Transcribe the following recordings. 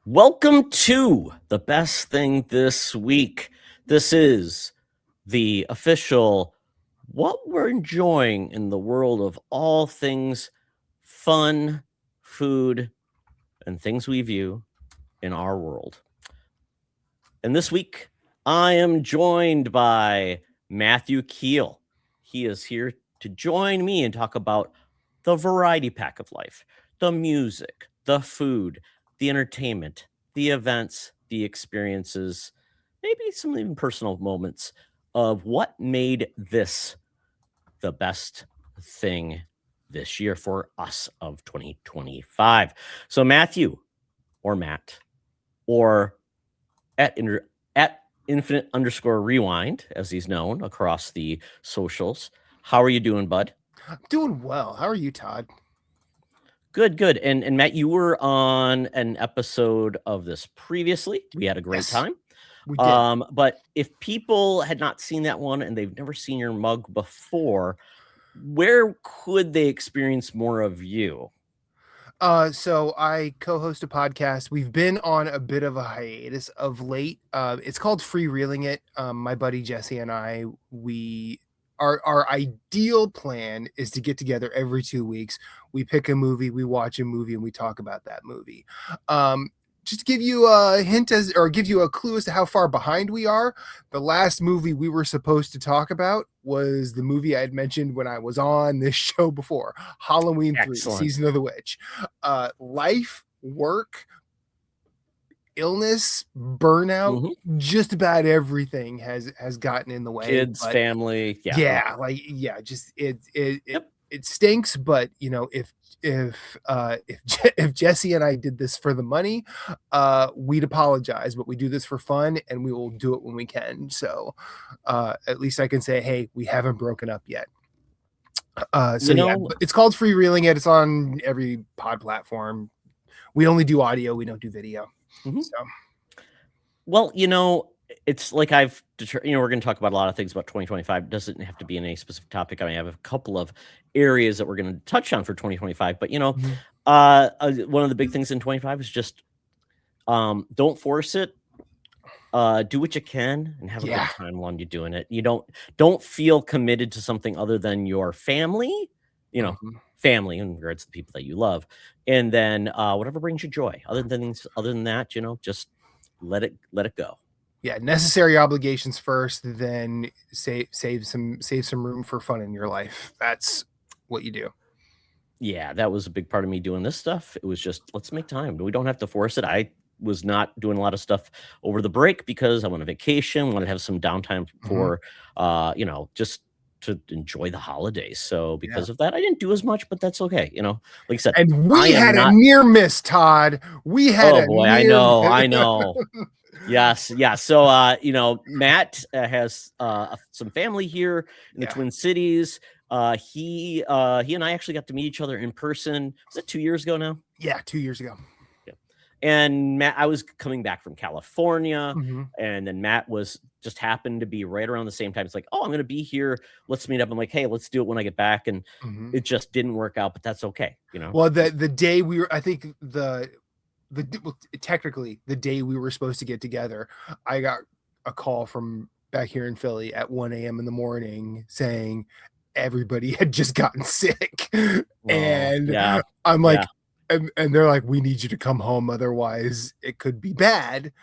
Welcome to the best thing this week. This is the official what we're enjoying in the world of all things fun, food, and things we view in our world. And this week, I am joined by Mathhew Kiehl. He is here to join me and talk about the variety pack of life, the music, the food, the entertainment, the events, the experiences, maybe some even personal moments of what made this the best thing this year for us of 2025. So Mathhew or Matt or at infinite underscore rewind, as he's known across the socials. How are you doing, bud? I'm doing well. How are you, Todd? Good. And Matt, you were on an episode of this previously. We had a great Yes, time. we did. But if people had not seen that one and they've never seen your mug before, where could they experience more of you? So I co-host a podcast. We've been on a bit of a hiatus of late. It's called Freereeling It. My buddy Jesse and I, our ideal plan is to get together every 2 weeks. We pick a movie, we watch a movie, and we talk about that movie. Just to give you a hint or give you a clue as to how far behind we are, the last movie we were supposed to talk about was the movie I had mentioned when I was on this show before, Halloween 3, Excellent. Season of the Witch. Life, work, illness, burnout, just about everything has gotten in the way. Kids, But family. yeah, just it stinks. But if Jesse and I did this for the money, we'd apologize. But we do this for fun, and we will do it when we can. So at least I can say, hey, we haven't broken up yet. It's called Freereeling It. It's on every pod platform. We only do audio. We don't do video. So. Well, it's like we're going to talk about a lot of things about 2025. It doesn't have to be in any specific topic. I mean, I have a couple of areas that we're going to touch on for 2025. But, one of the big things in 25 is just don't force it. Do what you can and have a good time while you're doing it. You don't feel committed to something other than your family, family in regards to the people that you love. And then whatever brings you joy. Other than that, just let it go. Yeah, necessary obligations first, then save some room for fun in your life. That's what you do. Yeah, that was a big part of me doing this stuff. It was just, let's make time. We don't have to force it. I was not doing a lot of stuff over the break because I went on vacation, wanted to have some downtime for, just to enjoy the holidays. So because of that, I didn't do as much, but that's okay. Like I said, and we had a near miss, Todd. We had I know. Yes. Yeah. So, Matt has some family here in the Twin Cities. He and I actually got to meet each other in person. Was it 2 years ago now? Yeah, 2 years ago. Yeah. And Matt, I was coming back from California, and then Matt was just happened to be right around the same time. It's like, oh, I'm going to be here. Let's meet up. I'm like, hey, let's do it when I get back. And it just didn't work out, but that's okay. Well, the day we were, I think technically the day we were supposed to get together, I got a call from back here in Philly at 1 a.m. in the morning saying everybody had just gotten sick. And I'm like, and they're like, we need you to come home, otherwise it could be bad.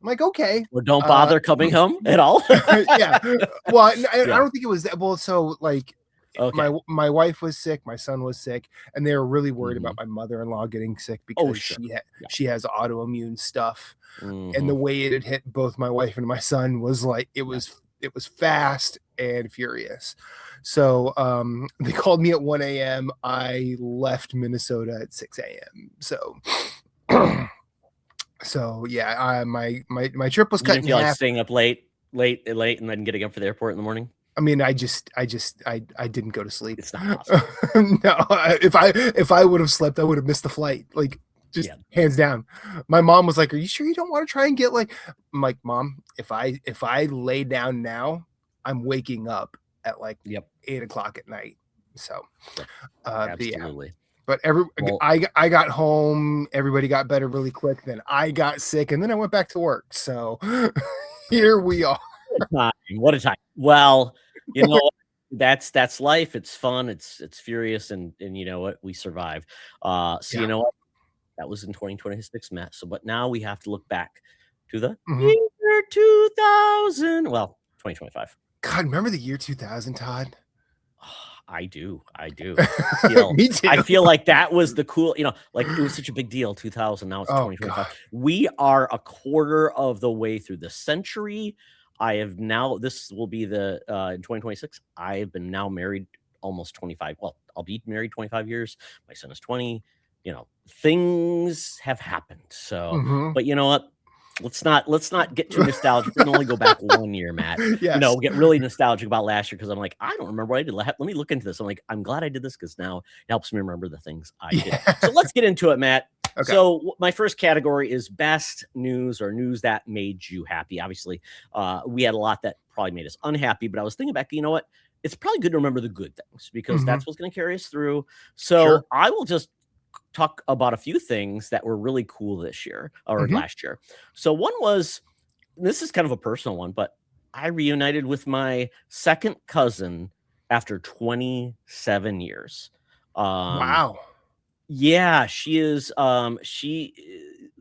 I'm like, okay. Well, don't bother coming home at all. Yeah. Well, I don't think it was that. Well, so like, my wife was sick, my son was sick, and they were really worried about my mother-in-law getting sick because she has autoimmune stuff. And the way it had hit both my wife and my son was like it was fast and furious. So they called me at 1 a.m. I left Minnesota at 6 a.m. So yeah, my trip was cut in half. Like staying up late, and then getting up for the airport in the morning. I mean, I didn't go to sleep. It's not possible. No, if I would have slept, I would have missed the flight. Like, just hands down. My mom was like, "Are you sure you don't want to try and get like?" I'm like, "Mom, if I lay down now, I'm waking up at like 8 o'clock at night." So, absolutely. But Well, I got home, everybody got better really quick. Then I got sick, and then I went back to work. So here we are. what a time! What a time! Well, you know what? That's life. It's fun. It's furious, and you know what? We survive. So Yeah. you know what? That was in 2026, Matt. So, but now we have to look back to the Mhm. year 2000. Well, 2025. God, remember the year 2000, Todd? I do. I do. Feel Me I too. feel like that was the cool, like it was such a big deal, 2000. Now it's Oh 2025. God. We are a quarter of the way through the century. I have now, this will be the in 2026. I have been now married almost 25. Well, I'll be married 25 years. My son is 20. Things have happened. So, Hmm. but you know what? Let's not get too nostalgic. We can only go back 1 year, Matt. Yes. Get really nostalgic about last year because I'm like, I don't remember what I did. Let me look into this. I'm like, I'm glad I did this because now it helps me remember the things I did. Yeah. So let's get into it, Matt. Okay. So my first category is best news or news that made you happy. Obviously, we had a lot that probably made us unhappy, but I was thinking back, you know what? It's probably good to remember the good things because Hmm. that's what's going to carry us through. Sure. So I will just talk about a few things that were really cool this year or Hmm. last year. So one was, this is kind of a personal one, but I reunited with my second cousin after 27 years. Um, Wow. yeah, she is.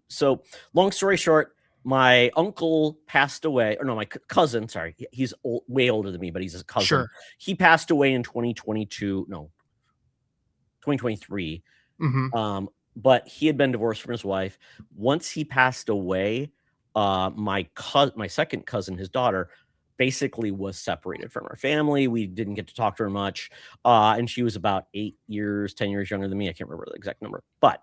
So long story short, my uncle passed away, or no, my cousin. Sorry, he's way older than me, but he's a cousin. Sure. He passed away in 2022. No, 2023. Hmm. But he had been divorced from his wife. Once he passed away, my second cousin, his daughter, basically was separated from her family. We didn't get to talk to her much, and she was about 8 years, 10 years younger than me. I can't remember the exact number, but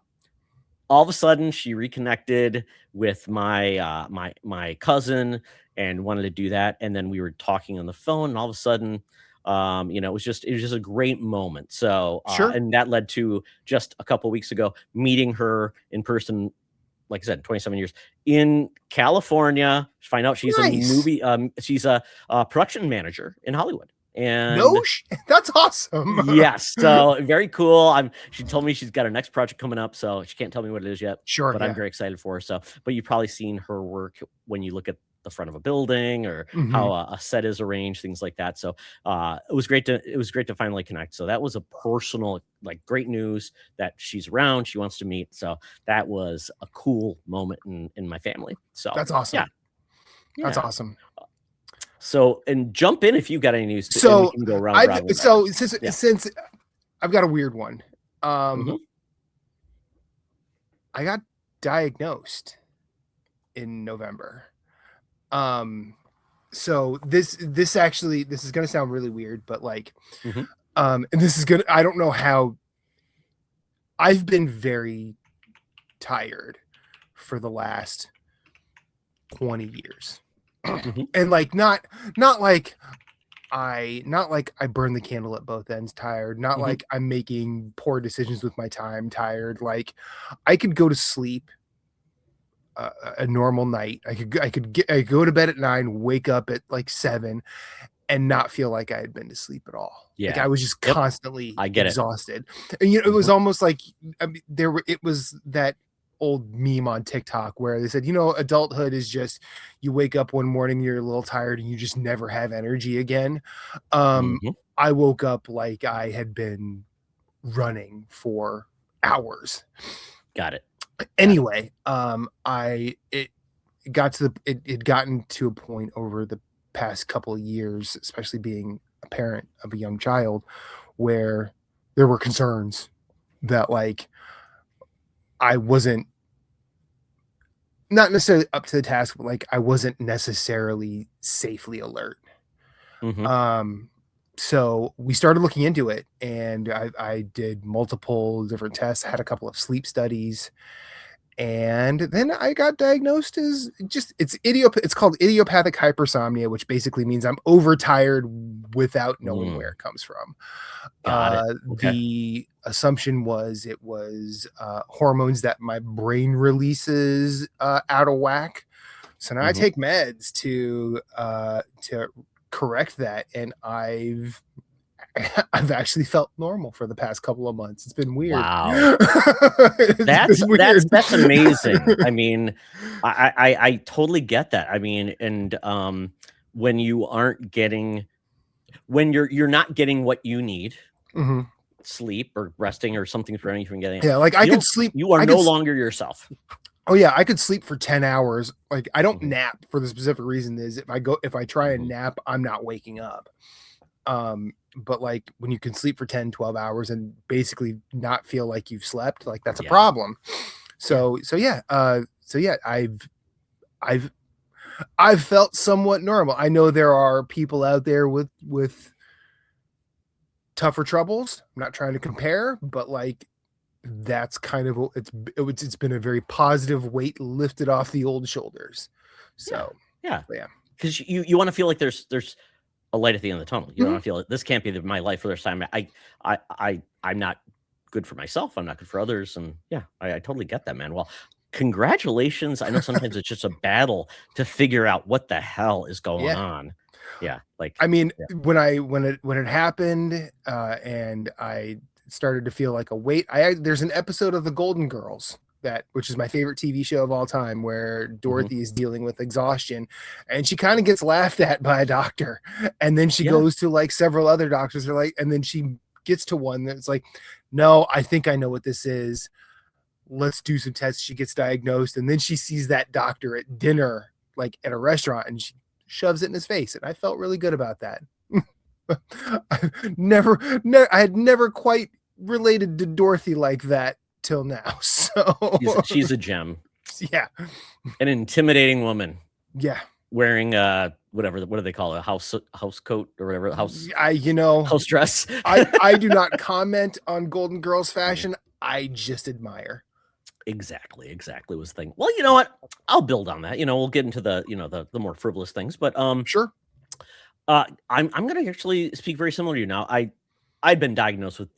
all of a sudden she reconnected with my cousin and wanted to do that, and then we were talking on the phone, and all of a sudden, it was just a great moment. So Sure. and that led to just a couple weeks ago meeting her in person, like I said, 27 years in California. Find out she's a Nice. movie she's a production manager in Hollywood. No, And that's awesome. yes, so very cool. She told me she's got her next project coming up, so she can't tell me what it is yet, Sure. but I'm Yeah. very excited for her. So, but you've probably seen her work when you look at the front of a building or Hmm. how a set is arranged, things like that. So, it was great to finally connect. So that was a personal, like, great news that she's around, she wants to meet. So that was a cool moment in my family. So That's yeah, awesome. That's yeah. awesome. So, and jump in if you got any news, and we So can go round I've robin with that. so Yeah. since I've got a weird one. Mhm. I got diagnosed in November. Um, so this is gonna sound really weird, but like, Mhm. and this is gonna I don't know how I've been very tired for the last 20 years. Mhm. And like not like I burn the candle at both ends tired, not Mhm. like I'm making poor decisions with my time tired. Like I could go to sleep a normal night. I could go to bed at 9, wake up at like 7, and not feel like I had been to sleep at all. Like I Yeah. was just Yep. constantly I get it. exhausted. And it was Mhm. almost like it was that old meme on TikTok where they said, adulthood is just you wake up one morning, you're a little tired, and you just never have energy again. Um, Mhm. I woke up like I had been running for hours. Got it. Got it. Anyway, I it got to it gotten to a point over the past couple of years, especially being a parent of a young child, where there were concerns that like I wasn't not necessarily up to the task, but like I wasn't necessarily safely alert. Mhm. Um, so we started looking into it, and I did multiple different tests, had a couple of sleep studies, and then I got diagnosed as it's called idiopathic hypersomnia, which basically means I'm overtired without knowing where Mm. it comes from. Got it. Okay. The assumption was it was hormones that my brain releases out of whack. So now I Mhm. take meds to correct that, and I've I've actually felt normal for the past couple of months. It's been weird. Wow. It's been weird. That's amazing. I mean, I totally get that. I mean, and when you aren't getting when you're not getting what you need, Mhm. sleep or resting or something's preventing you from getting it. Yeah, like I could sleep. You are I no could. longer yourself. Oh yeah, I could sleep for 10 hours. Like I don't Mhm, nap for the specific reason is if I try and mhm. nap, I'm not waking up. But like when you can sleep for 10, 12 hours and basically not feel like you've slept, like that's a Yeah, problem. yeah, So yeah, I've I've felt somewhat normal. I know there are people out there with tougher troubles. I'm not trying to compare, but like that's kind of it's been a very positive weight lifted off the old shoulders. yeah, So yeah. yeah. Because you want to feel like there's a light at the end of the tunnel. You don't Mhm. want to feel like this can't be my life for the rest of the time. I'm not good for myself. I'm not good for others. And yeah, I totally get that, man. Well, congratulations. I know sometimes it's just a battle to figure out what the hell is going Yeah. on. Yeah, I like mean, yeah. when it happened, and I started to feel like a weight. There's an episode of The Golden Girls which is my favorite TV show of all time, where Mhm. Dorothy is dealing with exhaustion, and she kind of gets laughed at by a doctor, and then she Yeah. goes to like several other doctors. Are like, and then she gets to one that's like, no, I think I know what this is. Let's do some tests. She gets diagnosed, and then she sees that doctor at dinner, like at a restaurant, and she shoves it in his face. And I felt really good about that. I I had never quite related to Dorothy like that till now. So She's a gem, yeah, an intimidating woman yeah. wearing whatever what do they call it? House coat or whatever, house dress. I do not comment on Golden Girls Mhm. fashion. I just admire. Exactly was the thing. Well, you know what? I'll build on that. We'll get into the more frivolous things, but Sure. I'm gonna actually speak very similar to you now. I'd been diagnosed with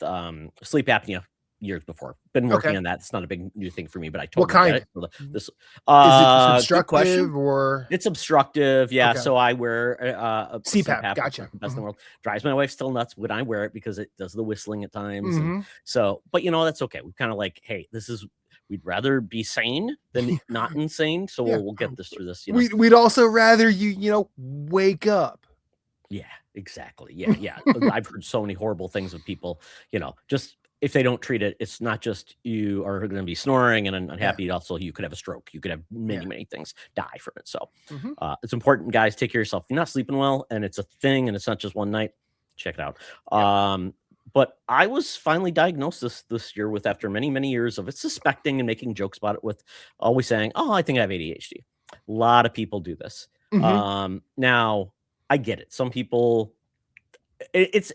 sleep apnea years before. Been Okay. working on that. It's not a big new thing for me, but I What totally get kind? it. So this Is it just good question. obstructive or It's obstructive, yeah. okay? So I wear a CPAP. CPAP. It's Gotcha. not the best in the world. Drives my wife still nuts when I wear it because it does the whistling at times, and Mm-hmm. so. But that's okay. We kind of like, hey, this is. We'd rather be sane than not insane, so Yeah. we'll get this through this. We'd also rather wake up. Yeah, exactly. Yeah, yeah. I've heard so many horrible things of people, just if they don't treat it, it's not just you are going to be snoring and Yeah. unhappy. Also, you could have a stroke. You could have Yeah. many things die from it. So Mm-hmm. it's important, guys. Take care of yourself. If you're not sleeping well and it's a thing and it's not just one night, check it out. Yep. But I was finally diagnosed this year with after many years of it suspecting and making jokes about it with always saying, "Oh, I think I have ADHD." A lot of people do this. Mm-hmm. Now I get it. Some people it's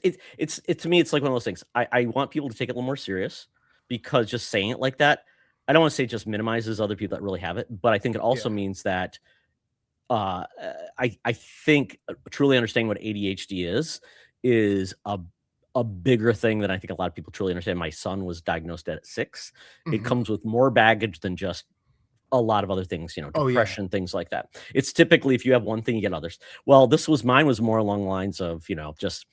to me, it's like one of those things. I want people to take it a little more serious because just saying it like that, I don't want to say it just minimizes other people that really have it, but I think it also Yeah. means that uh I think truly understanding what ADHD is a bigger thing than I think a lot of people truly understand. My son was diagnosed at 6. It Mm-hmm. comes with more baggage than just a lot of other things, Oh yeah. depression, things like that. It's typically if you have one thing, you get others. Well, mine was more along the lines of, just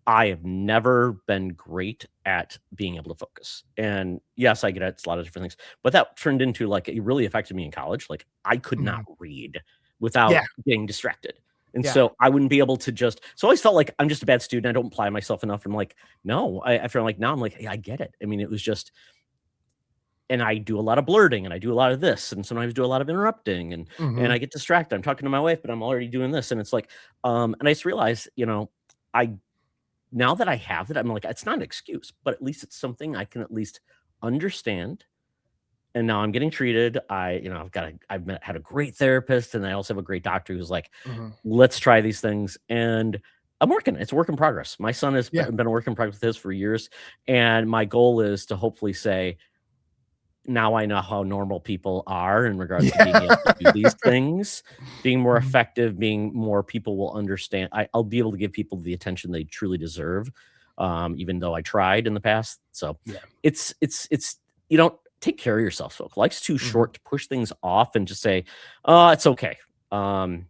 I have never been great at being able to focus. And yes, I get it, it's a lot of different things, but that turned into like it really affected me in college. Like I could not Mhm. read Yeah. without getting distracted. And Yeah. so I wouldn't be able to so I always felt like I'm just a bad student. I don't apply myself enough. I'm like, no, I feel like now I'm like, yeah, I get it. I mean, it was just and I do a lot of blurting and I do a lot of this and sometimes do a lot of interrupting and Mhm. I get distracted. I'm talking to my wife, but I'm already doing this. And it's like, and I just realized, I now that I have it, I'm like, it's not an excuse, but at least it's something I can at least understand. And now I'm getting treated. Had a great therapist, and I also have a great doctor who's like, Mhm. let's try these things. And I'm working. It's a work in progress. My son has Yeah. been a work in progress with this for years. And my goal is to hopefully say, now I know how normal people are in regards to being able Yeah. to do these things, being more Mhm. effective, being more people will understand. I'll be able to give people the attention they truly deserve, even though I tried in the past. So Yeah. it's you don't take care of yourself, folks. Life's too Mhm. short to push things off and just say, it's okay. Um,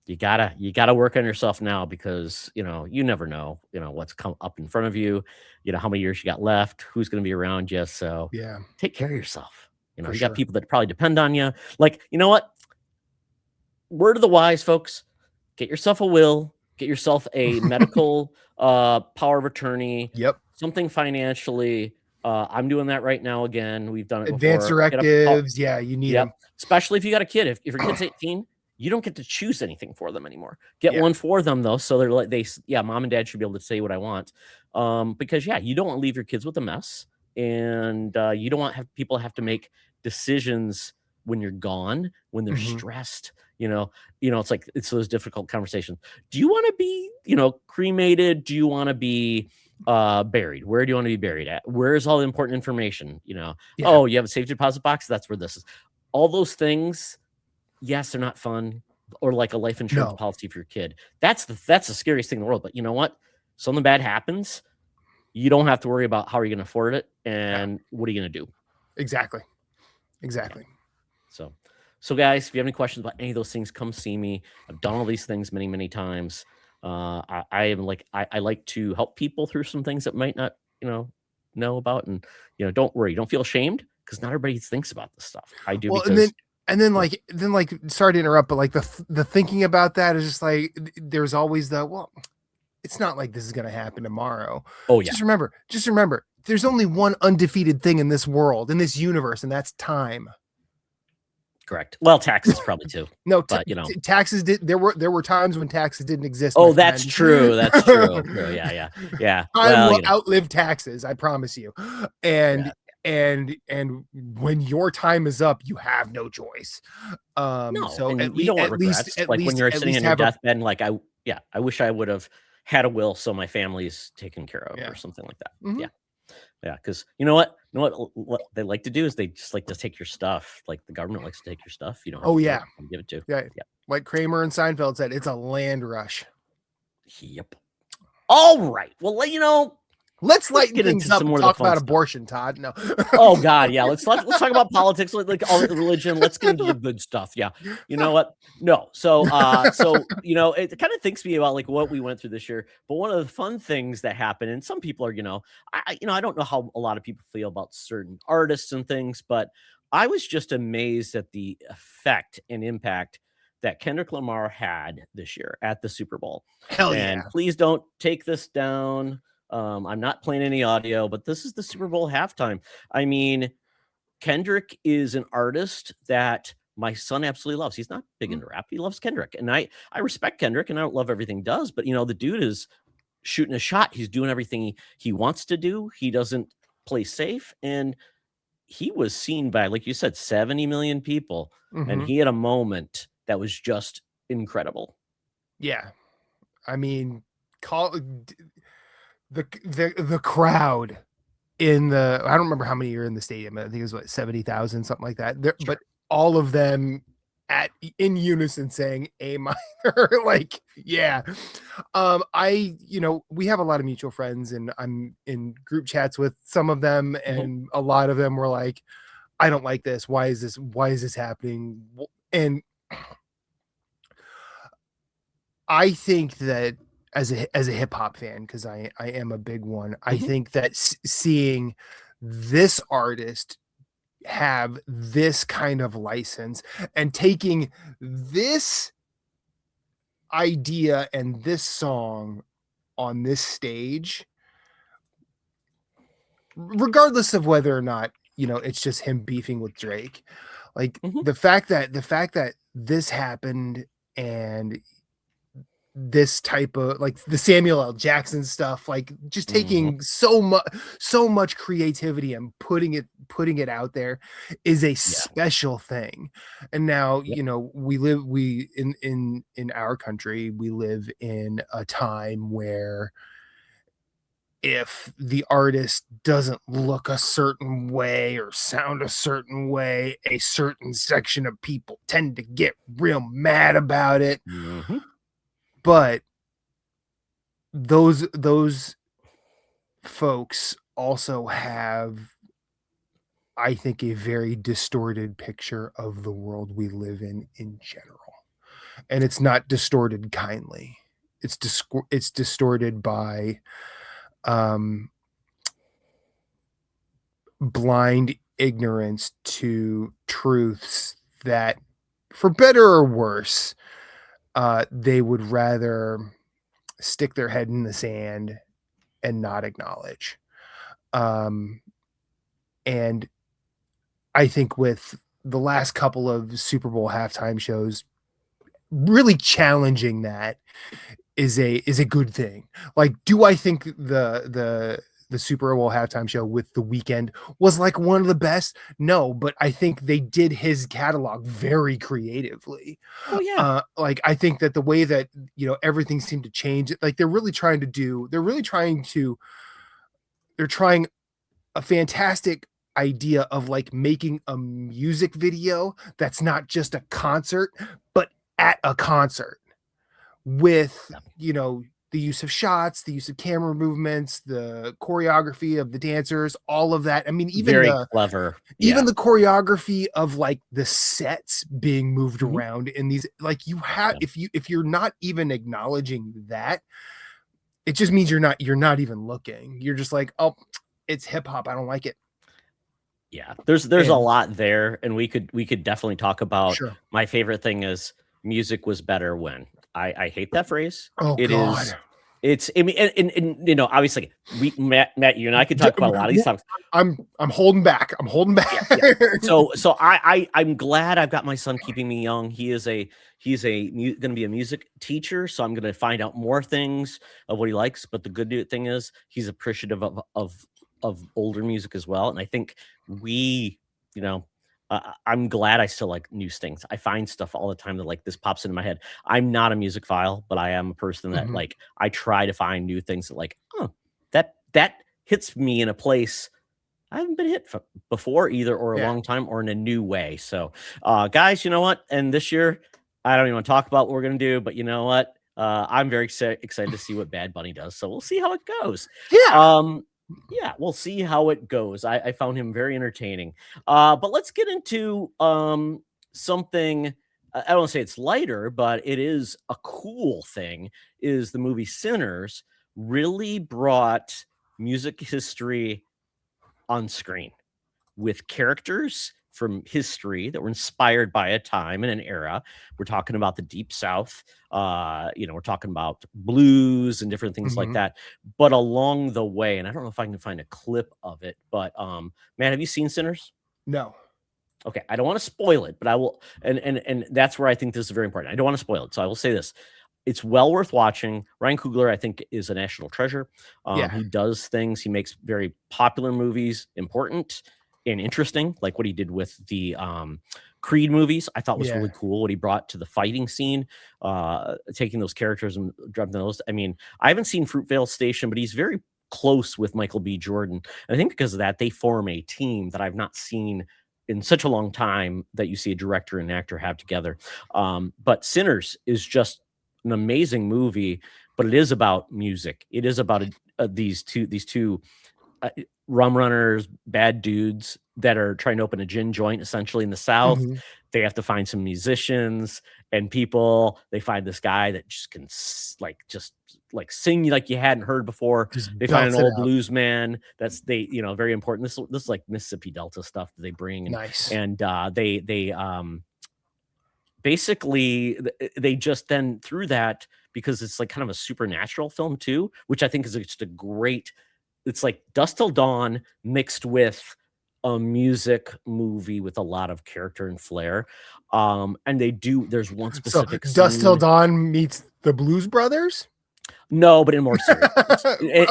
you gotta work on yourself now because you never know what's come up in front of you, how many years you got left, who's going to be around you. So Yeah, take care of yourself. for You got sure. people that probably depend on you. Like, you know what? Word of the wise, folks: get yourself a will, get yourself a medical power of attorney, Yep. something financially. I'm doing that right now again. We've done it Advanced before. Get a directives. Yeah, you need Yep. them. Especially if you got a kid. If your kid's 18, you don't get to choose anything for them anymore. Get Yeah. one for them though, so they're like yeah, mom and dad should be able to say what I want. Because yeah, you don't want to leave your kids with a mess, and you don't want people have to make decisions when you're gone, when they're Hmm. stressed. It's like it's those difficult conversations. Do you want to be, cremated? Do you want to be buried? Where do you want to be buried at? Where's all the important information? Yeah. Oh, you have a safe deposit box? That's where this is. All those things, yes, they're not fun. Or like a life insurance No. policy for your kid. That's the scariest thing in the world. But you know what? Something bad happens, you don't have to worry about how are you going to afford it Yeah. and what are you going to do. Exactly. Yeah. Exactly. So guys, if you have any questions about any of those things, come see me. I've done all these things many, many times. I am like I like to help people through some things that might not, know about. And don't worry, don't feel ashamed because not everybody thinks about this stuff. I do Well, and then because yeah. sorry to interrupt, but like the thinking about that is just like there's always well, it's not like this is gonna happen tomorrow. Oh yeah, Just remember, there's only one undefeated thing in this world, in this universe, and that's time. correct. Well, taxes probably too, No, but taxes did. There were times when taxes didn't exist, my oh, that's friend. true. That's true. True. Yeah, yeah, yeah. Time Well, will outlive taxes, I promise you. yeah. And when your time is up, you have no choice. No, So and you don't want regrets, like, when you're at sitting least on your have a deathbed and like, I wish I would have had a will so my family's taken care of yeah. or something like that. Mhm. Yeah. Yeah, because you know what? What they like to do is they just like to take your stuff, like, the government likes to take your stuff, you don't have Oh to do it, yeah. and give it to. Yeah. Yeah. Like Kramer and Seinfeld said, it's a land rush. Yep. Alright, well, Let's let's lighten get into things up some and more of the talk fun about stuff. abortion, Todd. No. Oh god, yeah, let's talk about politics, like all religion, let's get into the good stuff, yeah. You know what? No. So, it kinda thinks me about, like, what we went through this year, but one of the fun things that happened, and some people are, I don't know how a lot of people feel about certain artists and things, but I was just amazed at the effect and impact that Kendrick Lamar had this year at the Super Bowl. Hell And yeah. please don't take this down. I'm not playing any audio, but this is the Super Bowl halftime. I mean, Kendrick is an artist that my son absolutely loves. He's not big Mm. into rap. He loves Kendrick. And I respect Kendrick and I don't love everything he does, but the dude is shooting a shot. He's doing everything he wants to do. He doesn't play safe. And he was seen by, like you said, 70 million people. And Mhm. he had a moment that was just incredible. Yeah. I mean, call the crowd in the I don't remember how many are in the stadium. I think it was what 70,000, something like that. But Sure. all of them in unison saying A minor, like yeah. We have a lot of mutual friends, and I'm in group chats with some of them, Mhm. and a lot of them were like, "I don't like this. Why is this? Why is this happening?" And I think that as a hip hop fan, because I am a big one, I Mhm. think that seeing this artist have this kind of license and taking this idea and this song on this stage, regardless of whether or not it's just him beefing with Drake, like Mhm. the fact that this happened, and this type of like the Samuel L. Jackson stuff, like just Mhm. taking so much creativity and putting it out there is a Yeah. special thing. And now, Yep. we in our country, we live in a time where if the artist doesn't look a certain way or sound a certain way, a certain section of people tend to get real mad about it. Mhm. But those folks also have, I think, a very distorted picture of the world we live in general. and it's not distorted kindly. It's distorted by um, blind ignorance to truths that, for better or worse, they would rather stick their head in the sand and not acknowledge. Um, and I think with the last couple of Super Bowl halftime shows, really challenging that is a good thing. Like, do I think the Super Bowl halftime show with The Weeknd was like one of the best? No, but I think they did his catalog very creatively. Oh yeah. Like, I think that the way that, everything seemed to change, like they're trying a fantastic idea of like making a music video that's not just a concert, but at a concert with, Yeah. the use of shots, the use of camera movements, the choreography of the dancers, all of that. I mean, Very clever. even Yeah. the choreography of like the sets being moved Mhm. around in these, like, you have, Yeah. if you're not even acknowledging that, it just means you're not even looking. You're just like, oh, it's hip hop. I don't like it. Yeah. There's a And lot there, and we could definitely talk about sure. my favorite thing is music was better when. I hate that phrase. Oh It is God. it's I mean and obviously Matt, you and I could talk about a lot of these topics. I'm holding back. I'm holding back. Yeah, yeah. So I'm glad I've got my son keeping me young. He's going to be a music teacher, so I'm going to find out more things of what he likes. But the thing is, he's appreciative of older music as well. And I think we, you know, I'm glad I still like new things. I find stuff all the time that like this pops into my head. I'm not a music file, but I am a person that Mhm. like I try to find new things that like, oh, that hits me in a place I haven't been hit before either, or a Yeah. long time, or in a new way. So, guys, you know what? And this year, I don't even want to talk about what we're gonna do, but you know what? I'm very excited to see what Bad Bunny does. So we'll see how it goes. Yeah. Yeah, we'll see how it goes. I found him very entertaining. But let's get into something. I don't want to say it's lighter, but it is a cool thing. Is the movie Sinners really brought music history on screen with characters from history that were inspired by a time and an era. We're talking about the Deep South. We're talking about blues and different things like Mhm. that. But along the way, and I don't know if I can find a clip of it, but man, have you seen Sinners? No. Okay, I don't want to spoil it, but I will, and that's where I think this is very important. I don't want to spoil it, so I will say this: it's well worth watching. Ryan Coogler, I think, is a national treasure. Yeah. He does things. He makes very popular movies important and interesting, like what he did with the Creed movies. I thought was Yeah. really cool what he brought to the fighting scene, taking those characters and driving those. I mean, I haven't seen Fruitvale Station, but he's very close with Michael B. Jordan. And I think because of that, they form a team that I've not seen in such a long time that you see a director and actor have together. But Sinners is just an amazing movie, but it is about music. It is about these two uh, rum runners, bad dudes that are trying to open a gin joint essentially in the South. Mhm. They have to find some musicians and people. They find this guy that just can just sing like you hadn't heard before. Just They find an belts it old out. blues man that's very important. This is like Mississippi Delta stuff that they bring Nice. and they basically they just then through that because it's like kind of a supernatural film too, which I think is just a great it's like Dusk Till Dawn mixed with a music movie with a lot of character and flair. And there's one So, specific Dust Till scene. Dawn meets the Blues Brothers? No, but in more serious.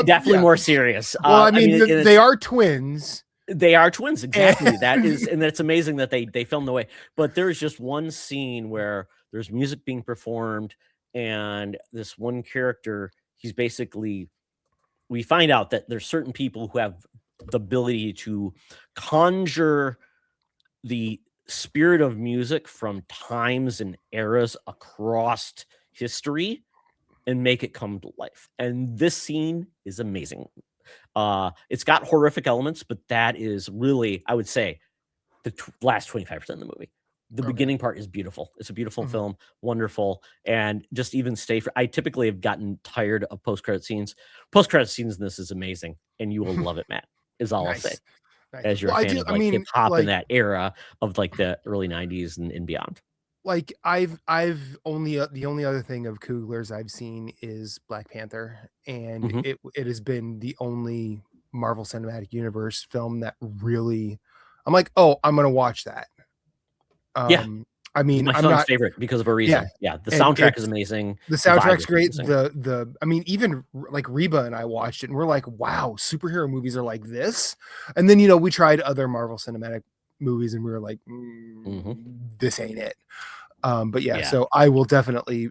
Definitely Yeah. more serious. Well, I I mean, mean, and they it's are twins. they are twins, exactly. That And is, and it's amazing that they filmed the way. But there's just one scene where there's music being performed, and this one character, he's basically we find out that there's certain people who have the ability to conjure the spirit of music from times and eras across history and make it come to life. And this scene is amazing. It's got horrific elements, but that is really, I would say, the last 25% of the movie. The Okay. beginning part is beautiful. It's a beautiful Mhm. film, wonderful, and just even stay for I typically have gotten tired of post-credit scenes. Post-credit scenes in this is amazing, and you will love it, Matt, is all I'll say, Nice. Nice. as you're a Well, I fan do. of, I like, hip mean, hop in that era of, like, the early '90s and beyond. like I've only the only other thing of Coogler's I've seen is Black Panther, and Mhm. it has been the only Marvel Cinematic Universe film that really I'm like, oh, I'm gonna watch that. Yeah, Um, I it's mean, my I'm son's not. favorite because of a Yeah, reason. Yeah, the and soundtrack is it's amazing, the the vibe soundtrack's is great. amazing. I mean, even like Reba and I watched it, and we're like, wow, superhero movies are like this. And then we tried other Marvel Cinematic movies, and we were like, Mhm. this ain't it. But yeah, Yeah. so I will definitely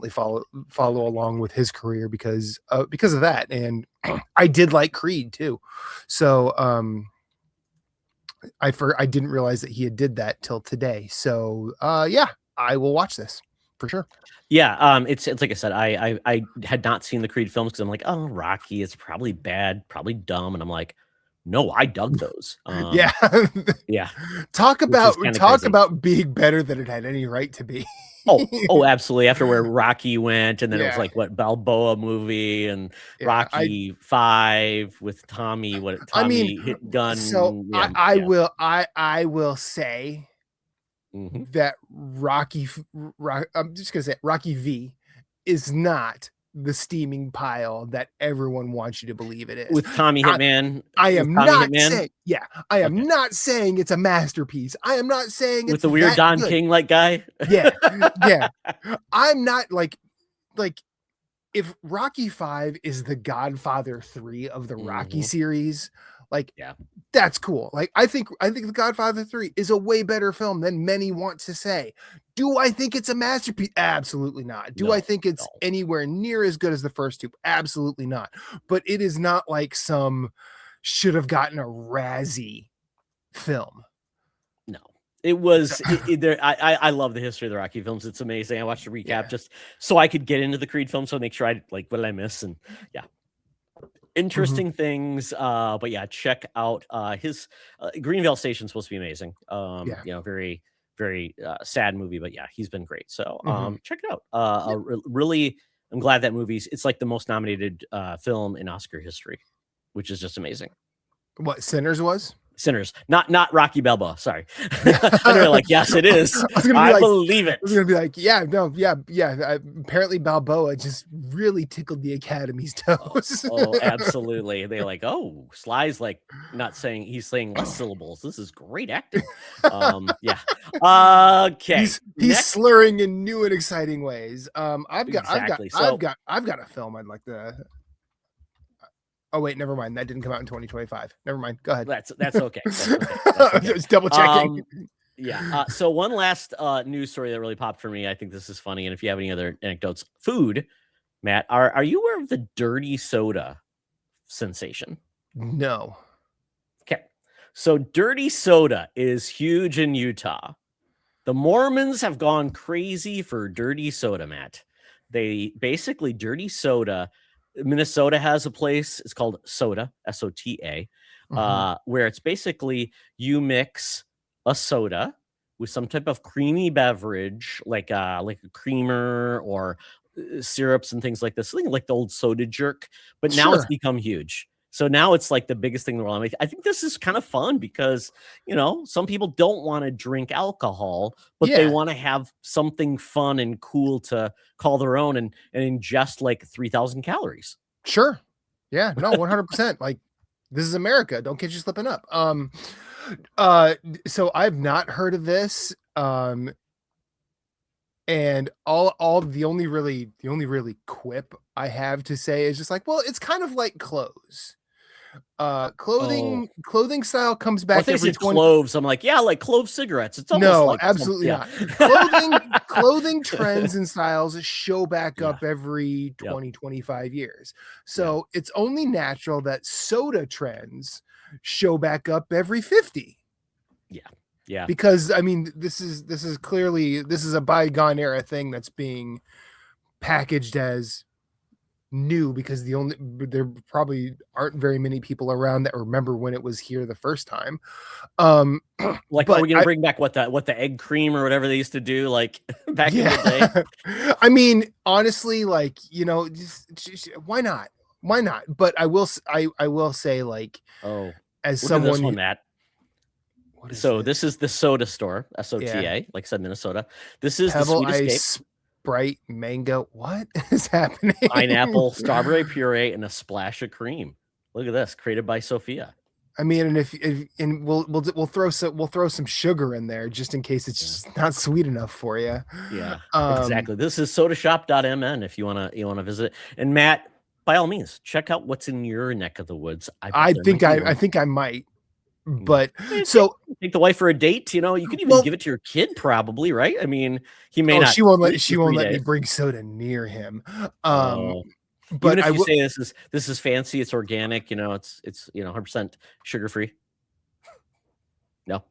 follow along with his career because of that, and I did like Creed too. So I didn't realize that he had did that till today. So yeah, I will watch this for sure. Yeah, it's like I said, I had not seen the Creed films because 'cause I'm like, "Oh, Rocky, it's probably bad, probably dumb," and I'm like, "No, I dug those." Yeah. Yeah, talk which about is kinda talk crazy. about being better than it had any right to be. Oh, absolutely, after where Rocky went, and then it was Yeah. like, what, Balboa movie and Yeah. Rocky 5 with I mean, Tommy hit so gun, I yeah, I yeah, will I will say mhm. that I'm just gonna say Rocky V is not the steaming pile that everyone wants you to believe it is. With Tommy I, Hitman I with am Tommy not Hitman? saying, yeah, I am Okay. not saying it's a masterpiece. I am not saying With it's the weird that Don good. King-like guy? Yeah, yeah. I'm not like if Rocky 5 is the Godfather 3 of the Rocky Mhm, series, like yeah, that's cool. Like I think The Godfather 3 is a way better film than many want to say. Do I think it's a masterpiece? Absolutely not. Do I no, think it's no. anywhere near as good as the first two? Absolutely not. But it is not like some should have gotten a Razzie film. No. It was it there I love the history of the Rocky films, it's amazing. I watched a recap Yeah. just so I could get into the Creed films, so make sure I like, what did I miss? And yeah, Mhm. interesting things, but yeah, check out, his, Greenville Station's supposed to be amazing. Yeah. Very, very, sad movie, but yeah, he's been great. So, Mhm. check it out. Yeah. Really I'm glad that it's like the most nominated, film in Oscar history, which is just amazing. What Sinners was? Sinners, not Rocky Balboa, sorry. Yeah. I know you're like, "Yes, it is. I was gonna be I like believe I was it." gonna be like, yeah, no, yeah, yeah. Apparently, Balboa just really tickled the Academy's Oh, toes. oh, absolutely. They're like, "Oh, Sly's, like, not saying he's saying less syllables. This is great acting." Yeah. Okay, He's next slurring in new and exciting ways. exactly. So I've got a film I'd like to. Oh wait, never mind. That didn't come out in 2025. Never mind. Go ahead. that's okay, that's okay. Just double checking. Um, yeah, so one last, news story that really popped for me, I think this is funny, and if you have any other anecdotes. Food, Matt, are you aware of the dirty soda sensation? No. Okay. So dirty soda is huge in Utah. The Mormons have gone crazy for dirty soda, Matt. They basically dirty soda. Minnesota has a place. It's called Soda, SOTA, Mhm. where it's basically you mix a soda with some type of creamy beverage, like a creamer or syrups and things like this, something like the old soda jerk. But now it's Sure. become huge. So now it's like the biggest thing in the world. I think this is kind of fun because some people don't want to drink alcohol, but they Yeah. want to have something fun and cool to call their own and ingest like 3,000 calories. Sure. Yeah. No. 100%. Like this is America. Don't get you slipping up. So I've not heard of this. And all the only really quip I have to say is just like, well, it's kind of like clothes. Oh, Clothing style comes I back think they every said 20. cloves. I'm like, yeah, like clove cigarettes. It's almost No, like some, absolutely yeah. not. Clothing trends and styles show back Yeah. up every Yep. 20-25 years. Yeah. So it's only natural that soda trends show back up every 50. Yeah. Yeah. Because I mean, this is clearly this is a bygone era thing that's being packaged as new because there probably aren't very many people around that remember when it was here the first time. Like, are But we gonna bring back what the egg cream or whatever they used to do, like back in the day? I mean, honestly, like, just why not? Why not? But I will say, like, Oh, as look at this someone one, who, Matt. what is So this? this is the soda store, Yeah, SOTA, like I said, Minnesota. This is the Pebble Sweet Escape, Ice, Sprite, Mango. What is happening? pineapple, strawberry puree, and a splash of cream. Look at this, created by Sophia. I mean, and if and we'll throw some sugar in there just in case it's Yeah. just not sweet enough for you. Yeah, exactly. This is sodashop.mn if you wanna visit. And Matt, by all means, check out what's in your neck of the woods. I bet there might be I one. think I might, Yeah. but Eh, so take the wife for a date, you could even well, give it to your kid probably, right? I mean, he may oh, not sleep she for won't 3 let me days. bring soda near him. Oh, even But if I you will. say this is fancy, it's organic, it's 100% sugar free. No.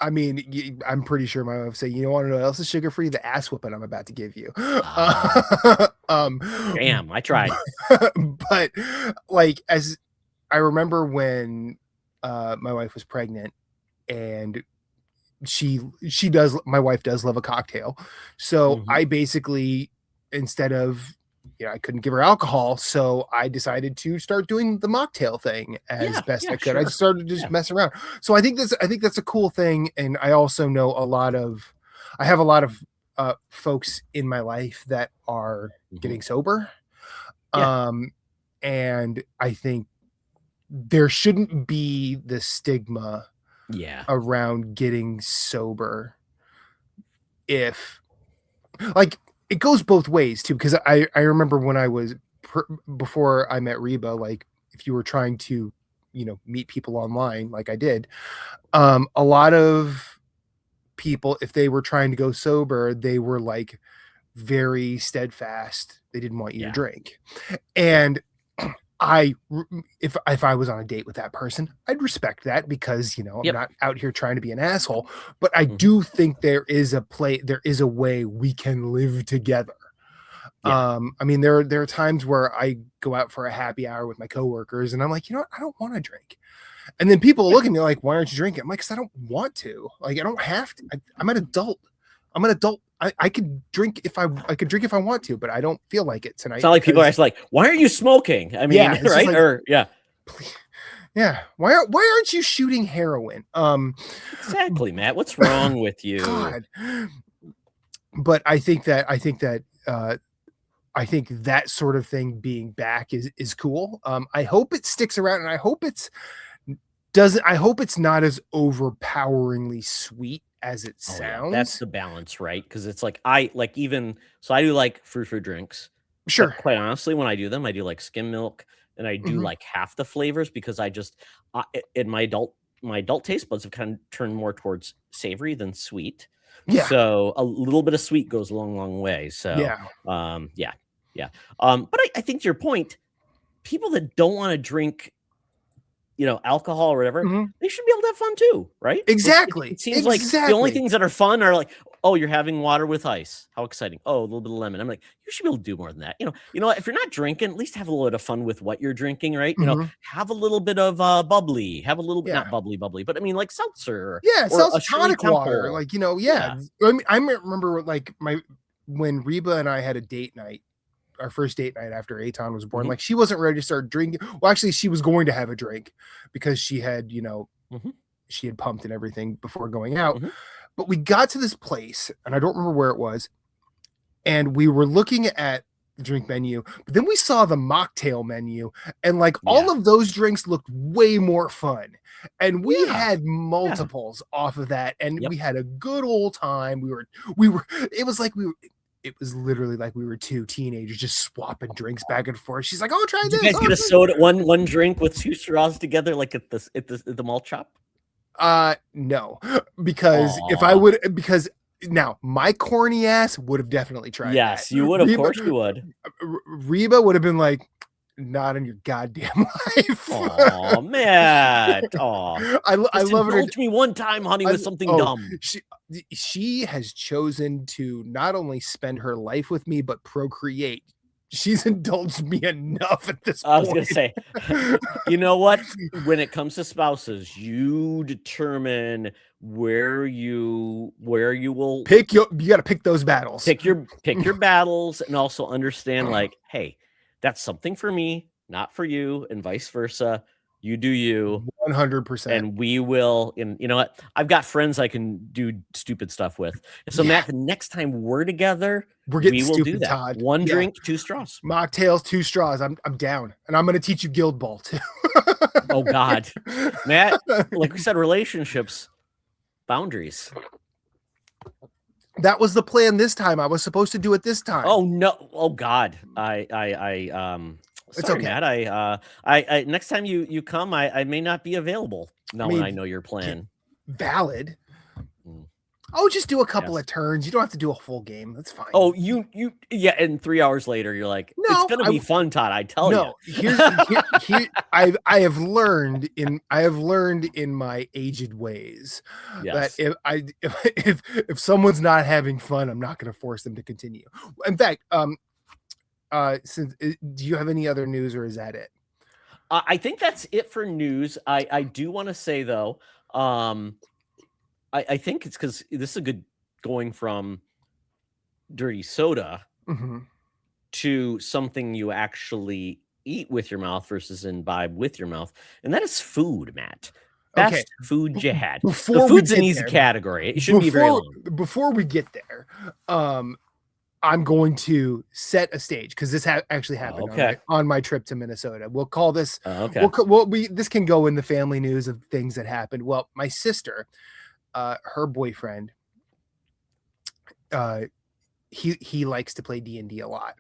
I mean, I'm pretty sure my wife would say, "You want to know what else is sugar free? The ass whooping I'm about to give you." Ah, Um, damn, I tried. but like, as I remember when my wife was pregnant, and my wife does love a cocktail, so Mhm. I basically, instead of, I couldn't give her alcohol, so I decided to start doing the mocktail thing as Yeah, best yeah, I could. I just sure. started to just Yeah. mess around. So I think that's a cool thing, and I also know I have a lot of folks in my life that are Mhm. getting sober, Yeah. um, and I think there shouldn't be the stigma Yeah. around getting sober, if, like, it goes both ways too, because I remember when I was before I met Reba, like, if you were trying to, meet people online like I did, a lot of people, if they were trying to go sober, they were like very steadfast, they didn't want you to Yeah. drink. Yeah. And if I was on a date with that person, I'd respect that, because I'm Yep. not out here trying to be an asshole. But I Mhm. do think there is a way we can live together. Yeah. I mean, there are times where I go out for a happy hour with my coworkers, and I'm like, I don't want to drink. And then people look at me like, "Why aren't you drinking?" I'm like, "Cause I don't want to. Like, I don't have to. I'm an adult. I'm an adult. I could drink if I could drink if I want to, but I don't feel like it It's tonight not like people are because, actually like, "Why aren't you smoking?" I mean, yeah, it's just right? like, Or yeah. yeah, why aren't you shooting heroin? Exactly, Matt. What's wrong with you? God. But I think that sort of thing being back is cool. I hope it sticks around, and I hope it's not as overpoweringly sweet as it Oh yeah, that's sounds. the balance, right? Because it's like I like even so I do like fruit drinks, but Sure. quite honestly, when I do them, I do like skim milk and I do Mhm. like half the flavors because in my adult taste buds have kind of turned more towards savory than sweet. Yeah. So a little bit of sweet goes a long, long way. So Yeah. yeah, yeah. But I think to your point, people that don't want to drink alcohol or whatever, Mhm. they should be able to have fun too, right? Like Exactly. it seems like the only Exactly. things that are fun are like, oh, you're having water with ice. How exciting. Oh, a little bit of lemon. I'm like, you should be able to do more than that. What? If you're not drinking, at least have a little bit of fun with what you're drinking, right? Mhm. Have a little bit of bubbly, have a little bit, Yeah. not bubbly, but I mean like seltzer Yeah, it or sells a Shirley tonic water, Temple. like, yeah. Yeah. I remember, like, my when Reba and I had a date night, our first date night after Aton was born, Hmm. like, she wasn't ready to start drinking. Well, actually, she was going to have a drink because Hmm. she had pumped and everything before going out. Hmm. But we got to this place, and I don't remember where it was, and we were looking at the drink menu, but then we saw the mocktail menu, and like all Yeah. of those drinks looked way more fun. And we Yeah. had Yeah. multiples off of that, and Yep. we had a good old time. We were, it was literally like we were two teenagers just swapping drinks back and forth. She's like, "Oh, try Did you this." guys get Oh, a soda, one drink with two straws together, like at the malt shop? no, because if I Aw. would, because now my corny ass would have definitely tried that. Yes, you would, of Reba, course you would. Reba would have been like, not in your goddamn life. Oh, Matt. Oh, I just love her. indulge me one time, honey, with something dumb. She has chosen to not only spend her life with me, but procreate. She's indulged me enough at this point. I was gonna say, you know what? When it comes to spouses, you determine where you will you got to pick those battles. Pick your battles, and also understand, like, hey, that's something for me, not for you, and vice versa. You do you. 100%. And we will. And you know what? I've got friends I can do stupid stuff with. So Matt, the next time we're together, we will do that. Todd. One drink, 2 straws. Mocktails, 2 straws. I'm down, and I'm going to teach you Guild Ball too. Oh God, Matt. Like we said, relationships, boundaries. That was the plan this time. I was supposed to do it this time. Oh no! Oh God! It's sorry, okay. Matt. I next time you come, I may not be available. When I know your plan. Valid. Oh, just do a couple of turns. You don't have to do a full game. That's fine. Oh, yeah. And 3 hours later, you're like, no, it's gonna be fun, Todd. I tell you. I have learned in my aged ways that if someone's not having fun, I'm not going to force them to continue. In fact, do you have any other news, or is that it? I think that's it for news. I do want to say though, I think it's because this is a good going from dirty soda to something you actually eat with your mouth versus imbibe with your mouth, and that is food, Matt. Best food you had. The food's an easy category. It shouldn't be very long. Before we get there, I'm going to set a stage because this actually happened on my trip to Minnesota. We'll call this. This can go in the family news of things that happened. Well, my sister, her boyfriend, he likes to play D&D a lot.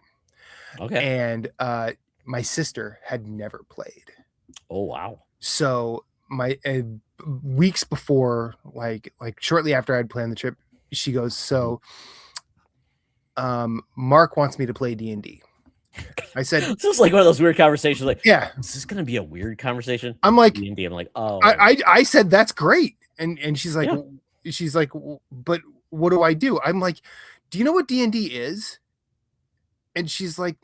Okay. And my sister had never played. Oh wow! So my weeks before, like shortly after I'd planned the trip, she goes, "So, Mark wants me to play D&D." I said, "This is like one of those weird conversations." Like, yeah, is this gonna be a weird conversation? I'm like, D&D. I'm like, oh. I said that's great, and she's like, but what do I do? I'm like, do you know what D&D is? And she's like,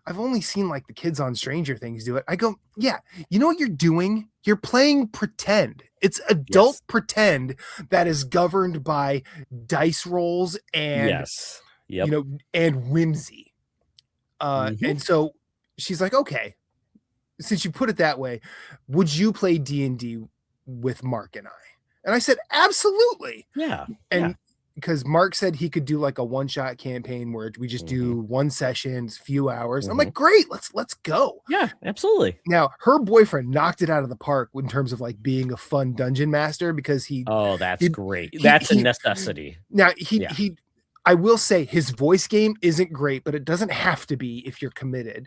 I've only seen like the kids on Stranger Things do it. I go, yeah, you know what you're doing? You're playing pretend. It's adult pretend that is governed by dice rolls and and whimsy. And so she's like, okay, since you put it that way, would you play D&D with Mark and I? And I said, absolutely. Yeah. And because Mark said he could do like a one-shot campaign where we just do one session, few hours. I'm like, great, let's go. Yeah, absolutely. Now, her boyfriend knocked it out of the park in terms of like being a fun dungeon master because that's great. That's a necessity. Now I will say his voice game isn't great, but it doesn't have to be if you're committed.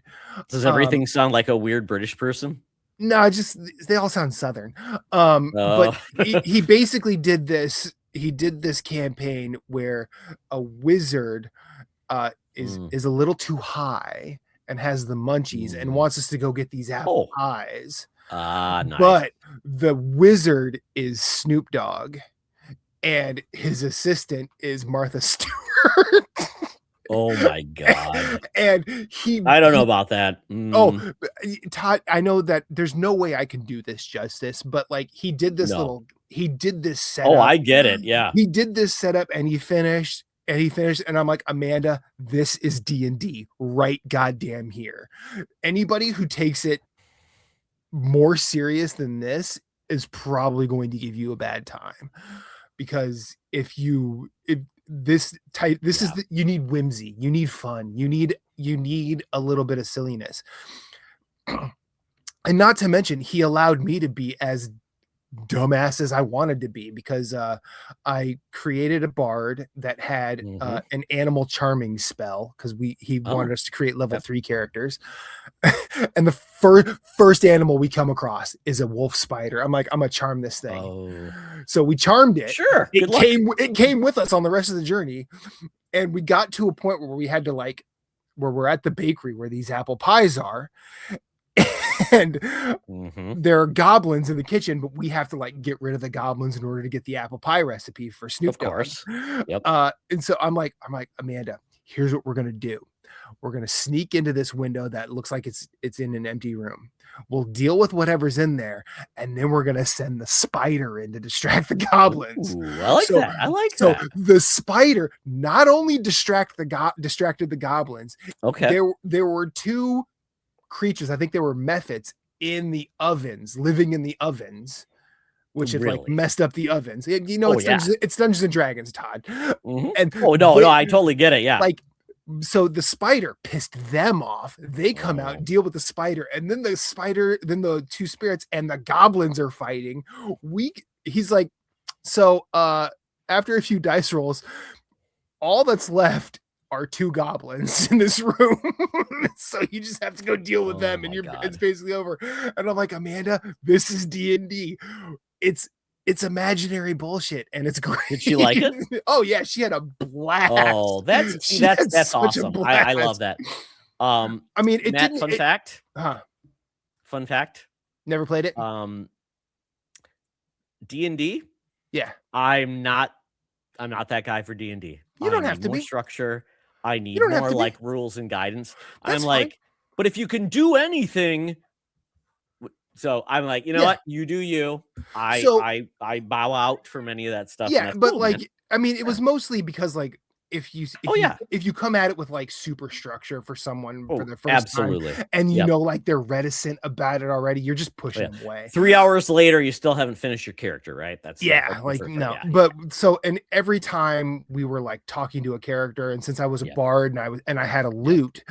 Does everything sound like a weird British person? No, they all sound Southern. But he basically did this. He did this campaign where a wizard is a little too high and has the munchies and wants us to go get these apple pies. Nice. But the wizard is Snoop Dogg and his assistant is Martha Stewart. Oh my God. And I don't know about that. Oh, Todd, I know that there's no way I can do this justice, but like he did this setup. Oh, I get it. Yeah. He did this setup and he finished and I'm like, Amanda, this is D&D right goddamn here. Anybody who takes it more serious than this is probably going to give you a bad time, because you need whimsy, you need fun, you need a little bit of silliness. And not to mention, he allowed me to be as dumbass as I wanted to be, because I created a bard that had an animal charming spell, because he wanted us to create level 3 characters. And the first animal we come across is a wolf spider. I'm like, I'm gonna charm this thing. So we charmed it. Sure. It came with us on the rest of the journey, and we got to a point where we had to where we're at the bakery where these apple pies are, and Mm-hmm. there are goblins in the kitchen, but we have to like get rid of the goblins in order to get the apple pie recipe for Snoop Of Dogg. course. Yep. And so I'm like, Amanda, here's what we're gonna do. We're gonna sneak into this window that looks like it's in an empty room. We'll deal with whatever's in there, and then we're gonna send the spider in to distract the goblins. Ooh, I like So, that. I like so that. the spider not only distracted the goblins, Okay. there were two creatures. I think they were mephits in the ovens, living in the ovens, which have like Really? messed up the ovens. You know, Oh, yeah. It's Dungeons and Dragons, Todd. Mm-hmm. And Oh, no, I totally get it. Yeah. like, so the spider pissed them off. They come out, Oh. deal with the spider, and then then the two spirits and the goblins are fighting. He's like, so after a few dice rolls, all that's left are two goblins in this room. So you just have to go deal with them, and my it's God. basically over. And I'm like, Amanda, this is D&D. It's imaginary bullshit, and it's great. Did she like it? Oh yeah, she had a blast. Oh, that's awesome. I love that. I mean, it Matt, didn't. fun fact. Huh? Fun fact. Never played it. D&D. Yeah, I'm not that guy for D&D. You don't have to more be. structure. I need don't have more to be. like rules and guidance. That's I'm like, fine. but if you can do anything, so I'm like, you know what? You do you. So- I bow out from any of that stuff. and Yeah, that's but cool, like, man. I mean, it was mostly because like if you come at it with like super structure for someone for the first absolutely. time, and you Yep. know like they're reticent about it already, you're just pushing them away. 3 hours later, you still haven't finished your character, right? That's the like first part, no. yeah. But so, and every time we were like talking to a character, and since I was a bard and I had a lute,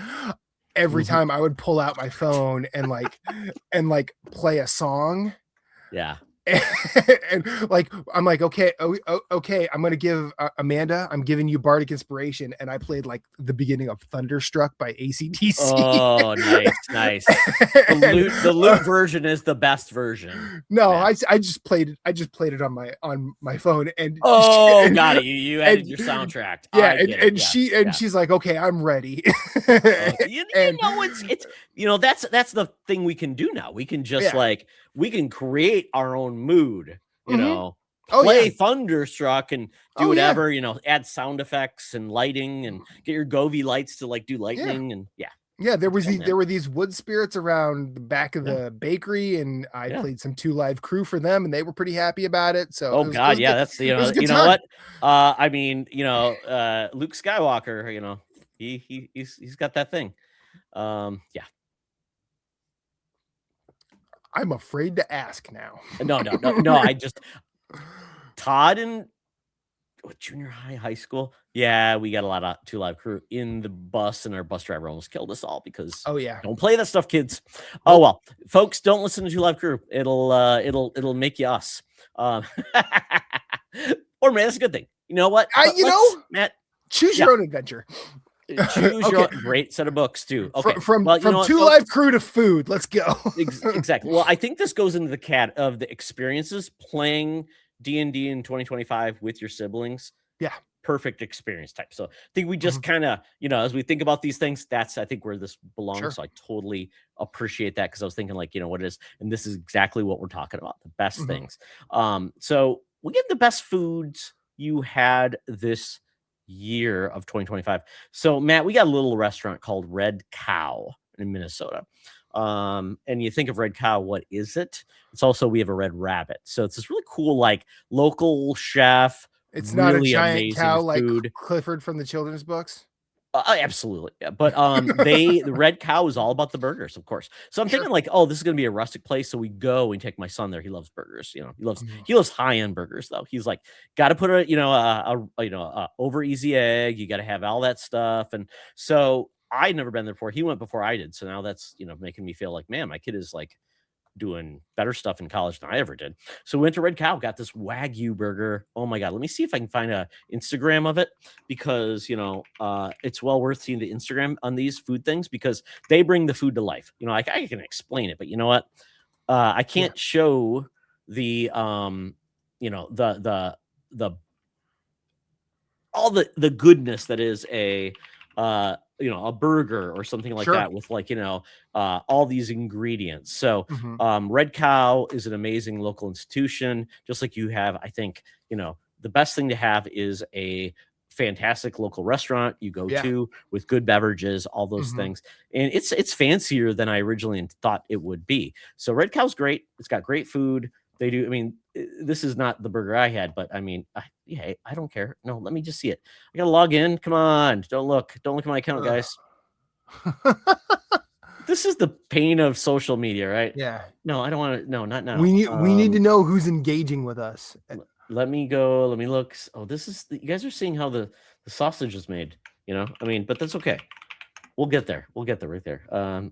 every time I would pull out my phone and like play a song. Yeah. And like I'm like, okay, okay, I'm gonna give Amanda, I'm giving you bardic inspiration, and I played like the beginning of Thunderstruck by AC/DC. Oh, nice. The loot version is the best version. No, I just played it on my phone, and got it. You added your soundtrack. Yeah, and she's like, okay, I'm ready. You know, it's that's the thing we can do now. We can just like we can create our own mood, you know, play Thunderstruck and do whatever, you know, add sound effects and lighting and get your Govee lights to like do lightning and there were these wood spirits around the back of the bakery, and I played some 2 Live Crew for them, and they were pretty happy about it. So that's the you know what? I mean, you know, Luke Skywalker, you know, he's got that thing. I'm afraid to ask now. No. I just Todd in junior high school. Yeah, we got a lot of 2 Live Crew in the bus, and our bus driver almost killed us all because don't play that stuff, kids. Oh well, folks, don't listen to 2 Live Crew. It'll make you us. Or man, that's a good thing. You know what? Matt, choose your own adventure. Choose your own great set of books too. Okay, from 2 Live Crew to food. Let's go. Exactly. Well, I think this goes into the cat of the experiences playing D&D in 2025 with your siblings. Yeah, perfect experience type. So I think we just kind of, you know, as we think about these things, that's I think where this belongs. Sure. So I totally appreciate that because I was thinking like, you know, what it is, and this is exactly what we're talking about, the best things. So we get the best foods you had this year of 2025. So Matt, we got a little restaurant called Red Cow in Minnesota. And you think of Red Cow, what is it? It's also, we have a Red Rabbit. So it's this really cool, like local chef. It's really not a giant cow food. like Clifford from the children's books. Absolutely. Yeah. But the Red Cow is all about the burgers, of course. So I'm thinking like, oh, this is gonna be a rustic place. So we go and take my son there. He loves burgers. You know, he loves high-end burgers though. He's like, got to put a over easy egg. You got to have all that stuff. And so I'd never been there before. He went before I did. So now that's, you know, making me feel like, man, my kid is like doing better stuff in college than I ever did. So we went to Red Cow, got this Wagyu burger. Oh my God. Let me see if I can find a Instagram of it because, you know, it's well worth seeing the Instagram on these food things because they bring the food to life. You know, like I can explain it, but you know what? I can't show the, you know, the all the goodness that is a a burger or something like Sure. that with like, all these ingredients. So Mhm. Red Cow is an amazing local institution, just like you have. I think, the best thing to have is a fantastic local restaurant you go Yeah. to with good beverages, all those Mhm. things. And it's fancier than I originally thought it would be. So Red Cow's great. It's got great food. They do. I mean, this is not the burger I had, but I mean, yeah, I don't care. No, let me just see it. I gotta log in. Come on, don't look at my account, Ugh. guys. This is the pain of social media, right? Yeah. No, I don't want to. No, not now. We need to know who's engaging with us. Let me go. Let me look. Oh, this is. You guys are seeing how the sausage is made. I mean, but that's okay. We'll get there. We'll get there right there.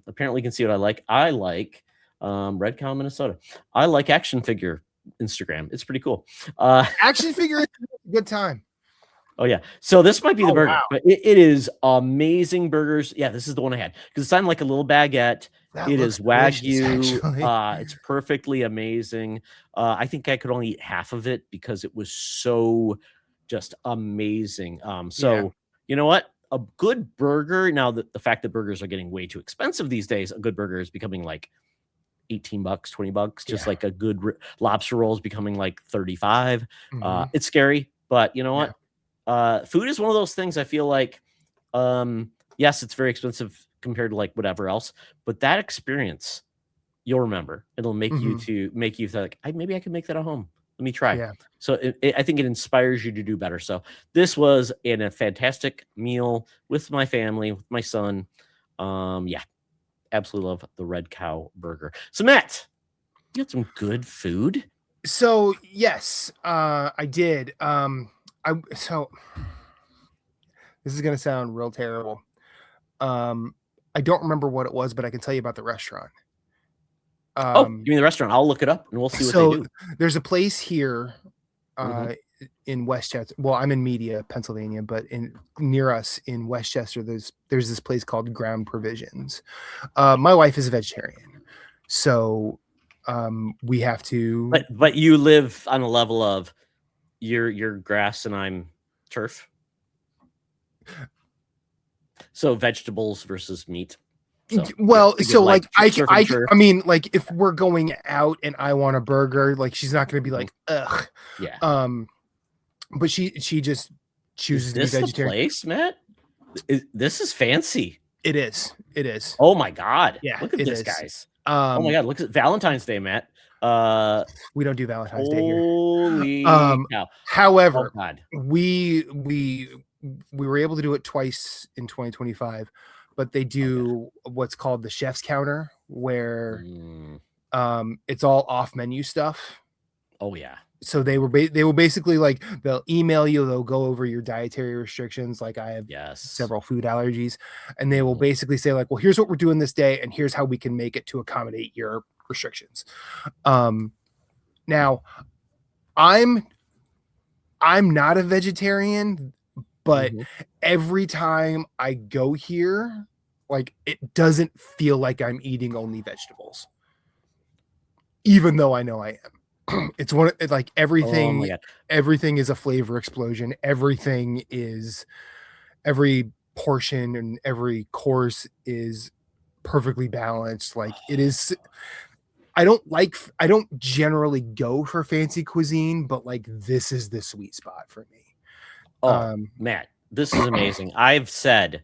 Apparently, you can see what I like. I like Red Cow, Minnesota. I like action figure Instagram. It's pretty cool. Action figure is a good time. Oh yeah. So this might be the Oh, burger, wow. but it is amazing burgers. Yeah, this is the one I had because it's on like a little baguette. That It looks is delicious, Wagyu. actually. It's perfectly amazing. I think I could only eat half of it because it was so just amazing. Yeah. So you know what? A good burger, now that the fact that burgers are getting way too expensive these days, a good burger is becoming like $18, $20, just Yeah. like a good lobster roll is becoming like 35. Mhm. It's scary, but you know Yeah. what? Food is one of those things I feel like, yes, it's very expensive compared to like whatever else, but that experience you'll remember. It'll make you Mhm. to make you think, maybe I can make that at home. Let me try. Yeah. So I think it inspires you to do better. So this was a fantastic meal with my family, with my son. Yeah, absolutely love the Red Cow burger. So Matt, you got some good food. So, yes, I did. So this is gonna sound real terrible. Um, I don't remember what it was, but I can tell you about the restaurant. Oh, Um, give me the restaurant. I'll look it up and we'll see what they so do. there's a place here, Mhm. uh, in Westchester. Well, I'm in Media, Pennsylvania, but in near us in Westchester, there's this place called Ground Provisions. My wife is a vegetarian, so we have to. But you live on a level of you're grass and I'm turf. So vegetables versus meat. So Well, a good so like like surf and turf. I mean, like if we're going out and I want a burger, like she's not gonna be Mhm. like, ugh. Yeah. Um, but she just Is chooses to be this the vegetarian. place, Matt? This is fancy. It is. It is. Oh my god. Yeah, Look at it this, is. guys. Oh my Um, god, look at Valentine's Day, Matt. Uh we don't do Valentine's Day here. holy cow. Oh However, god. we we we were able to do it twice in 2025, but they Okay. do what's called the chef's counter, where Mm. it's all off menu stuff. Oh yeah. So they will basically like they'll email you, they'll go over your dietary restrictions. Like I have Yes. several food allergies, and they will Mhm. basically say like, well, here's what we're doing this day, and here's how we can make it to accommodate your restrictions. Um, now I'm I'm not a vegetarian, but Mhm. every time I go here, like it doesn't feel like I'm eating only vegetables, even though I know I am. It's like Oh my god. everything is a flavor explosion. Every portion and every course is perfectly balanced. Like it is. I don't generally go for fancy cuisine, but like this is the sweet spot for me. Oh, Um, Matt, this is amazing. I've said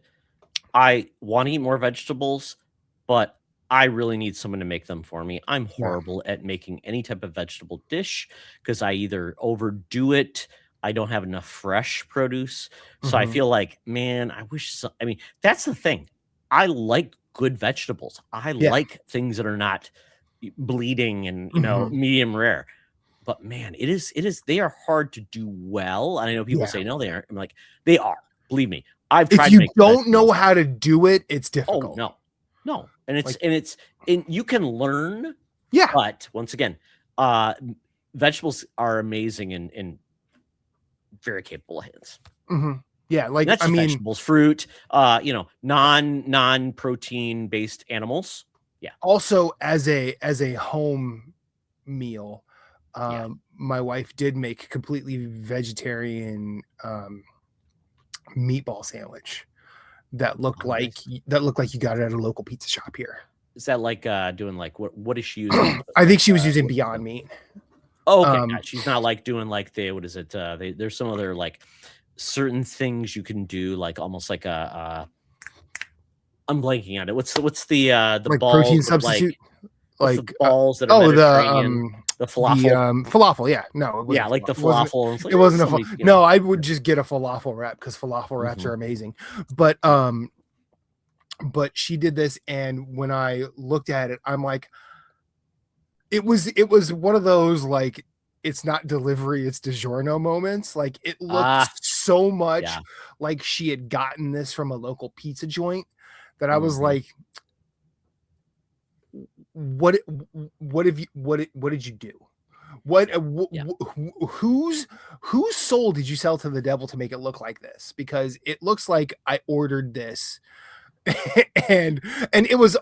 I want to eat more vegetables, but I really need someone to make them for me. I'm yeah. horrible at making any type of vegetable dish because I either overdo it, I don't have enough fresh produce. So I Mhm. feel like, man, I wish I mean, that's the thing. I like good vegetables. I Yeah. like things that are not bleeding and, Mhm. medium rare. But man, it is they are hard to do well. And I know people Yeah. say no, they aren't. I'm like, they are. Believe me. I've If tried to you make don't know vegetables. how to do it, it's Oh difficult. no. No. And it's Like, and it's and you can learn, yeah. but once again, vegetables are amazing in very capable hands. Mhm. Yeah, And like, that's I just mean, vegetables, fruit, non-protein based animals. Yeah. also as a home meal, Yeah. my wife did make completely vegetarian, meatball sandwich that looked Oh, like nice. you got it at a local pizza shop here. Is that like doing like what is she using? I Like think she was using Beyond Meat. oh, okay, God, she's not like doing like the what is it? There's some other like certain things you can do, like almost like a I'm blanking on it. What's the Like balls protein of like substitute, what's the like balls that are oh Mediterranean? The the falafel? falafel. Yeah, no, it Yeah, wasn't like the it wasn't falafel, and it's like, it wasn't a somebody, you know. no. I would just get a falafel wrap because falafel wraps are Mhm. amazing. But she did this, and when I looked at it, I'm like, it was one of those like it's not delivery, it's DiGiorno moments. Like it looked Ah, so much yeah. like she had gotten this from a local pizza joint that I was Mhm. like, what what have you what did you do? What Yeah. whose soul did you sell to the devil to make it look like this? Because it looks like I ordered this and it was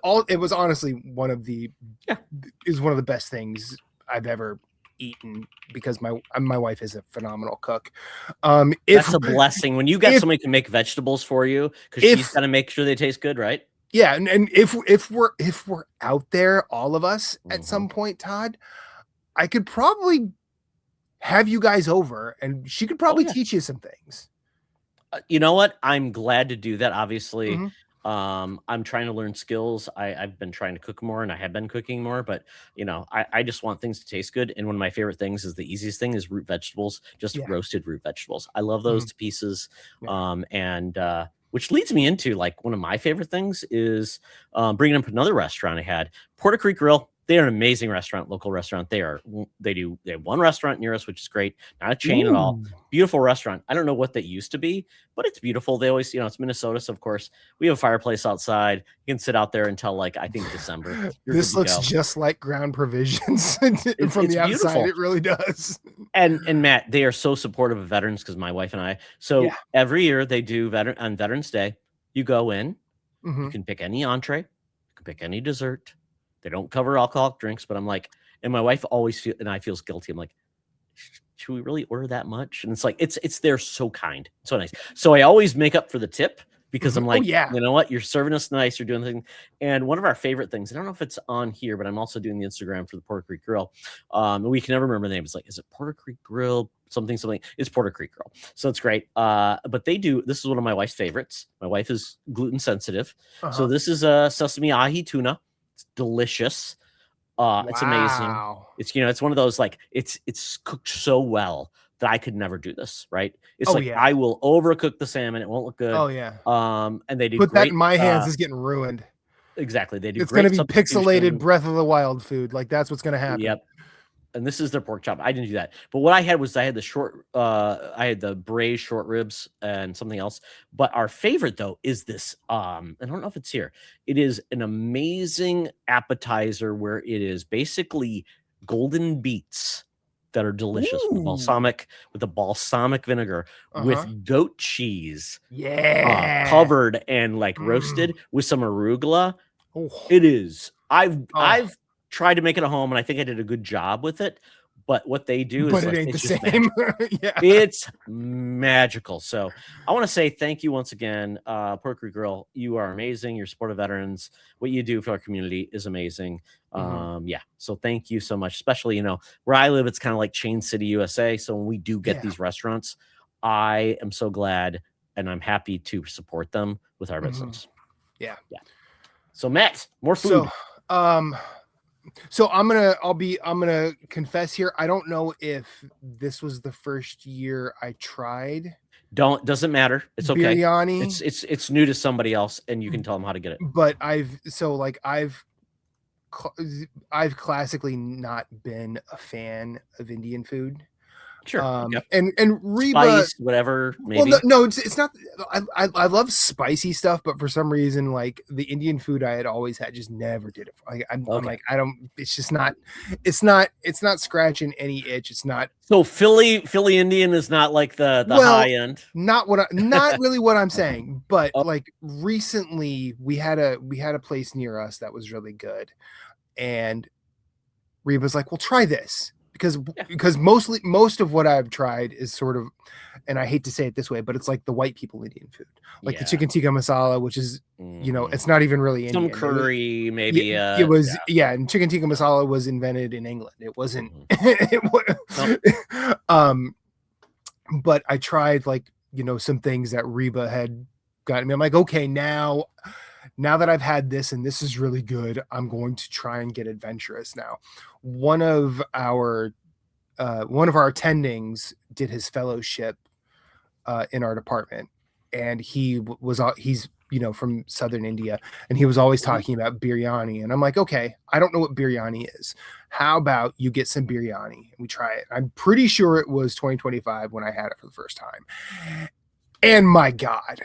honestly Yeah. one of the best things I've ever eaten because my wife is a phenomenal cook. That's a blessing when you got If somebody who can make vegetables for you because she's if gotta make sure they taste good, right? yeah, and if we're out there, all of us at Mhm. some point, Todd, I could probably have you guys over, and she could Oh, probably yeah. teach you some things. You know what? I'm glad to do that. Obviously, Mhm. I'm trying to learn skills. I've been trying to cook more, and I have been cooking more. But I just want things to taste good. And one of my favorite things is the easiest thing is root vegetables, just Yeah. roasted root vegetables. I love those Mhm. to pieces. Yeah. And which leads me into like one of my favorite things is bringing up another restaurant I had, Porter Creek Grill. They are an amazing restaurant, local restaurant. They have one restaurant near us, which is great. Not a chain at all. Ooh. Beautiful restaurant. I don't know what that used to be, but it's beautiful. They always, it's Minnesota, so of course we have a fireplace outside. You can sit out there until like I think December. You're good This to looks go. just like Ground Provisions It's from it's the outside. beautiful. It really does. And Matt, they are so supportive of veterans because my wife and I. Yeah. So every year they do on Veterans Day. You go in, you Mhm. can pick any entree, you can pick any dessert. They don't cover alcoholic drinks, but I'm like, and my wife always feel and I feels guilty. I'm like, should we really order that much? And it's like they're so kind, so nice. So I always make up for the tip because Mhm. I'm Oh like, yeah. you know what, you're serving us nice, you're doing the thing. And one of our favorite things, I don't know if it's on here, but I'm also doing the Instagram for the Porter Creek Grill. We can never remember the name. It's like, is it Porter Creek Grill? Something. It's Porter Creek Grill. So it's great. But they do. This is one of my wife's favorites. My wife is gluten sensitive, so Uh-huh. this is a sesame ahi tuna. It's delicious. It's amazing. Wow. It's one of those like it's cooked so well that I could never do this, right? It's Oh like yeah. I will overcook the salmon, it won't look good. Oh yeah. And they do Put that in great my hands, is getting ruined. exactly. They do It's gonna great be pixelated substitution. Breath of the Wild food. Like that's what's gonna happen. Yep. And this is their pork chop. I didn't do that. But what I had was I had the braised short ribs and something else. But our favorite though is this I don't know if it's here. It is an amazing appetizer where it is basically golden beets that are delicious Ooh. with the balsamic vinegar Uh-huh. with goat cheese Yeah. covered and like Mm. roasted with some arugula. Oh. It is. Oh. I've tried to make it at home, and I think I did a good job with it, but what they do is, But it like, ain't the it's just same. magical. Yeah. It's magical, so I wanna say thank you once again, Pork Creek Grill. You are amazing, your support of veterans, what you do for our community is amazing. Mhm. Yeah, so thank you so much, especially, where I live, it's kinda like Chain City, USA, so when we do get Yeah. these restaurants, I am so glad, and I'm happy to support them with our Mhm. business. Yeah. Yeah. So, Matt, more So, food. um, I'm gonna confess here. I don't know if this was the first year I tried Doesn't matter. It's okay. biryani, It's new to somebody else, and you can tell them how to get it. but cl- I've classically not been a fan of Indian food. Sure. Okay. And Reba, Spice, whatever, well, no, maybe. no, it's not. I love spicy stuff, but for some reason, like the Indian food I had always had, just never did it. Like I'm Okay. like I don't. It's just not. It's not scratching any itch. It's not. So Philly Indian is not like the Well, high end. not really what I'm saying, but Oh, like recently we had a place near us that was really good, and Reba's like, "Well, try this." because most of what I've tried is sort of, and I hate to say it this way, but it's like the white people Indian food, like the Yeah. chicken tikka masala, which is Mhm. it's not even really Some Indian. curry, Yeah, maybe. it was and chicken tikka masala was invented in England. It wasn't. Mhm. It Nope. but I tried like some things that Reba had gotten me. I'm like, okay, now that I've had this and this is really good, I'm going to try and get adventurous now. One of our attendings did his fellowship in our department, and he's from southern India, and he was always Mhm. talking about biryani, and I'm like, okay, I don't know what biryani is. How about you get some biryani and we try it? I'm pretty sure it was 2025 when I had it for the first time, and my God,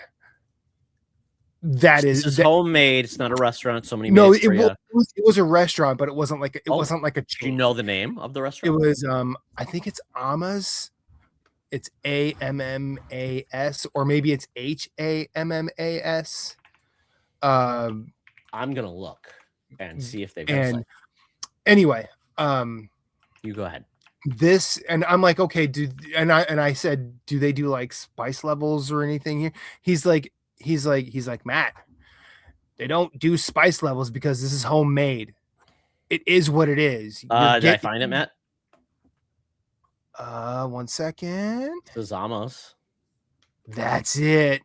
that This is is that. homemade. It's not a restaurant. Somebody made No, it it for was, you. a restaurant, but it wasn't like Oh, a do you chain. know the name of the It restaurant? was I think it's Amma's. It's Ammas, or maybe it's Hammas. Um, I'm gonna look and see if they've got a and site. anyway, You go ahead. this, and I'm like, okay, I said, do they do like spice levels or anything here? He's like, Matt, they don't do spice levels because this is homemade. It is what it is. You're Did I getting. find it, Matt? 1 second. Sazamos. That's it.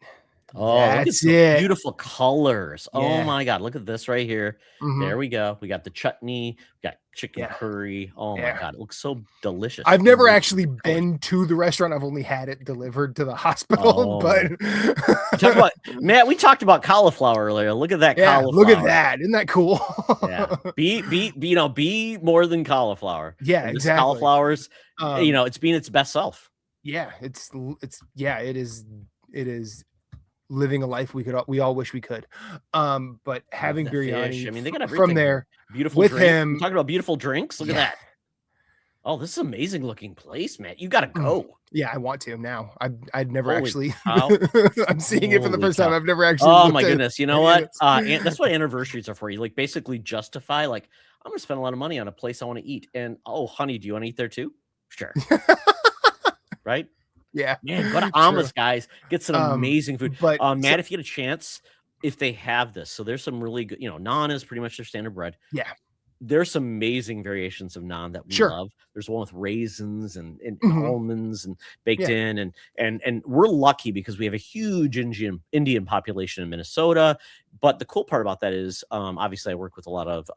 Oh, look at That's the it. beautiful colors. Oh Yeah. my God. Look at this right here. Hmm. There we go. We got the chutney, we got chicken Yeah. curry. Oh my Yeah. God. It looks so delicious. I've never Beautiful actually colors. been to the restaurant. I've only had it delivered to the hospital, but Oh, you talk about Matt. We talked about cauliflower earlier. Look at that yeah, look at cauliflower. that. Isn't that cool? Yeah. Be more than cauliflower. Yeah, And this exactly. cauliflower's, Um, it's being its best self. yeah, yeah, it is living a life we all wish we could. But Love having that fish. biryani I mean, they got from everything here. there Beautiful with drink. You him, talking about beautiful drinks? Look at yeah. that. Oh, this is amazing looking place, man. You gotta Mm. go. Yeah, I want to now. I'd never Holy actually. cow. I'm seeing it for the Holy first time. cow. I've never actually Oh looked my at goodness. You know any of what? this. And that's what anniversaries are for. You like basically justify, like, I'm gonna spend a lot of money on a place I want to eat. And oh, honey, do you want to eat there too? Sure. Right? Yeah, Man, go to true. Amos, guys. Get some amazing food. But so Matt, if you get a chance, if they have this, so there's some really good, naan is pretty much their standard bread. yeah, There's some amazing variations of naan that we sure. love. There's one with raisins and Mhm. almonds and baked Yeah. in, and we're lucky because we have a huge Indian population in Minnesota. But the cool part about that is, obviously, I work with a lot of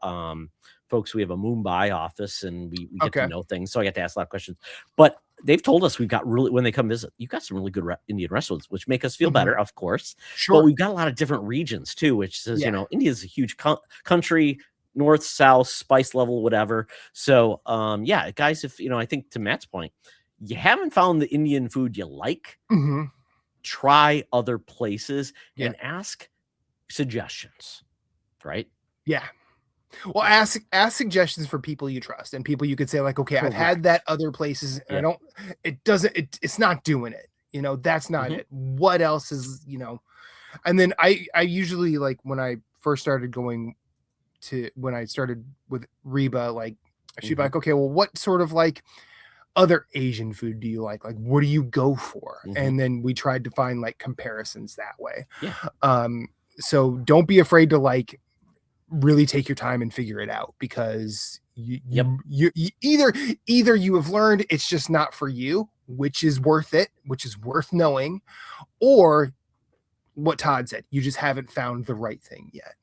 folks. We have a Mumbai office, and we get to Okay. know things, so I get to ask a lot of questions. But they've told us we've got really when they come visit, you've got some really good Indian restaurants, which make us feel Mhm. better, of course. But Sure. we've got a lot of different regions too, which says, Yeah. India is a huge country, north, south, spice level, whatever. So, yeah, guys, if I think to Matt's point, you haven't found the Indian food you like, Mhm. try other places Yeah. and ask suggestions, right? Yeah. Well, ask suggestions for people you trust and people you could say like, okay, I've had that Correct. other places and I Yep. don't. It doesn't. It's not doing it. That's not Mhm. it. What else is? And then I usually like when I first started going when I started with Reba, like she'd be Mhm. like, okay, well, what sort of like other Asian food do you like? Like, what do you go for? Mhm. And then we tried to find like comparisons that way. Yeah. Um, so don't be afraid to like really take your time and figure it out because Yep. you either you have learned it's just not for you, which is worth it, which is worth knowing, or what Todd said, you just haven't found the right thing yet.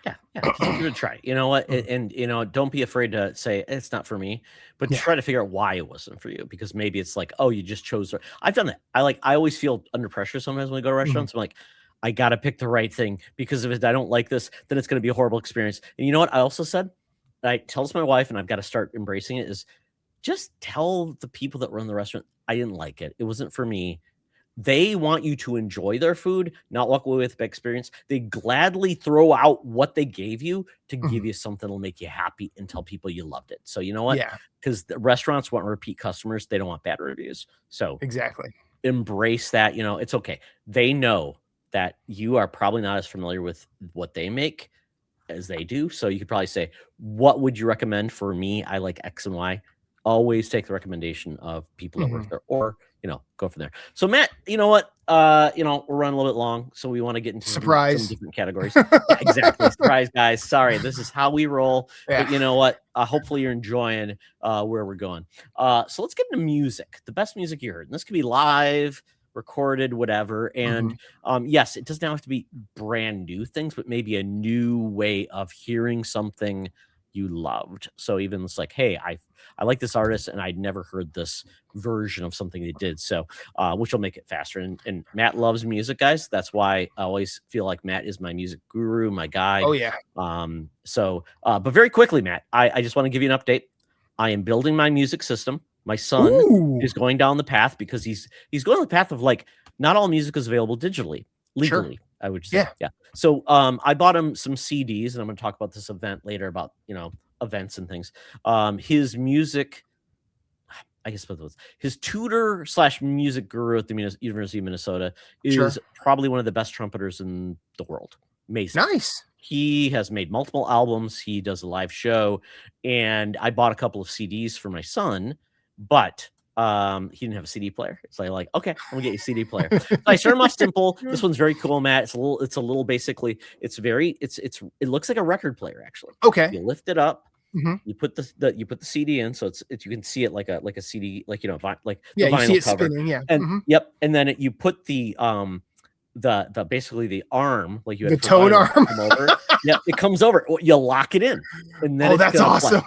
Yeah, just give it a try. You know what? Mm. And don't be afraid to say it's not for me, but Yeah. try to figure out why it wasn't for you. Because maybe it's like, oh, you just chose. I've done that. I always feel under pressure sometimes when I go to Mhm. restaurants. I'm like, I gotta pick the right thing because if I don't like this, then it's gonna be a horrible experience. And you know what? I also said, I tells my wife, and I've got to start embracing it. Is just tell the people that run the restaurant, I didn't like it. It wasn't for me. They want you to enjoy their food, not walk away with the experience. They gladly throw out what they gave you to Mhm. give you something that'll make you happy and tell people you loved it. So you know what? Yeah, Because the restaurants want repeat customers, they don't want bad reviews. So exactly. embrace that. It's okay. They know that you are probably not as familiar with what they make as they do. So you could probably say, what would you recommend for me? I like X and Y. always take the recommendation of people that work Mhm. there, or go from there. So Matt, you know what? We're running a little bit long, so we want to get into some Surprise. different categories. Yeah, exactly. Surprise, guys. Sorry, this is how we roll. Yeah. But you know what? Hopefully you're enjoying where we're going. So let's get into music. The best music you heard. And this could be live, recorded, whatever. And yes, it doesn't have to be brand new things, but maybe a new way of hearing something you loved. So even it's like, hey, I like this artist and I'd never heard this version of something they did. So which will make it faster. And Matt loves music, guys. That's why I always feel like Matt is my music guru, my guide. Oh yeah. But very quickly, Matt, I just want to give you an update. I am building my music system. My son Ooh. is going down the path because he's going the path of like not all music is available digitally, legally. Sure. I would say. Yeah. So I bought him some CDs, and I'm going to talk about this event later about events and things. His music, I guess his tutor / music guru at the University of Minnesota is probably one of the best trumpeters in the world. Amazing. Nice. He has made multiple albums. He does a live show, and I bought a couple of CDs for my son, but he didn't have a CD player. So I like, okay, I'm gonna get you a CD player. So I started off simple. This one's very cool, Matt. It's a little basically, it looks like a record player actually. Okay. You lift it up. Mm-hmm. You put the CD in, so it's you can see it like a CD, like like yeah, the vinyl you see it cover. spinning, yeah. And and then you put the basically the arm, like you had the tone arm. Come over. Yeah, it comes over. You lock it in, and then that's awesome.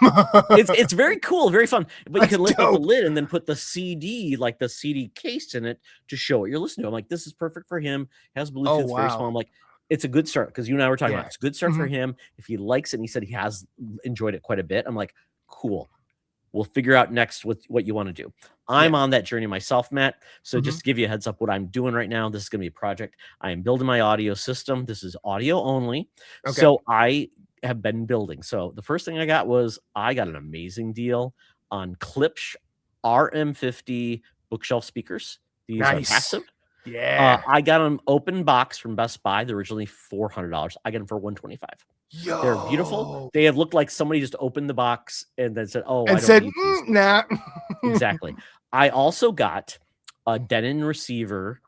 It's very cool, very fun. But you can lift up the lid and then put the CD, like the CD case, in it to show what you're listening to. I'm like, this is perfect for him. Has Bluetooth, very small. I'm like, it's a good start because you and I were talking about it's a good start for him if he likes it. And he said he has enjoyed it quite a bit. I'm like, cool. We'll figure out next what you want to do. I'm on that journey myself, Matt. So just to give you a heads up, what I'm doing right now, this is going to be a project. I am building my audio system. This is audio only. Okay. So I have been building. So the first thing I got was I got an amazing deal on Klipsch RM50 bookshelf speakers. These are passive. Yeah. I got them open box from Best Buy. They're originally $400. I got them for $125. Yo. They're beautiful. They have looked like somebody just opened the box and then said, "Oh, and I don't need these." Nah. Exactly. I also got a Denon receiver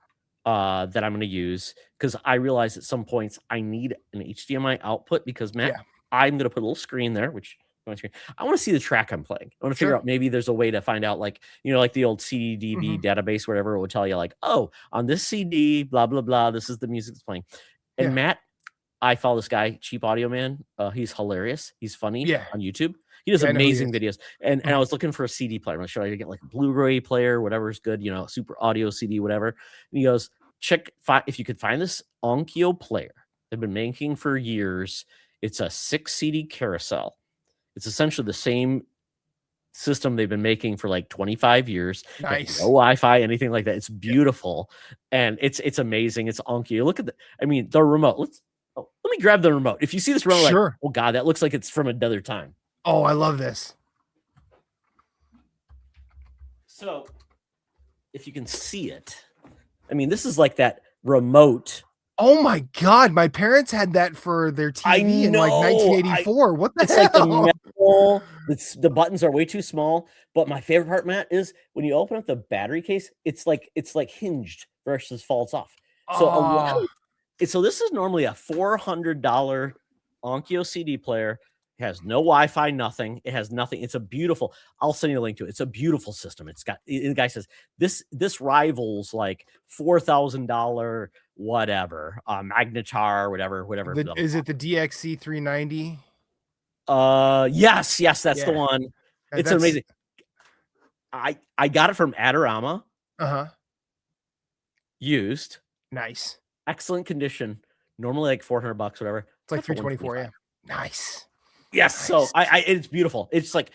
that I'm going to use because I realized at some points I need an HDMI output because Matt, I'm going to put a little screen there, which I want to see the track I'm playing. I want to figure out maybe there's a way to find out, like, like the old CD/DV database, whatever, it will tell you like, oh, on this CD, blah, blah, blah, this is the music that's playing. And Matt, I follow this guy, Cheap Audio Man. He's hilarious. He's funny on YouTube. He does amazing videos. And I was looking for a CD player. I'm sure I could get like a Blu-ray player, whatever is good, super audio CD, whatever. And he goes, check if you could find this Onkyo player they've been making for years. It's a 6 CD carousel. It's essentially the same system they've been making for like 25 years. Nice. No Wi-Fi, anything like that. It's beautiful. And it's amazing. It's Onkyo. Look at the remote. Let me grab the remote. If you see this remote, like, oh God, that looks like it's from another time. Oh, I love this. So if you can see it, this is like that remote. Oh my God, my parents had that for their TV in like 1984. What the hell? Like the metal, the buttons are way too small. But my favorite part, Matt, is when you open up the battery case, it's like hinged versus falls off. So so this is normally a $400 Onkyo CD player. It has no Wi-Fi, nothing. It has nothing. It's a beautiful. I'll send you a link to it. It's a beautiful system. It's got. The guy says this rivals like $4,000 whatever Magnetar, whatever. Is it the DXC 390? Yes, that's the one. It's amazing. I got it from Adorama. Used. Nice. Excellent condition. Normally like $400, whatever. It's like 324. Yeah. Nice. Yes. Nice. So it's beautiful. It's like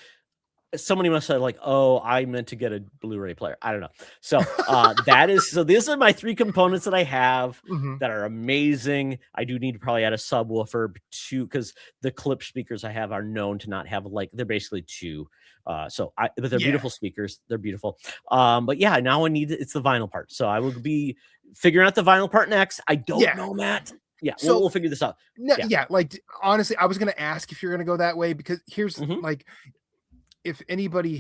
somebody must have like, oh, I meant to get a Blu-ray player. I don't know. So these are my 3 components that I have that are amazing. I do need to probably add a subwoofer too, because the Klipsch speakers I have are known to not have they're basically 2. But they're beautiful speakers. They're beautiful. But yeah, now it's the vinyl part. So I will be figuring out the vinyl part next. I don't know, Matt. Yeah, so we'll figure this out. Like honestly, I was gonna ask if you're gonna go that way because here's like if anybody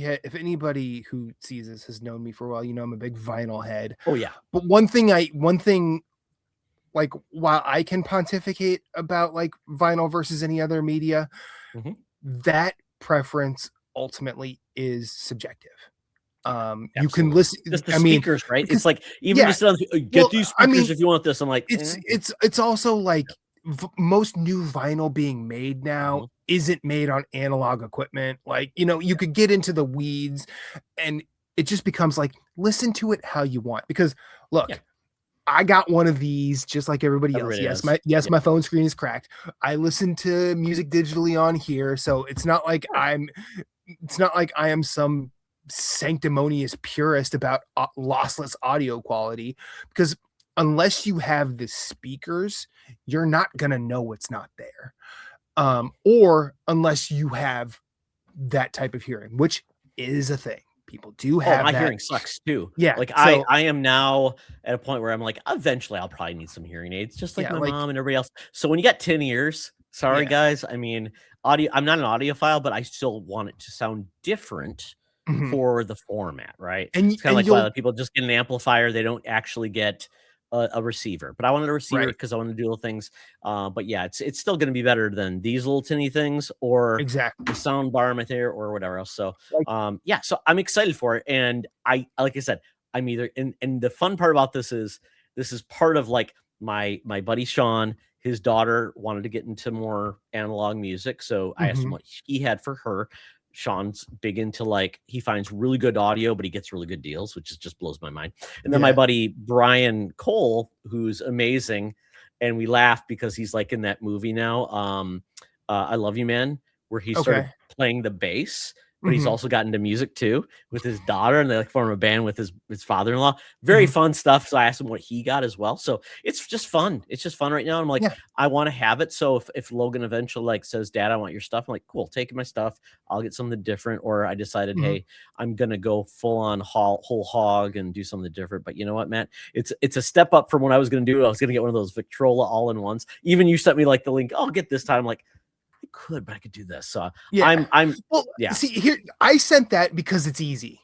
who sees this has known me for a while, you know I'm a big vinyl head. Oh yeah. But one thing, like, while I can pontificate about like vinyl versus any other media, Mhm. that preference ultimately is subjective. You can Absolutely. listen. Just the I mean, speakers, right? because It's like even yeah, just get well, these I speakers mean, if you want this. I'm like, it's also like most new vinyl being made now Mhm. isn't made on analog equipment. Like, you know, you could get into the weeds and it just becomes like, listen to it how you want. Because Yeah, look, I got one of these just like everybody else. everybody does. Yeah, My phone screen is cracked. I listen to music digitally on here, so sure. it's not like I am some sanctimonious purist about lossless audio quality, because unless you have the speakers, you're not gonna know it's not there. No. Or unless you have that type of hearing, which is a thing. People do Oh, have my that. hearing sucks too. Yeah. Like So I am now at a point where I'm like, eventually I'll probably need some hearing aids, just like yeah, my like mom and everybody else. So when you got 10 ears, sorry yeah. guys. I mean, audio, I'm not an audiophile, but I still want it to sound different Mhm. for the format, right? It's kind of And like why you'll people just get an amplifier, they don't actually get a receiver. But I wanted a receiver right. because I want to do little things. But yeah, it's still going to be better than these little tinny things or the Exactly. sound bar in my there or whatever else. So Like yeah, so I'm excited for it. And I like I said, I'm either and the fun part about this is part of like my buddy Sean, his daughter wanted to get into more analog music. So I asked him mhm. what he had for her. Sean's big into like he finds really good audio, but he gets really good deals, which is just blows my mind. And then my Yeah. buddy Brian Cole, who's amazing, and we laugh because he's like in that movie now, I Love You Man, where he started Okay. playing the bass, but he's Mhm. also got into music too with his daughter, and they like form a band with his father-in-law. Very Mhm. fun stuff. So I asked him what he got as well. So it's just fun. It's just fun right now. I'm like, Yeah. I want to have it. So if Logan eventually like says, Dad, I want your stuff, I'm like, cool, take my stuff. I'll get something different. Or I decided, Mhm. hey, I'm gonna go full on whole hog and do something different. But you know what, Matt? It's a step up from what I was gonna do. I was gonna get one of those Victrola all-in-ones. Even you sent me like the link. Oh, I'll get this time. I'm like, I could, but I could do this. So Yeah. I'm Well, yeah. see, here I sent that because it's easy.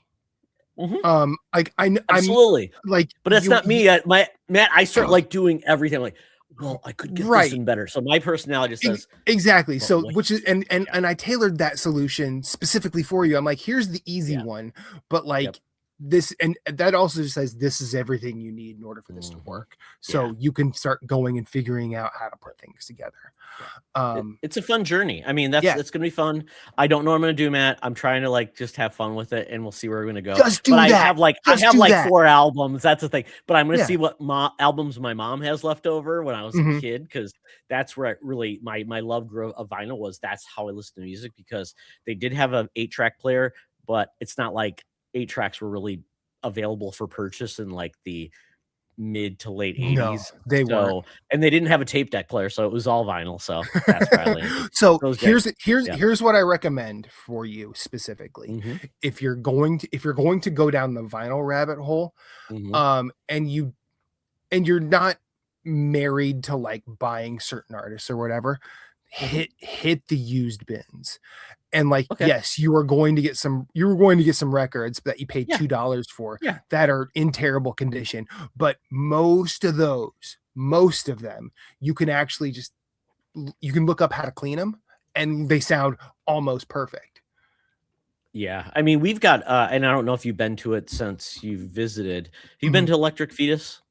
Mhm. Like I'm Absolutely. like But that's not you me. My Matt, I start like doing everything like, well, I could get this right. and better. So my personality just says, Exactly. but So, wait, which is yeah, and I tailored that solution specifically for you. I'm like, here's the easy yeah, one, but yep, like this, and that also says this is everything you need in order for this to hmm, work. yeah. So you can start going and figuring out how to put things together. Yeah. Um, It's a fun journey. I mean, yeah, that's gonna be fun. I don't know what I'm gonna do, Matt. I'm trying to like just have fun with it, and we'll see where we're gonna go. just But do that. I Just have do like that. 4 albums. That's the thing. But I'm gonna Yeah. see what albums my mom has left over when I was a Mhm. kid, because that's where I really my love grew of vinyl was that's how I listened to music because they did have an 8-track player, but it's not like 8 tracks were really available for purchase in like the mid to late No, 80s. they weren't. So and they didn't have a tape deck player, so it was all vinyl, so that's where I landed. So So it was great. Yeah. here's what I recommend for you specifically. Mhm. If you're going to go down the vinyl rabbit hole, Mhm. and you're not married to like buying certain artists or whatever, Mhm. hit the used bins. And like, Okay. yes, you were going to get some records that you paid Yeah. $2 for Yeah. that are in terrible condition. But most of them, you can actually just you can look up how to clean them and they sound almost perfect. Yeah. I mean, we've got, and I don't know if you've been to it since you've visited. Have you been Mhm. to Electric Fetus?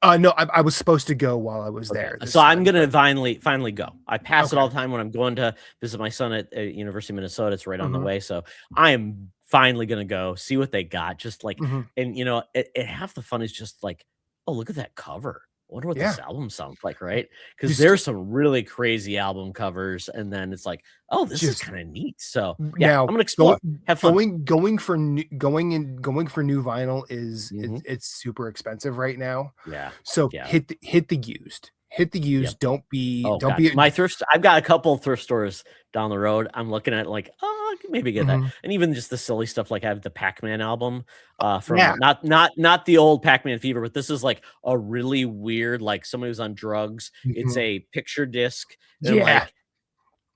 No, I was supposed to go while I was Okay. there this So I'm time, gonna but finally go. I pass it okay. all the time when I'm going to visit my son at University of Minnesota. It's right on the Mhm, way. So I am finally gonna go see what they got. Just like, mhm. and half the fun is just like, oh, look at that cover. I wonder what Yeah, this album sounds like, right? Because just there's some really crazy album covers, and then it's like, oh, this is just kind of neat. So yeah, now I'm gonna explore, have fun. going for new vinyl is Hmm. it's super expensive right now. Yeah, So yeah. hit the used. Hit the Yep. used. Oh Don't god, be my thrift I've got a couple thrift stores down the road. I'm looking at like, oh, I could maybe get that. mhm. And even just the silly stuff, like I have the Pac-Man album, from Yeah. not the old Pac-Man Fever, but this is like a really weird, like somebody was on drugs. It's Mhm. a picture disc, and I'm Yeah. like,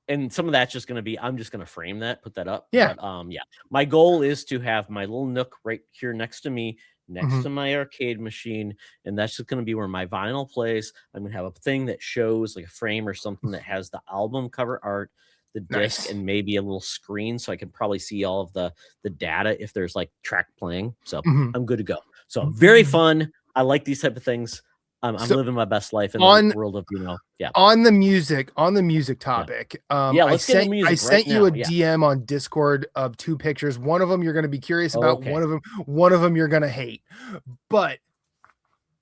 and some of that's just going to be, I'm just going to frame that, put that up. Yeah. But yeah, my goal is to have my little nook right here next to me, next Mhm. to my arcade machine, and that's just going to be where my vinyl plays. I'm going to have a thing that shows like a frame or something that has the album cover art, the disc, Nice. and maybe a little screen so I can probably see all of the data if there's like track playing. So Mhm. I'm good to go. So very fun. I like these type of things. I'm So living my best life in the on world of, yeah. on the music Yeah. topic, Yeah, I let's get into sent music right you now. a Yeah. DM on Discord of 2 pictures. One of them you're gonna be curious about, Okay. one of them you're gonna hate, but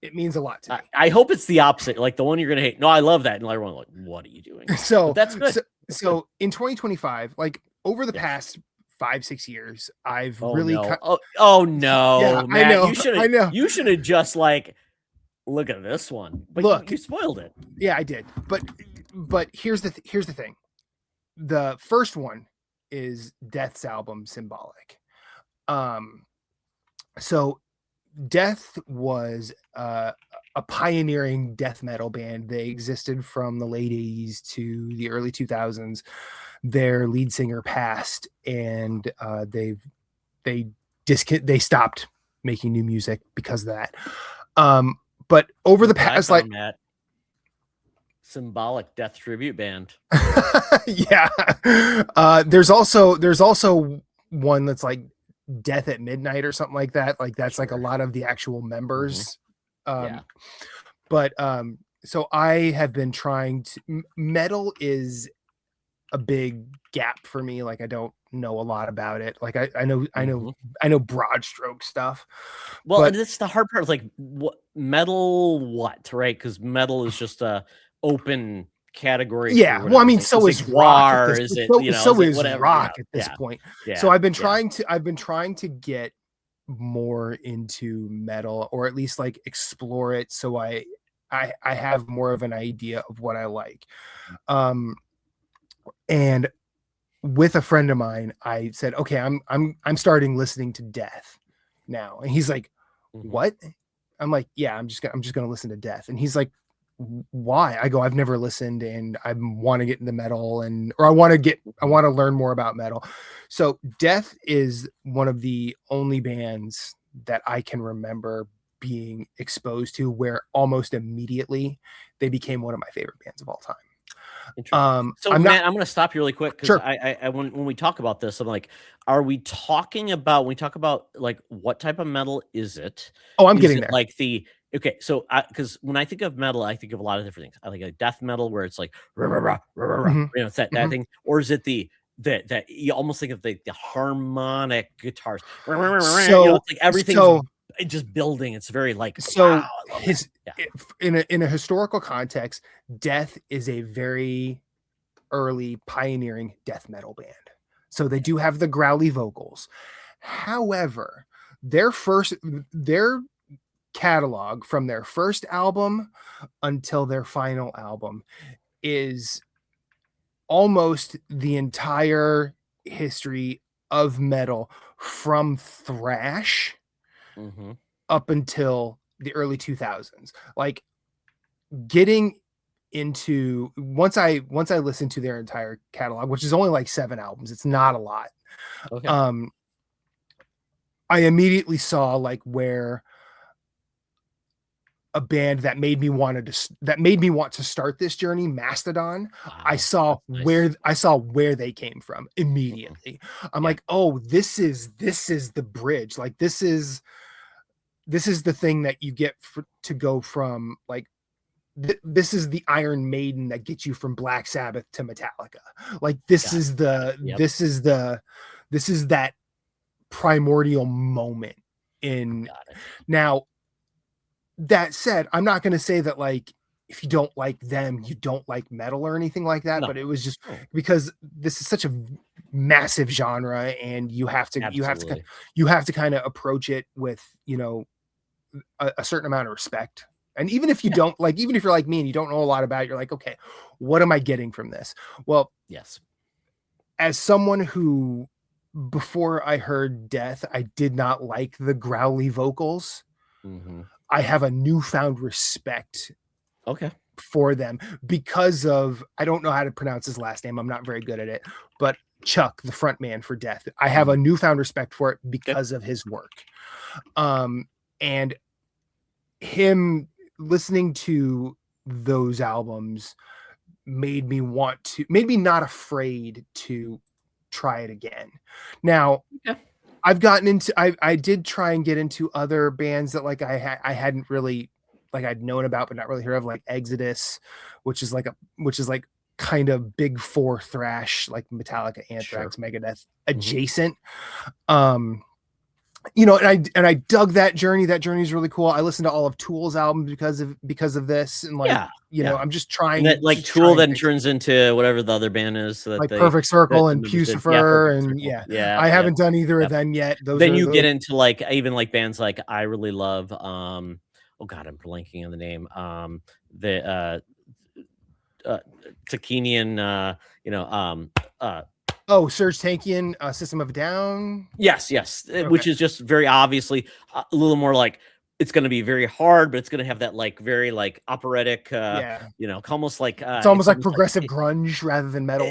it means a lot to me. I hope it's the opposite. Like the one you're gonna hate. No, I love that. And everyone like, what are you doing? So But that's good. That's good. in 2025, like over the Yes. past 5-6 years, I've Oh really no. Oh no, yeah, Matt. I know. You should have just like look at this one. But Look, you spoiled it. yeah, I did. But here's the thing. The first one is Death's album Symbolic. So Death was a pioneering death metal band. They existed from the late 80s to the early 2000s. Their lead singer passed, and they stopped making new music because of that. But over the past, like, Matt, Symbolic Death Tribute Band. yeah, there's also one that's like Death at Midnight or something like that. Like that's like a lot of the actual members. Yeah. But so I have been trying to. Metal is a big gap for me. Like I don't know a lot about it. Like I know broad stroke stuff. Well, But that's the hard part. Is like what metal, right? Because metal is just a open category for yeah, whatever. well, I mean, Is so it is rock at guar? this. Is it So is it is whatever? rock at this point. So Yeah. I've been trying to get more into metal, or at least like explore it, so I have more of an idea of what I like. And with a friend of mine, I said, okay, I'm starting listening to Death now. And he's like, what? I'm like, yeah, I'm just gonna listen to Death. And he's like, why? I go, I've never listened, and I want to get into metal, or I want to learn more about metal. So Death is one of the only bands that I can remember being exposed to where almost immediately they became one of my favorite bands of all time. So Matt, I'm going to stop you really quick because Sure. I when we talk about this, I'm like, are we talking about when we talk about like what type of metal is it? Oh, I'm Is getting it there. like okay? So because when I think of metal, I think of a lot of different things. I think like death metal where it's like rah, rah, rah, rah, rah, rah, it's that thing, or is it that you almost think of the harmonic guitars? So it's like everything's just building. It's very like wow. In a historical context, Death is a very early pioneering death metal band. So they do have the growly vocals. However, their catalog from their first album until their final album is almost the entire history of metal, from thrash up until the early 2000s. Like getting into once I listened to their entire catalog, which is only like 7 albums, it's not a lot. Okay. I immediately saw like where a band that made me want to start this journey, Mastodon. Wow, I saw where they came from immediately. I'm like, oh, this is the bridge. Like this is the thing that you get to go from like this is the Iron Maiden that gets you from Black Sabbath to Metallica. Like this is that primordial moment in. Now, that said, I'm not going to say that like if you don't like them, you don't like metal or anything like that. No. But it was just because this is such a massive genre, and you have to kind of approach it with a certain amount of respect. And even if you don't like, even if you're like me and you don't know a lot about it, you're like, okay, what am I getting from this? Well, yes. As someone who, before I heard Death, I did not like the growly vocals. I have a newfound respect for them because of, I don't know how to pronounce his last name. I'm not very good at it, but Chuck, the front man for Death. I have a newfound respect for it because of his work. And him listening to those albums made me not afraid to try it again. Now, I've gotten into, I did try and get into other bands that like I hadn't really, like I'd known about but not really heard of, like Exodus, which is like kind of big four thrash, like Metallica, Anthrax, Megadeth adjacent. You know, and I dug that journey. That journey is really cool. I listened to all of Tool's albums because of this, and like you know, I'm just trying. And that, like Tool then turns into whatever the other band is, so that like Perfect Circle and Pucifer, and I haven't done either of them yet. Then you get into like even like bands like I really love. Oh God, I'm blanking on the name. The Takinian, Serge Tankian, System of a Down. Yes, which is just very obviously a little more like it's going to be very hard, but it's going to have that like very like operatic, you know, almost like it's almost like progressive grunge rather than metal.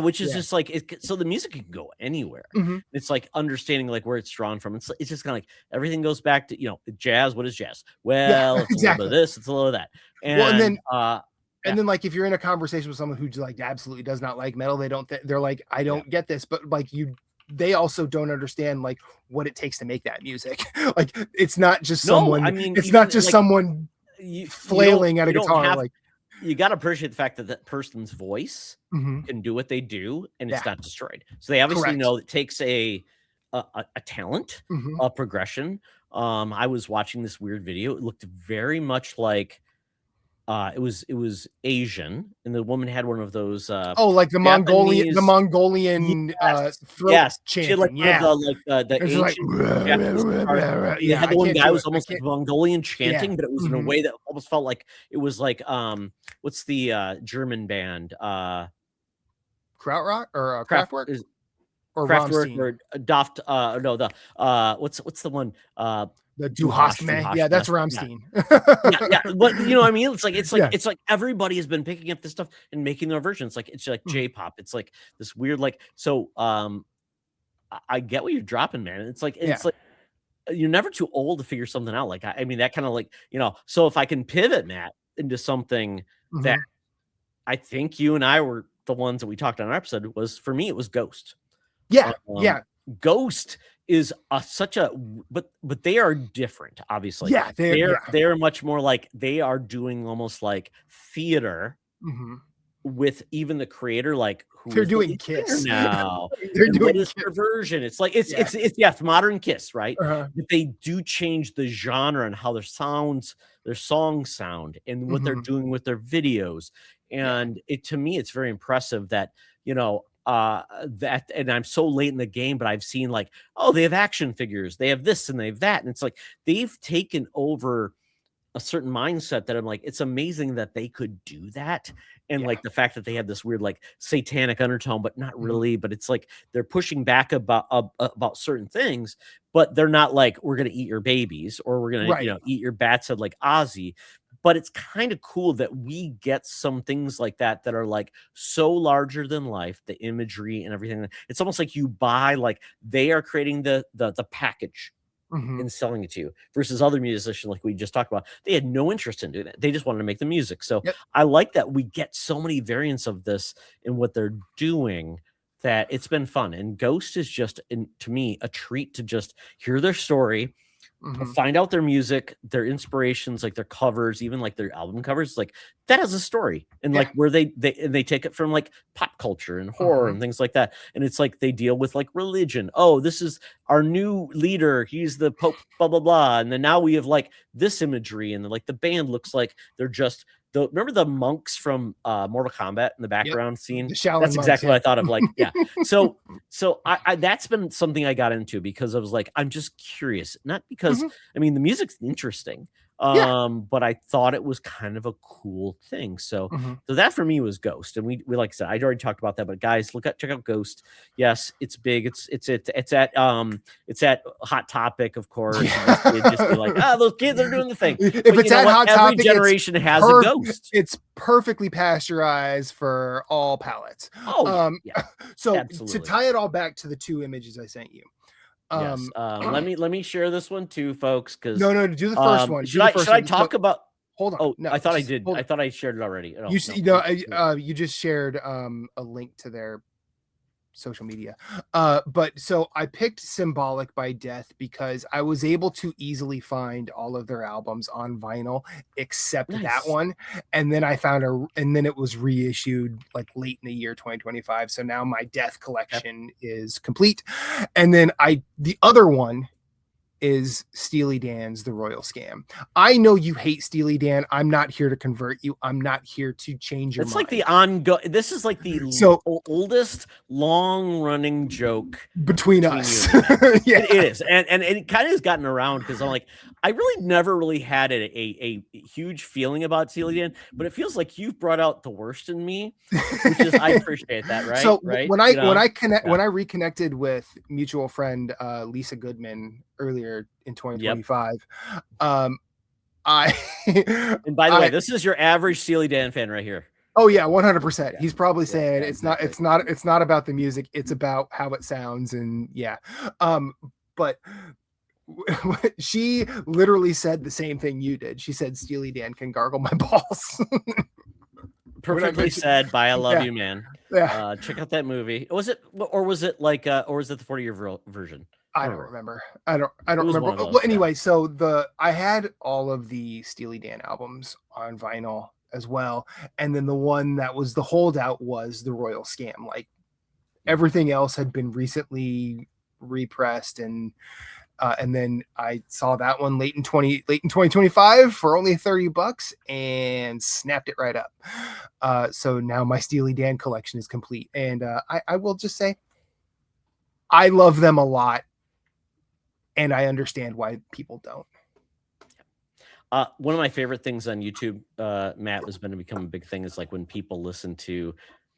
Which is just like so the music can go anywhere. It's like understanding like where it's drawn from. It's just kind of like everything goes back to, you know, jazz. What is jazz? Well, it's a little bit of this, it's a little of that, and then like if you're in a conversation with someone who like absolutely does not like metal, they're like, I don't get this, but like they also don't understand like what it takes to make that music. Like it's not just someone, it's not just like, someone flailing at a guitar. Like you got to appreciate the fact that that person's voice can do what they do and it's not destroyed. So they obviously know it takes a talent, a progression. I was watching this weird video. It looked very much like it was Asian, and the woman had one of those like the Mongolian throat chanting. She had like the ancient you had the one guy was almost like Mongolian chanting, but it was in a way that almost felt like it was like what's the German band Krautrock or Kraftwerk or Kraftwerk or Daft what's the one the Du hast mich. Yeah, that's Rammstein. But you know what I mean? It's like everybody has been picking up this stuff and making their versions. It's like J-pop. It's like this weird so I get what you're dropping, man. It's like you're never too old to figure something out. Like I mean that kind of like, you know, so if I can pivot, Matt, into something that I think you and I were the ones that we talked on our episode, was for me it was Ghost. Ghost is such a but they are different, obviously. They're much more like they are doing almost like theater with even the creator, like who they're doing Kiss now. They're doing this version. It's like it's modern Kiss, right? But they do change the genre and how their songs sound and what they're doing with their videos. And to me, it's very impressive that, you know, that, and I'm so late in the game, but I've seen like, oh, they have action figures, they have this and they have that, and it's like they've taken over a certain mindset that I'm like, it's amazing that they could do that. And like the fact that they have this weird like satanic undertone, but not really, but it's like they're pushing back about certain things, but they're not like, we're gonna eat your babies or we're gonna you know, eat your bats head like Ozzy. But it's kind of cool that we get some things like that that are like so larger than life, the imagery and everything. It's almost like you buy, like they are creating the package and selling it to you, versus other musicians like we just talked about. They had no interest in doing that. They just wanted to make the music. So I like that we get so many variants of this in what they're doing, that it's been fun. And Ghost is just, to me, a treat to just hear their story, find out their music, their inspirations, like their covers, even like their album covers, like that has a story, and like where they take it from like pop culture and horror and things like that. And it's like they deal with like religion. Oh, this is our new leader, he's the Pope, blah blah blah. And then now we have like this imagery, and like the band looks like they're just remember the monks from Mortal Kombat in the background scene? That's exactly what I thought of. Like, So I that's been something I got into because I was like, I'm just curious, not because I mean the music's interesting, Yeah. But I thought it was kind of a cool thing. So Hmm. so that for me was Ghost. And we like I said, I'd already talked about that, but guys, check out Ghost. Yes, it's big. It's at Hot Topic, of course. And you'd just be like, Yeah. those kids are doing the thing. If But you it's know at what? Hot Every Topic, generation has a Ghost. it's perfectly pasteurized for all palates. Oh yeah, yeah, So to absolutely. tie it all back to the 2 images I sent you. Yes. Um, Let me share this one too, folks, because no, do the first one. Do the should first I one. So talk about? hold on. Oh, No, I thought I just did. hold I on. thought I shared it already. No, no. You just shared a link to their social media. But so I picked Symbolic by Death because I was able to easily find all of their albums on vinyl except that Nice. one. And then it was reissued like late in the year 2025. So now my Death Okay. collection is complete. And then the other one is Steely Dan's The Royal Scam. I know you hate Steely Dan. I'm not here to convert you. I'm not here to change your It's like the mind. ongoing. This is like the So oldest long-running joke between between you us, and me, man. yeah. It is, and it kind of has gotten around because I'm like, I really never really had a huge feeling about Steely Dan, but it feels like you've brought out the worst in me, which is I appreciate that, right? So Right? when I You know? Yeah. when I reconnected with mutual friend Lisa Goodman earlier in Yep. 2025, um, I And by the way, I this is your average Steely Dan fan right here. oh yeah, 100%. Yeah. He's probably Yeah. saying Yeah. Exactly. it's not about the music, it's about how it sounds and yeah. But she literally said the same thing you did. She said Steely Dan can gargle my balls. When I Perfectly mentioned, said by I Love yeah, You Man. yeah. Check out that movie. Was it, or was it like, or was it the 40-year version? I don't Remember, remember. it I don't was remember. one of Well, those. Yeah. anyway, so I had all of the Steely Dan albums on vinyl as well, and then the one that was the holdout was the Royal Scam. Like everything else had been recently repressed, and then I saw that one late in 2025 for only $30 and snapped it right up. So now my Steely Dan collection is complete, and I will just say I love them a lot. And I understand why people don't. One of my favorite things on YouTube, Matt, has been to become a big thing is like when people listen to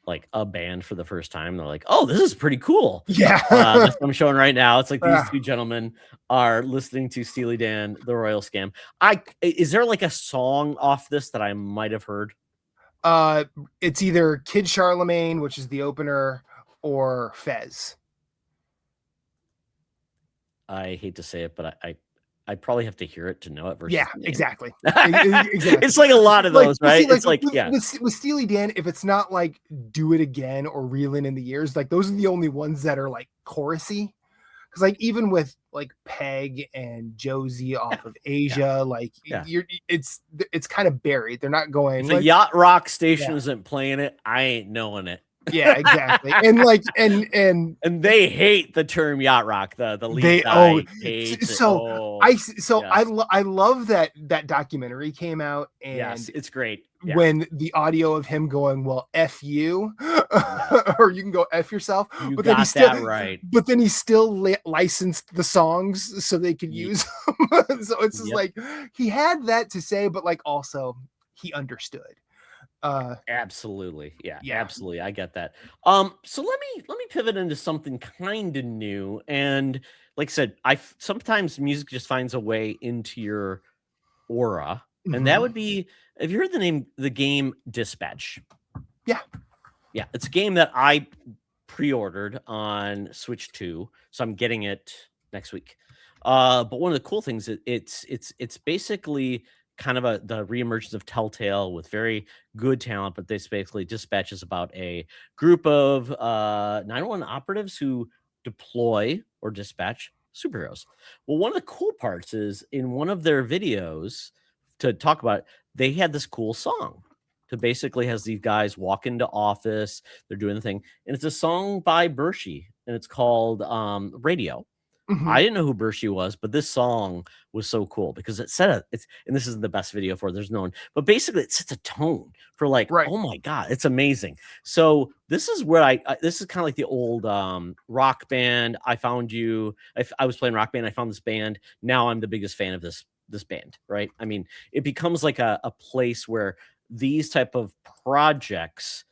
like a band for the first time, they're like, "Oh, this is pretty cool." Yeah. That's what I'm showing right now. It's like these Yeah. two gentlemen are listening to Steely Dan, The Royal Scam. Is there like a song off this that I might have heard? Uh, it's either Kid Charlemagne, which is the opener, or Fez. I hate to say it, but I probably have to hear it to know it versus Yeah, the name. exactly. Exactly. It's like a lot of those, Well, see, right? like It's like, yeah, with Steely Dan, if it's not like Do It Again or Reelin' in the Years, like those are the only ones that are like chorusy. Because like even with like Peg and Josie yeah, off of yeah, Asia, like yeah. it's kind of buried. They're not going If a like yacht rock station yeah. isn't playing it, I ain't knowing it. Yeah, exactly. And like and And they hate the term yacht rock. The lead they oh guy hates it. so Oh, yes. I love that documentary came out Yes, and it's great. Yeah. when the audio of him going, well, F you, Yes. or you can go F yourself, You but then got that right. he still licensed the songs so they could Ye use them. So it's just Yep. like he had that to say, but like also he understood. Absolutely. Yeah, Yeah. absolutely. I get that. So let me pivot into something kind of new. And like I said, sometimes music just finds a way into your aura. And that Mhm. would be, have you heard the game Dispatch? Yeah. Yeah, it's a game that I pre-ordered on Switch 2, so I'm getting it next week. But one of the cool things it's basically kind of the reemergence of Telltale with very good talent, but this basically dispatches about a group of 911 operatives who deploy or dispatch superheroes. Well, one of the cool parts is in one of their videos to talk about it, they had this cool song to basically has these guys walk into office, they're doing the thing, and it's a song by Bershey, and it's called Radio. I Mhm. didn't know who Bershey was, but this song was so cool because it set it's and this isn't the best video for it, there's no one, but basically it sets a tone for like, Right. oh my god, it's amazing. So this is where this is kind of like the old rock band. I found you. I was playing rock band. I found this band. Now I'm the biggest fan of this this band, right? I mean, it becomes like a place where these type of projects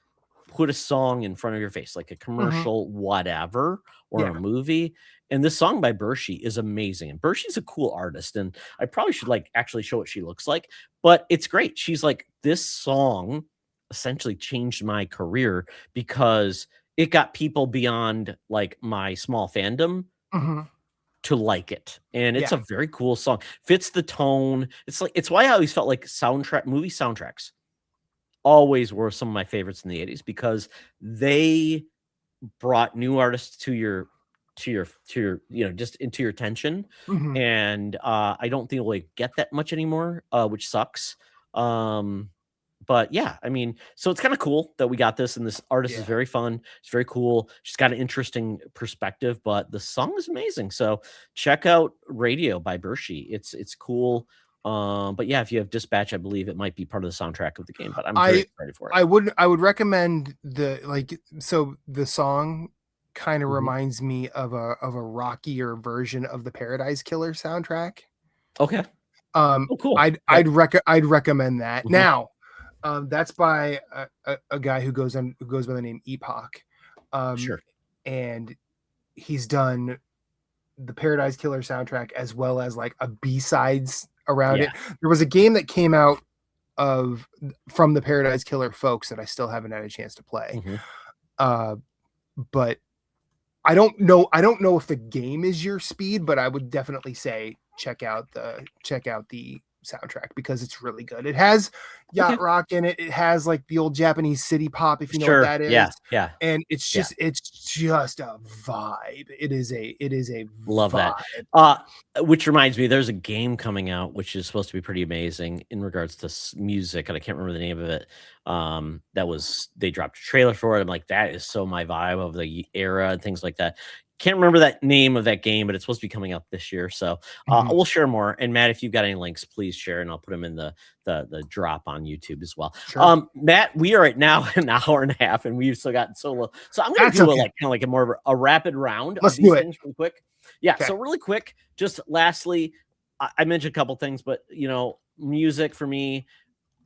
put a song in front of your face, like a Mhm. commercial, whatever, or a Yeah. movie. And this song by Bershey is amazing. And Bershey's a cool artist, and I probably should like actually show what she looks like, but it's great. She's like, this song essentially changed my career because it got people beyond like my small fandom Mhm. to like it. And it's Yeah. a very cool song. Fits the tone. It's like it's why I always felt like movie soundtracks always were some of my favorites in the 80s because they brought new artists to your just into your attention. Mhm. And I don't think we'll like, get that much anymore, which sucks. um but yeah, I mean, so it's kind of cool that we got this, and this artist is Yeah. very fun. It's very cool. She's got an interesting perspective, but the song is amazing. So check out Radio by Bershey. It's cool. But yeah, if you have Dispatch, I believe it might be part of the soundtrack of the game, but I'm very I excited for it. I would recommend the song kind of Mhm. reminds me of a rockier version of the Paradise Killer soundtrack. Okay. Oh, cool. Okay. I'd recommend that. Mhm. Now, that's by a guy who goes by the name Epoch. Um, Sure. and he's done the Paradise Killer soundtrack as well as like a B-sides around Yeah. it. There was a game that came out of from the Paradise Killer folks that I still haven't had a chance to play. Mhm. Uh, but I don't know if the game is your speed, but I would definitely say check out the soundtrack because it's really good. It has yacht Okay. rock in it. It has like the old Japanese city pop, if you know what Sure. that is. Yeah. Yeah. And Yeah. it's just a vibe. It is a Love that. vibe. Uh, which reminds me, there's a game coming out which is supposed to be pretty amazing in regards to music, and I can't remember the name of it. That was they dropped a trailer for it. I'm like, that is so my vibe of the era and things like that. Can't remember that name of that game, but it's supposed to be coming out this year. So Mhm. we'll share more. And Matt, if you've got any links, please share, and I'll put them in the drop on YouTube as well. Sure. Matt, we are at now an hour and a half, and we've still gotten so low. So I'm gonna That's do a okay. like kind of like a more of a rapid round of Let's these do it. things really quick. Yeah. Okay. So really quick, just lastly, I mentioned a couple things, but music for me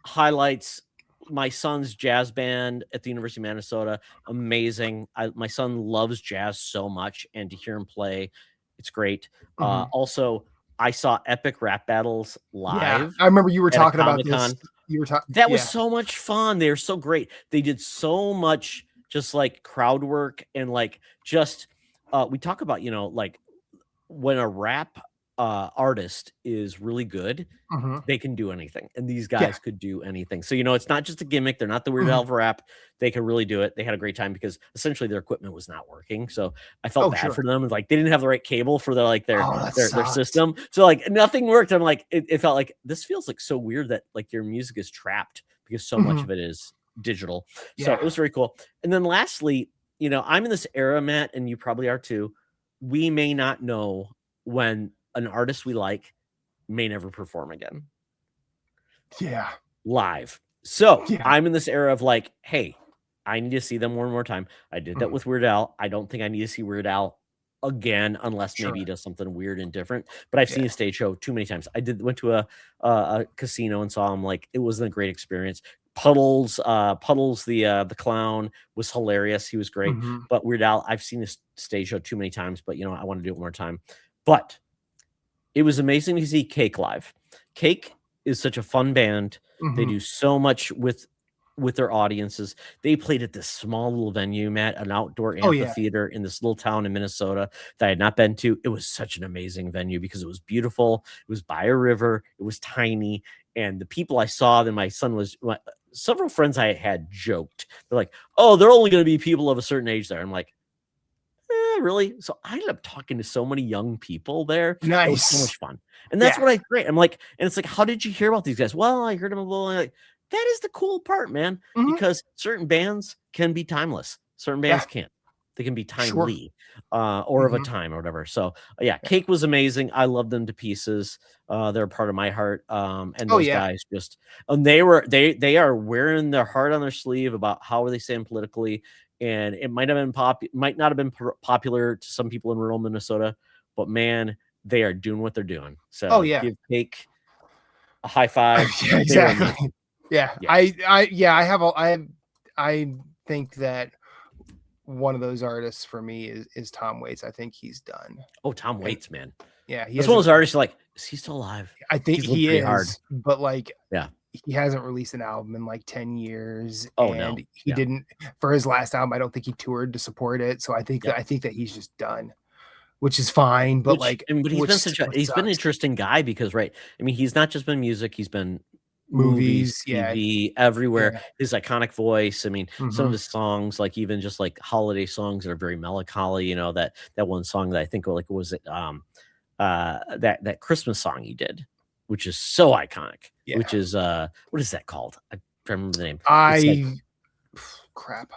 highlights my son's jazz band at the University of Minnesota. Amazing. My son loves jazz so much, and to hear him play, it's great. Mhm. Also, I saw Epic Rap Battles Yeah. live I remember you were at a talking about Comic this. Con. You were talking, That was yeah. so much fun. They were so great. They did so much just like crowd work and like just we talk about, like when a rap artist is really good, Mhm. they can do anything. And these Yeah. guys could do anything. So, it's not just a gimmick. They're not the Weird Al Mhm. of rap. They can really do it. They had a great time because essentially their equipment was not working. So I felt Oh, bad sure. for them. Like they didn't have the right cable for their Oh, that their sucks. system. So like nothing worked. I'm like, it felt like this feels like so weird that like your music is trapped because so much Mhm. of it is digital. So Yeah. it was very cool. And then lastly, I'm in this era, Matt, and you probably are too. We may not know when an artist we like may never perform again Yeah. live. So Yeah. I'm in this era of like, hey, I need to see them one more time. I did that Mhm. with Weird Al. I don't think I need to see Weird Al again unless maybe he Sure. does something weird and different. But I've seen Yeah. a stage show too many times. Went to a casino and saw him. Like it wasn't a great experience. Puddles, the clown was hilarious. He was great. Mhm. But Weird Al, I've seen this stage show too many times. But I want to do it one more time. But it was amazing to see Cake live. Cake is such a fun band. They Mhm. do so much with their audiences. They played at this small little venue, Matt, an outdoor Oh, yeah. amphitheater in this little town in Minnesota that I had not been to. It was such an amazing venue because it was beautiful. It was by a river. It was tiny. And the people I saw, then my son was several friends I had joked. They're like, oh, they're only going to be people of a certain age there. I'm like, really? So I ended up talking to so many young people there. It was so Nice. much fun. And that's Yeah. what I great. I'm like, and it's like, how did you hear about these guys? Well, I heard them a little like that is the cool part, man, Mhm. because certain bands can be timeless. Certain Yeah. bands can't. They can be Sure. timely, or of a Mhm. time or whatever. So yeah, Yeah. Cake was amazing. I love them to pieces. They're a part of my heart. And Oh, those yeah. guys just and they are wearing their heart on their sleeve about how are they stand politically, and it might not have been popular to some people in rural Minnesota, but man, they are doing what they're doing. Oh, So yeah. give Cake a high five. Yeah, exactly. Yeah. Yeah. I think that one of those artists for me is Tom Waits. I think he's done. Oh, Tom And Waits, man. yeah, he That's one of hasn't. those artists you're like, is he still alive? I think He's lived he pretty hard. is, but like, Yeah. he hasn't released an album in like 10 years, Oh, and no. he Yeah. didn't for his last album. I don't think he toured to support it, so I think Yep. that he's just done, which is fine. But But he's been he's been an interesting guy because, right? I mean, he's not just been music; he's been movies, yeah, TV, everywhere. yeah. His iconic voice. I mean, some of Mhm. his songs, like even just like holiday songs that are very melancholy. You know that one song that I think like was it that Christmas song he did, which is so iconic. Yeah. Which is what is that called? I can't remember the name. It's like, Crap.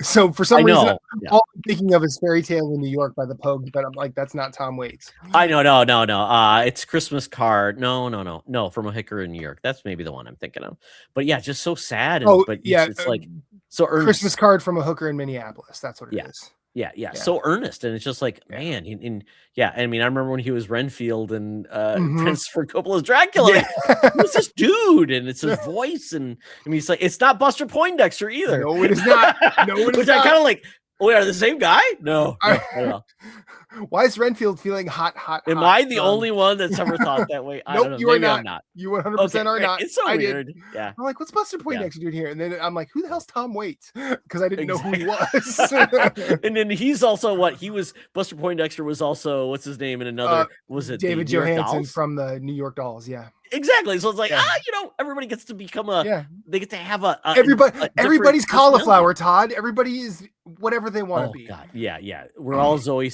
So for I some reason, know. Yeah. all I'm thinking of is Fairy Tale in New York by the Pogues, but I'm like, that's not Tom Waits. I know, no. It's Christmas Card. No, from a Hickory in New York. That's maybe the one I'm thinking of. But yeah, just so sad. Oh, But yeah, it's like so earnest. Christmas Card from a Hooker in Minneapolis. That's what it is. Yeah, so earnest, and it's just like, man, yeah. I mean, I remember when he was Renfield and Christopher Coppola's Dracula. Yeah. Like, who's this dude? And it's his voice, and I mean, it's like it's not Buster Poindexter either. No, it is not. No, it is Which not. I kind of like. Oh, are the same guy? No. Why is Renfield feeling hot? Am I the only one that's ever thought that way? I don't know. Nope, you are Maybe not. I'm not. You 100% are not. It's so weird. Yeah. I'm like, what's Buster Poindexter doing here? And then I'm like, who the hell's Tom Waits? Because I didn't know who he was. And then he's also Buster Poindexter was also, what's his name in another, was it David Johansen from the New York Dolls? Yeah. Exactly. So it's like, everybody gets to become they get to have everybody's cauliflower, Todd. Everybody is whatever they want to be. God. Yeah. We're all Ziggy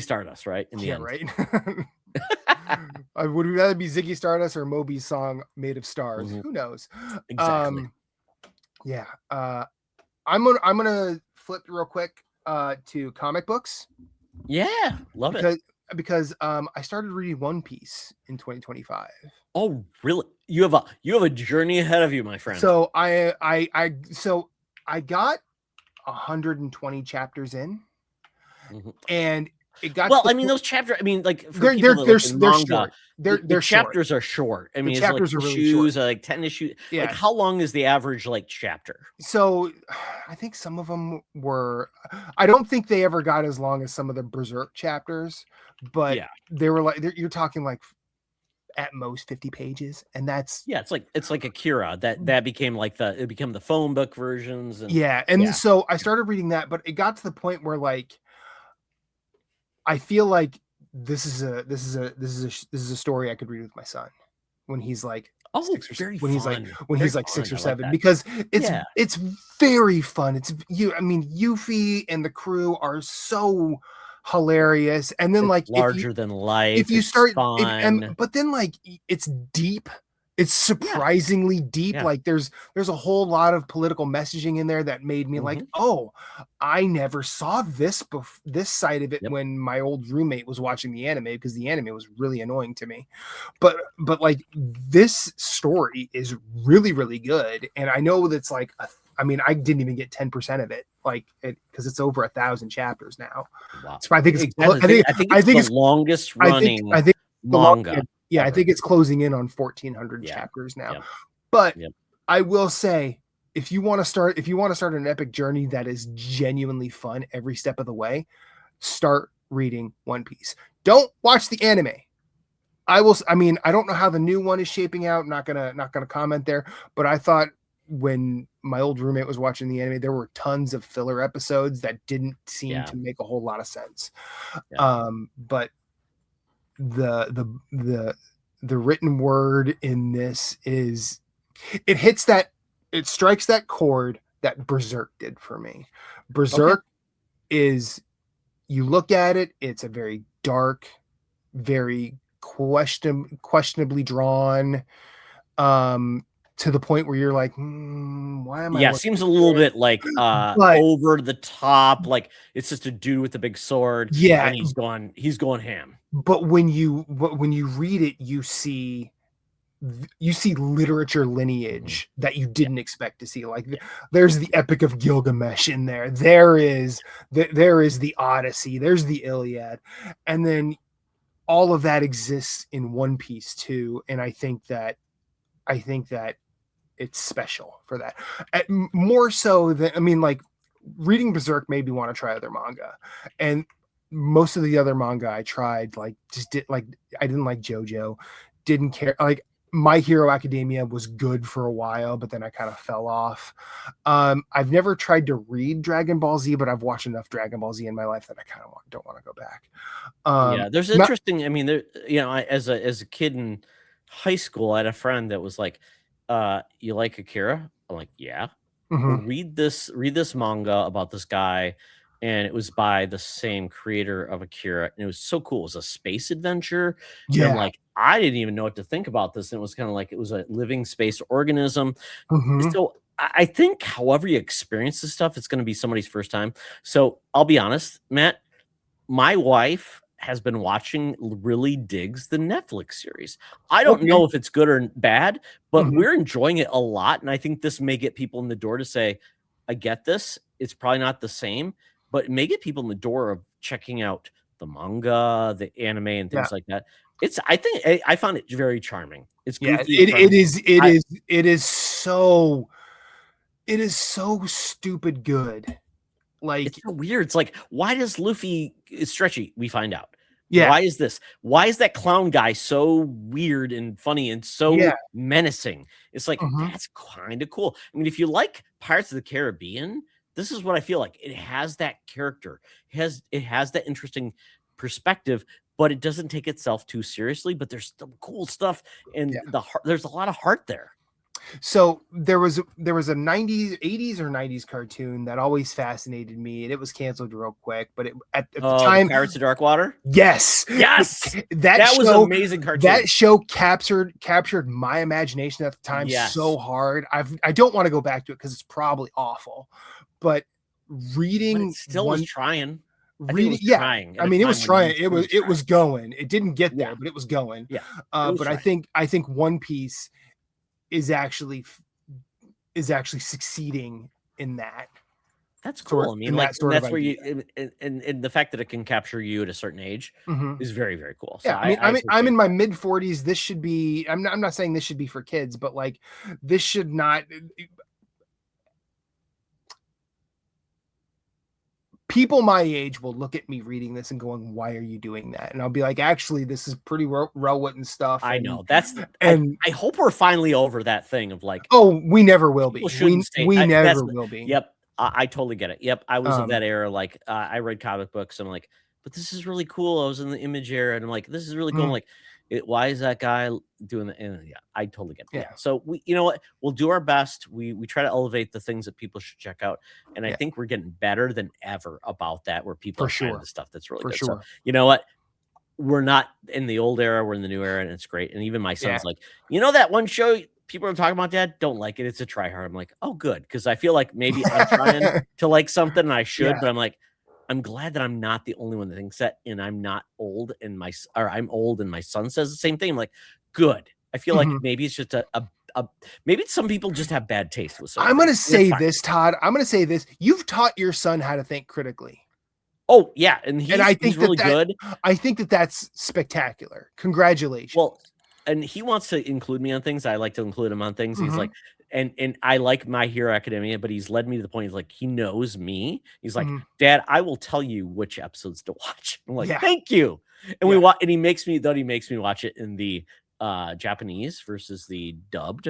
Stardust, right? In the end. Right. Would we rather be Ziggy Stardust or Moby's song Made of Stars? Who knows? Exactly. Yeah. I'm gonna flip real quick to comic books. Yeah, love it. Because I started reading One Piece in 2025. Oh, really? You have a journey ahead of you, my friend. So I got 120 chapters in, and it got those chapters. I mean, like they're short. Their chapters are short. I mean, the chapters are really issues, short. Like 10 issues. Yeah. Like how long is the average chapter? So I think some of them were. I don't think they ever got as long as some of the Berserk chapters, but they were you're talking like at most 50 pages, and that's it's like Akira that became it became the phone book versions. And so I started reading that, but it got to the point where I feel like this is a story I could read with my son when he's like he's 6 or 7, because it's very fun. Yuffie and the crew are so hilarious, and then larger than life. If you start, but then it's deep. It's surprisingly deep. There's a whole lot of political messaging in there that made me I never saw this side of it when my old roommate was watching the anime, because the anime was really annoying to me. But this story is really, really good, and I know that's I didn't even get 10% of it, because it's over 1,000 chapters now. Wow. So I think it's the longest running manga. I think it's closing in on 1,400 chapters now. But I will say, if you want to start an epic journey that is genuinely fun every step of the way, start reading One Piece. Don't watch the anime. I don't know how the new one is shaping out. Not gonna comment there. But I thought when my old roommate was watching the anime, there were tons of filler episodes that didn't seem to make a whole lot of sense. But the written word in this it strikes that chord that Berserk did for me. Berserk is, you look at it, it's a very dark, very questionably drawn, to the point where you're like, why am I? Yeah, it seems a little bit over the top. It's just a dude with a big sword. Yeah, and he's going ham. But when you read it, you see literature lineage that you didn't expect to see. There's the Epic of Gilgamesh in there. There is the Odyssey. There's the Iliad, and then all of that exists in One Piece too, and I think that it's special for that. More so than, I mean, like, reading Berserk made me want to try other manga, and most of the other manga I tried, like, just did like, I didn't like JoJo, didn't care. Like, My Hero Academia was good for a while, but then I kind of fell off. I've never tried to read Dragon Ball Z, but I've watched enough Dragon Ball Z in my life that I kind of don't want to go back. Yeah, there's Not, interesting. I mean, there, as a kid in high school, I had a friend that was like, "You like Akira?" I'm like, "Yeah." Well, mhm. read this manga about this guy, and it was by the same creator of Akira, and it was so cool. It was a space adventure, and I'm Yeah. like, I didn't even know what to think about this, and it was kind of like it was a living space organism. Mhm. So I think, however you experience this stuff, it's going to be somebody's first time. So I'll be honest, Matt, my wife has been watching, really digs the Netflix series. I don't Okay. know if it's good or bad, but Mhm. we're enjoying it a lot, and I think this may get people in the door to say, "I get this. It's probably not the same," but it may get people in the door of checking out the manga, the anime, and Yeah. things like that. I think I found it very charming. It's Yeah. goofy, it's fun. I It is so stupid good. It's Like, so weird. It's like, why does Luffy is stretchy? We find out. yeah. Why is this? Why is that clown guy so weird and funny and Yeah. so menacing? It's like, Mhm. that's kind of cool. I mean, if you like Pirates of the Caribbean, this is what I feel like. It has that character. It has that interesting perspective, but it doesn't take itself too seriously. But there's some cool stuff, and Yeah. there's a lot of heart there. So there was a 90s, 80s or 90s cartoon that always fascinated me, and it was canceled real quick, but at the Oh, the time, Pirates of Darkwater. yes. Yes, That that was an show amazing cartoon. that show captured my imagination at the time Yes. so hard. I don't want to go back to it because it's probably awful. But But it reading still was one trying. I think it reading was yeah, trying I at a mean, it was time when trying. you it was It was trying. going. It didn't get Yeah, there, but it was going. yeah. It was But trying. I think One Piece is actually succeeding in that That's cool. I mean, like, and sort of that's where idea. you and the fact that it can capture you at a certain age Mhm. is very, very cool. So Yeah, I mean, I I'm appreciate in my that. mid 40s. This should be. I'm not saying this should be for kids, but like, this should not. People my age will look at me reading this and going, "Why are you doing that?" And I'll be like, "Actually, this is pretty relevant stuff." I know. That's the And I hope we're finally over that thing of, like, oh, we never will people be. shouldn't say We that's never the will be. yep, I totally get it. Yep, I was of Um, that era, like, I read comic books, I'm like, "But this is really cool." I was in the Image era, and I'm like, "This is really cool." I'm mm, like, "Why is that guy doing that?" And yeah, I totally get it. Yeah. yeah, So you know what? We'll do our best. We try to elevate the things that people should check out, and I yeah, think we're getting better than ever about that, where people for are finding sure, the stuff that's really for good. So, sure. you know what? We're not in the old era, we're in the new era, and it's great. And even my Yeah. son's like, "You know that one show people are talking about, Dad? Don't like it. It's a try hard." I'm like, "Oh, good," because I feel like maybe I'm trying to like something and I should, Yeah. but I'm like, I'm glad that I'm not the only one that thinks that, and I'm not old, and or I'm old, and my son says the same thing. I'm like, good. I feel like Mhm. maybe it's just a maybe some people just have bad taste with certain I'm things, gonna and it's say fine. this, Todd. I'm gonna say this. You've taught your son how to think critically. Oh yeah, and And he's really good. I think that that's spectacular. Congratulations. Well, and he wants to include me on things. I like to include him on things. He's Mhm, like, and I like My Hero Academia, but he's led me to the point. He's like, he knows me. He's like, mhm. Dad, I will tell you which episodes to watch. I'm like, Yeah, thank you. And we yeah. watch, and he makes me watch it in the Japanese versus the dubbed,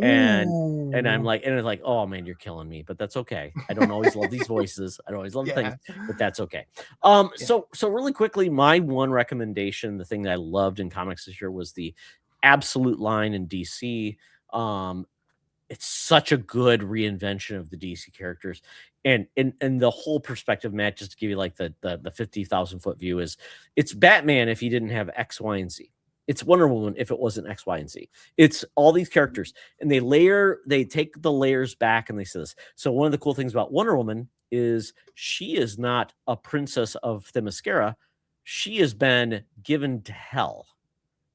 and I'm Ooh. like, and it's like, oh man, you're killing me, but that's okay. I don't always love these voices. I don't always love the things, Yeah, but that's okay. yeah. So really quickly, my one recommendation, the thing that I loved in comics this year was the Absolute line in DC. Um, it's such a good reinvention of the DC characters, and the whole perspective, Matt. Just to give you like the 50,000 foot view is, it's Batman if he didn't have X, Y, and Z. It's Wonder Woman if it wasn't X, Y, and Z. It's all these characters, and they take the layers back, and they say this. So one of the cool things about Wonder Woman is she is not a princess of Themyscira. She has been given to hell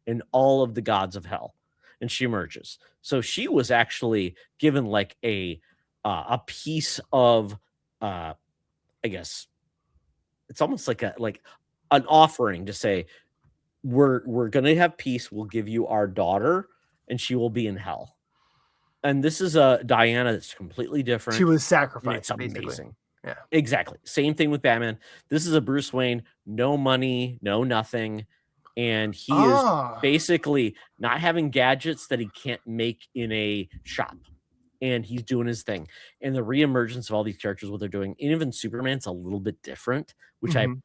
and all of the gods of hell, and she emerges. So she was actually given like a piece of I guess it's almost like an offering to say, we're gonna have peace. We'll give you our daughter, and she will be in hell. And this is a Diana that's completely different, She was and sacrificed, it's basically. amazing. Yeah. Exactly. Same thing with Batman. This is a Bruce Wayne, no money, no nothing, and he is basically not having gadgets that he can't make in a shop. And he's doing his thing. And the reemergence of all these characters, what they're doing, and even Superman's a little bit different, which I Mhm.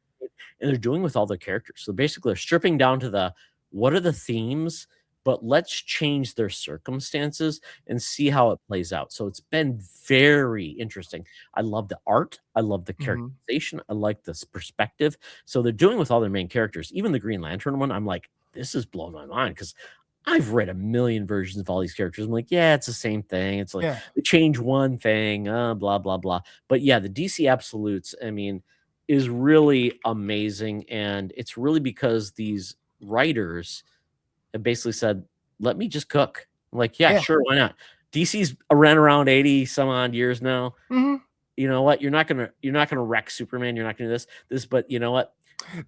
and they're doing with all their characters. So basically, they're stripping down to the what are the themes, but let's change their circumstances and see how it plays out. So it's been very interesting. I love the art. I love the Mhm. characterization. I like this perspective. So they're doing with all their main characters. Even the Green Lantern one, I'm like, this is blowing my mind because I've read a million versions of all these characters. I'm like, yeah, it's the same thing. It's like Yeah. they change one thing, blah, blah, blah. But yeah, the DC Absolutes, I mean, is really amazing. And it's really because these writers have basically said, let me just cook. I'm like, yeah, Yeah. sure, why not? DC's around 80 some odd years now. Mhm. You know what? You're not gonna wreck Superman. You're not gonna do this, but you know what?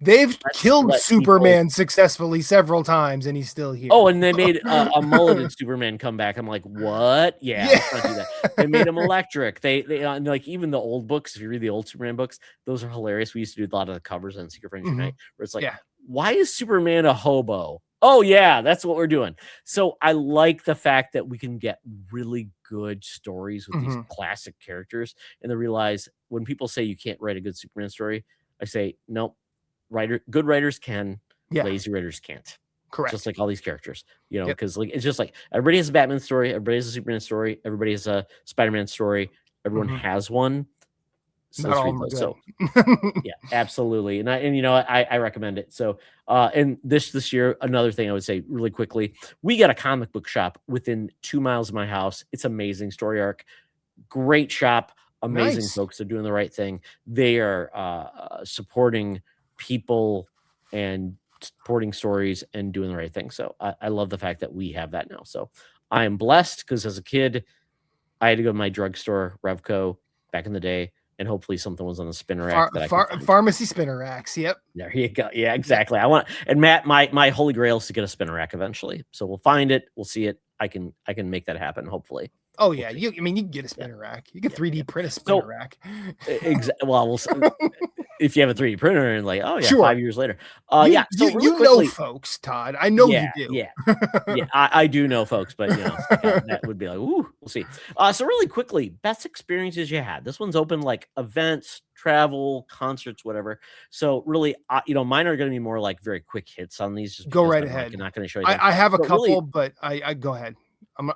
They've Let's killed let people. Superman successfully several times, and he's still here. Oh, and they made a mulleted Superman come back. I'm like, what? Yeah, Yeah. let's not do that. They made him electric. They and like even the old books, if you read the old Superman books, those are hilarious. We used to do a lot of the covers on Secret Friendship Mhm. Night, where it's like, Yeah. why is Superman a hobo? Oh yeah, that's what we're doing. So I like the fact that we can get really good stories with these Mhm. classic characters, and they realize when people say you can't write a good Superman story, I say nope. Good writers can, Yeah. lazy writers can't. Just Correct. like all these characters, Yep. because like it's just like everybody has a Batman story, everybody has a Superman story, everybody has a Spider-Man story, everyone Mhm. has one. So Not let's all of read them are those. good. So yeah, absolutely. And you know what? I recommend it. So and this year, another thing I would say really quickly, we got a comic book shop within 2 miles of my house. It's amazing story arc, great shop, amazing Nice. folks. They're doing the right thing. They are supporting people and supporting stories and doing the right thing. So I love the fact that we have that now. So I am blessed because as a kid, I had to go to my drugstore, Revco, back in the day, and hopefully something was on the spinner rack that I could find. Pharmacy spinner racks. Yep. There you go. Yeah, Yep. exactly. I want and Matt, my holy grail is to get a spinner rack eventually. So we'll find it, we'll see it. I can make that happen. Hopefully. Oh We'll yeah. see. You can get a Yeah, spinner rack. You can yeah, 3D yeah. print a spinner So rack. well, if you have a 3D printer and like, oh yeah, Sure. 5 years later. You Yeah. So you really you know quickly, folks, Todd. I know yeah, you do. yeah. Yeah, I do know folks, but it's like that would be like, ooh, we'll see. So really quickly, best experiences you had. This one's open like events, travel, concerts, whatever. So really, mine are going to be more like very quick hits on these, just Go because right I'm like ahead. not going to show you them. I have a But really, couple, but I go ahead.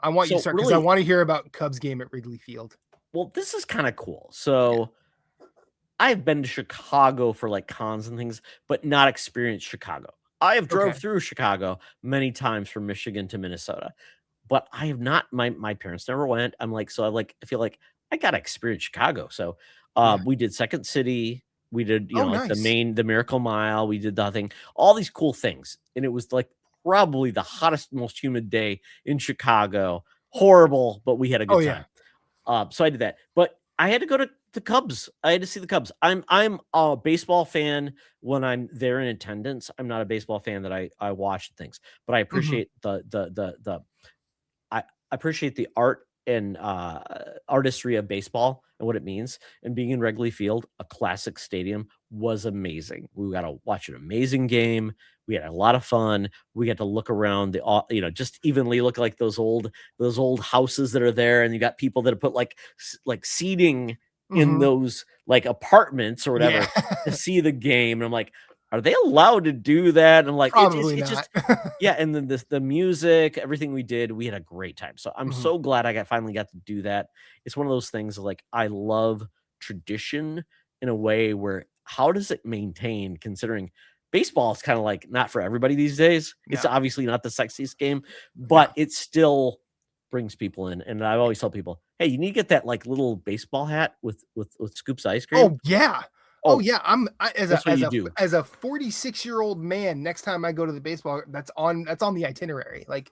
I want you to so start because I really, want to hear about Cubs game at Wrigley Field. well, this is kind of cool. Yeah. So I've been to Chicago for like cons and things, but not experienced Chicago. I have drove Okay. through Chicago many times from Michigan to Minnesota, but I have not. My parents never went. I'm like, so I feel like I gotta experience Chicago. So Yeah. we did Second City, we did, Oh, like nice. the Miracle Mile, we did the thing, all these cool things. And it was like probably the hottest, most humid day in Chicago. Horrible, but we had a Oh good yeah. time. So I did that. But I had to go to the Cubs. I had to see the Cubs. I'm a baseball fan when I'm there in attendance. I'm not a baseball fan that I watch things, but I Mhm. appreciate the I appreciate the art and artistry of baseball and what it means. And being in Wrigley Field, a classic stadium, was amazing. We got to watch an amazing game. We had a lot of fun. We got to look around just evenly look like those old houses that are there, and you got people that have put like seating in Mhm. those like apartments or Yeah. whatever to see the game. And I'm like, are they allowed to do that? And I'm like, Probably it's not. just yeah, and then the music, everything we did, we had a great time. So I'm Mhm. so glad I finally got to do that. It's one of those things like I love tradition in a way where how does it maintain considering baseball is kind of like not for everybody these days. It's No. obviously not the sexiest game, No. but it still brings people in. And I always tell people, hey, you need to get that like little baseball hat with scoops of ice cream. Oh yeah. Oh Oh, yeah. As that's a what you do. 46-year-old man, next time I go to the baseball, that's on the itinerary. Like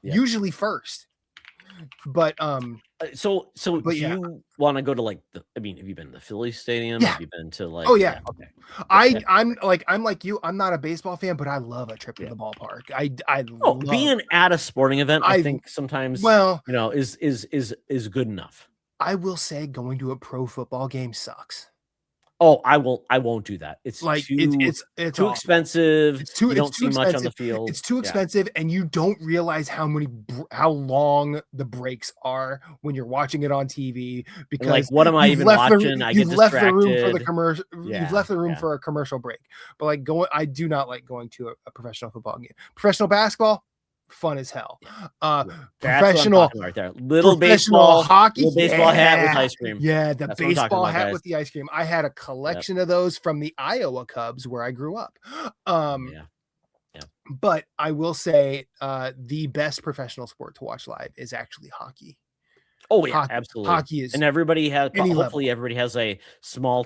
Yeah. usually first. But So but do yeah, you want to go to like I mean, have you been to the Phillies stadium? yeah. Have you been to Oh like yeah. yeah, okay. Yeah, yeah. I'm like you. I'm not a baseball fan, but I love a trip to Yeah. the ballpark. I Oh, love being at a sporting event, I I think sometimes, well, is good enough. I will say going to a pro football game sucks. Oh, I won't do that. It's Like it's too awful. expensive. You It's don't too see much on expensive. the field. It's too Yeah. expensive, and you don't realize how long the breaks are when you're watching it on TV And like, because what am I even watching? I get you've left the room for the distracted. commercial you've Yeah, left the room yeah. for a commercial break. But like going I do not like going to a professional football game. Professional basketball, fun as hell. Yeah. Uh Yeah. That's what I'm professional talking about right there. Professional hockey, Little baseball hat with yeah. ice cream. Yeah, the That's what I'm talking baseball about, hat guys. with the ice cream. I had a Yep. collection of those from the Iowa Cubs where I grew up. Oh, Um, yeah. Yeah. but I will say, the best professional sport to watch live is actually hockey. Oh yeah, Hockey absolutely. hockey is And everybody has any hopefully level. everybody has a small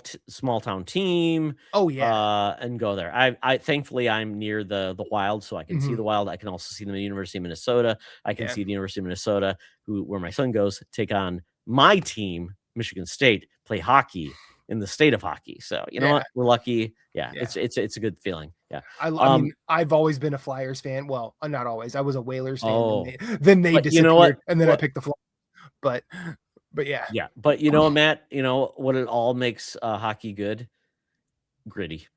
town team, Oh, yeah. and go there. I thankfully I'm near the Wild, so I can see Mhm. the Wild. I can also see them at the University of Minnesota. I can Yeah. see the University of Minnesota, where my son goes, take on my team, Michigan State, play hockey in the state of hockey. So you know Yeah. what? We're lucky. Yeah, Yeah. it's a good feeling. Yeah. I Um. mean, I've always been a Flyers fan. Well, not always. I was a Whalers fan, Oh, then they but you know what? disappeared, and then I What? picked the Flyers. But but yeah. Yeah, but you know, Matt. You know what? It all makes hockey good. Gritty.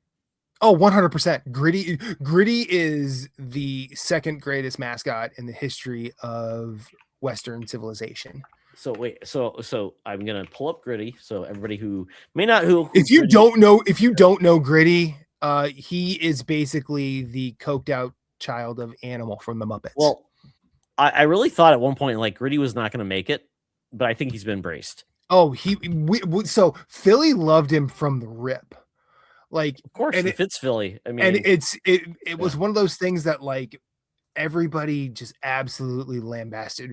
Oh, 100%. Gritty is the second greatest mascot in the history of Western civilization. So wait, so I'm gonna pull up Gritty. So everybody who may not who If you don't know Gritty, he is basically the coked out child of Animal from the Muppets. well, I really thought at one point like Gritty was not gonna make it, but I think he's been braced. Oh, so Philly loved him from the rip. Like, Of course, and he it fits Philly. I and mean, it yeah, was one of those things that like everybody just absolutely lambasted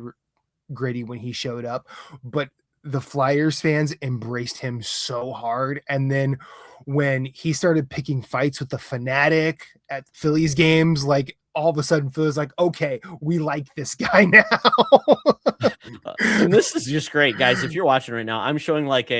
Gritty when he showed up, but the Flyers fans embraced him so hard. And then when he started picking fights with the Fanatic at Phillies games, like all of a sudden Philly's like, okay, we like this guy now. and this is just great, guys. If you're watching right now, I'm showing like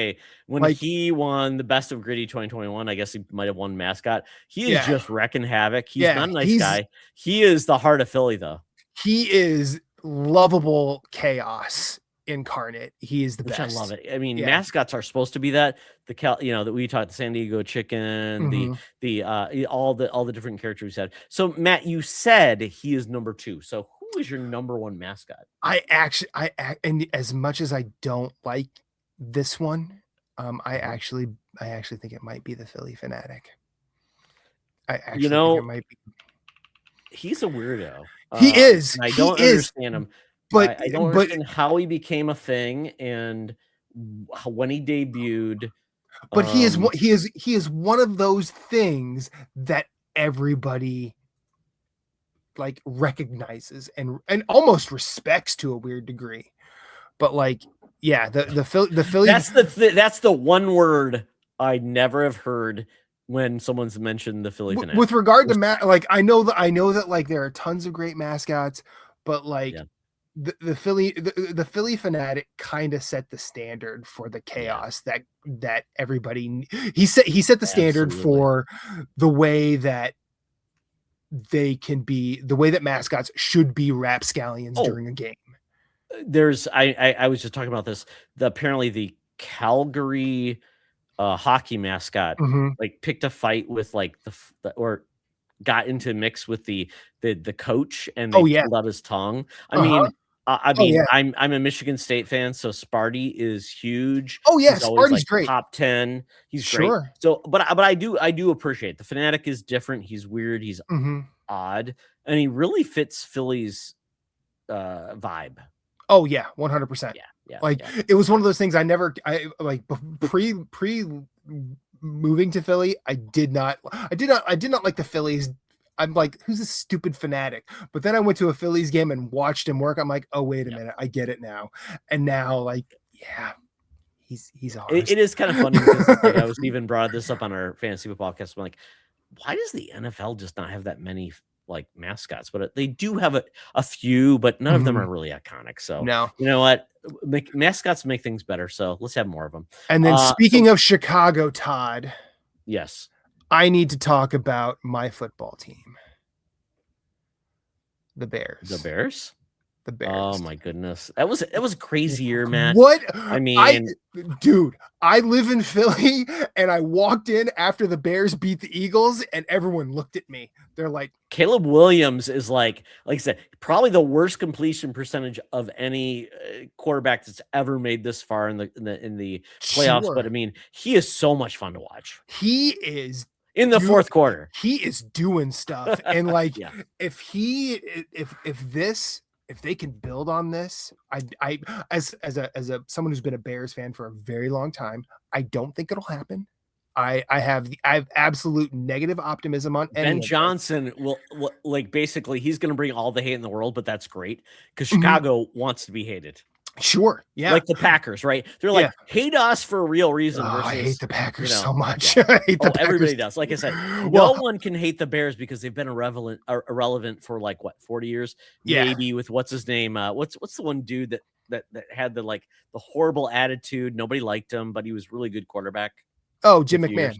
when Like, he won the Best of Gritty 2021. I guess he might have won mascot. He is yeah, just wrecking havoc. He's yeah, not a nice guy. He is the heart of Philly, though. he is lovable chaos incarnate. He is the Which I love best. it. I mean, Yeah. mascots are supposed to be that. That we talked the San Diego Chicken, Mhm. all the different characters we said. So Matt, you said he is number 2. So who is your number 1 mascot? And as much as I don't like this one, Uh-huh. I actually think it might be the Philly Fanatic. I You actually think it know, might be. he's a weirdo. And I He don't is, understand him. but I don't but understand how he became a thing and when he debuted. but Um, he is one of those things that everybody like recognizes and almost respects to a weird degree. But like, yeah, the Philly that's the one word I never have heard when someone's mentioned the Philly Fanatic. with regard to Respect. like I know that like there are tons of great mascots, but like Yeah, the Philly Fanatic kind of set the standard for the yeah, chaos that everybody he set the standard absolutely. for the way that the way that mascots should be rapscallions Oh, during a game. there's I was just talking about this. Apparently the Calgary hockey mascot Mhm. like picked a fight with like or got into mix with the coach and they Oh yeah. pulled out his tongue. I Uh-huh. mean, I Oh mean, yeah. I'm a Michigan State fan, so Sparty is huge. Oh yeah, He's always Sparty's like great. top 10. He's great. Sure. So, but I do appreciate the Fanatic is different. He's weird. He's Mhm. odd, and he really fits Philly's vibe. Oh yeah, 100%. Yeah, yeah, Like yeah, it was one of those things I like pre moving to Philly, I did not like the Phillies. I'm like, who's this stupid Fanatic? But then I went to a Phillies game and watched him work. I'm like, oh wait a yeah. minute, I get it now. And now like, yeah, he's ours. It is kind of funny because like I was even brought this up on our fantasy football cast. I'm like, why does the NFL just not have that many like mascots, but they do have a few, but none of them are really iconic. So No. you know what? Mascots make things better. So let's have more of them. And then speaking of Chicago, Todd. Yes. I need to talk about my football team. The Bears. The Bears? The Bears. Oh my goodness. That was a crazy year, Matt. What? I mean, dude, I live in Philly and I walked in after the Bears beat the Eagles and everyone looked at me. They're like, Caleb Williams is like I said, probably the worst completion percentage of any quarterback that's ever made this far in the playoffs. Sure. But I mean, he is so much fun to watch. He is in the fourth quarter. He is doing stuff. And like, yeah. if they can build on this, I as a someone who's been a Bears fan for a very long time, I don't think it'll happen. I have absolute negative optimism on Ben Johnson will like basically he's going to bring all the hate in the world, but that's great because Chicago wants to be hated. Sure, yeah, like the Packers, right? They're like hate us for a real reason. Versus, I hate the Packers so much. I hate the Packers. Everybody does. Like I said, no one can hate the Bears because they've been irrelevant for like what 40 years. Yeah. Maybe with what's his name? What's the one dude that had the horrible attitude? Nobody liked him, but he was really good quarterback. Oh, Jim McMahon. Years.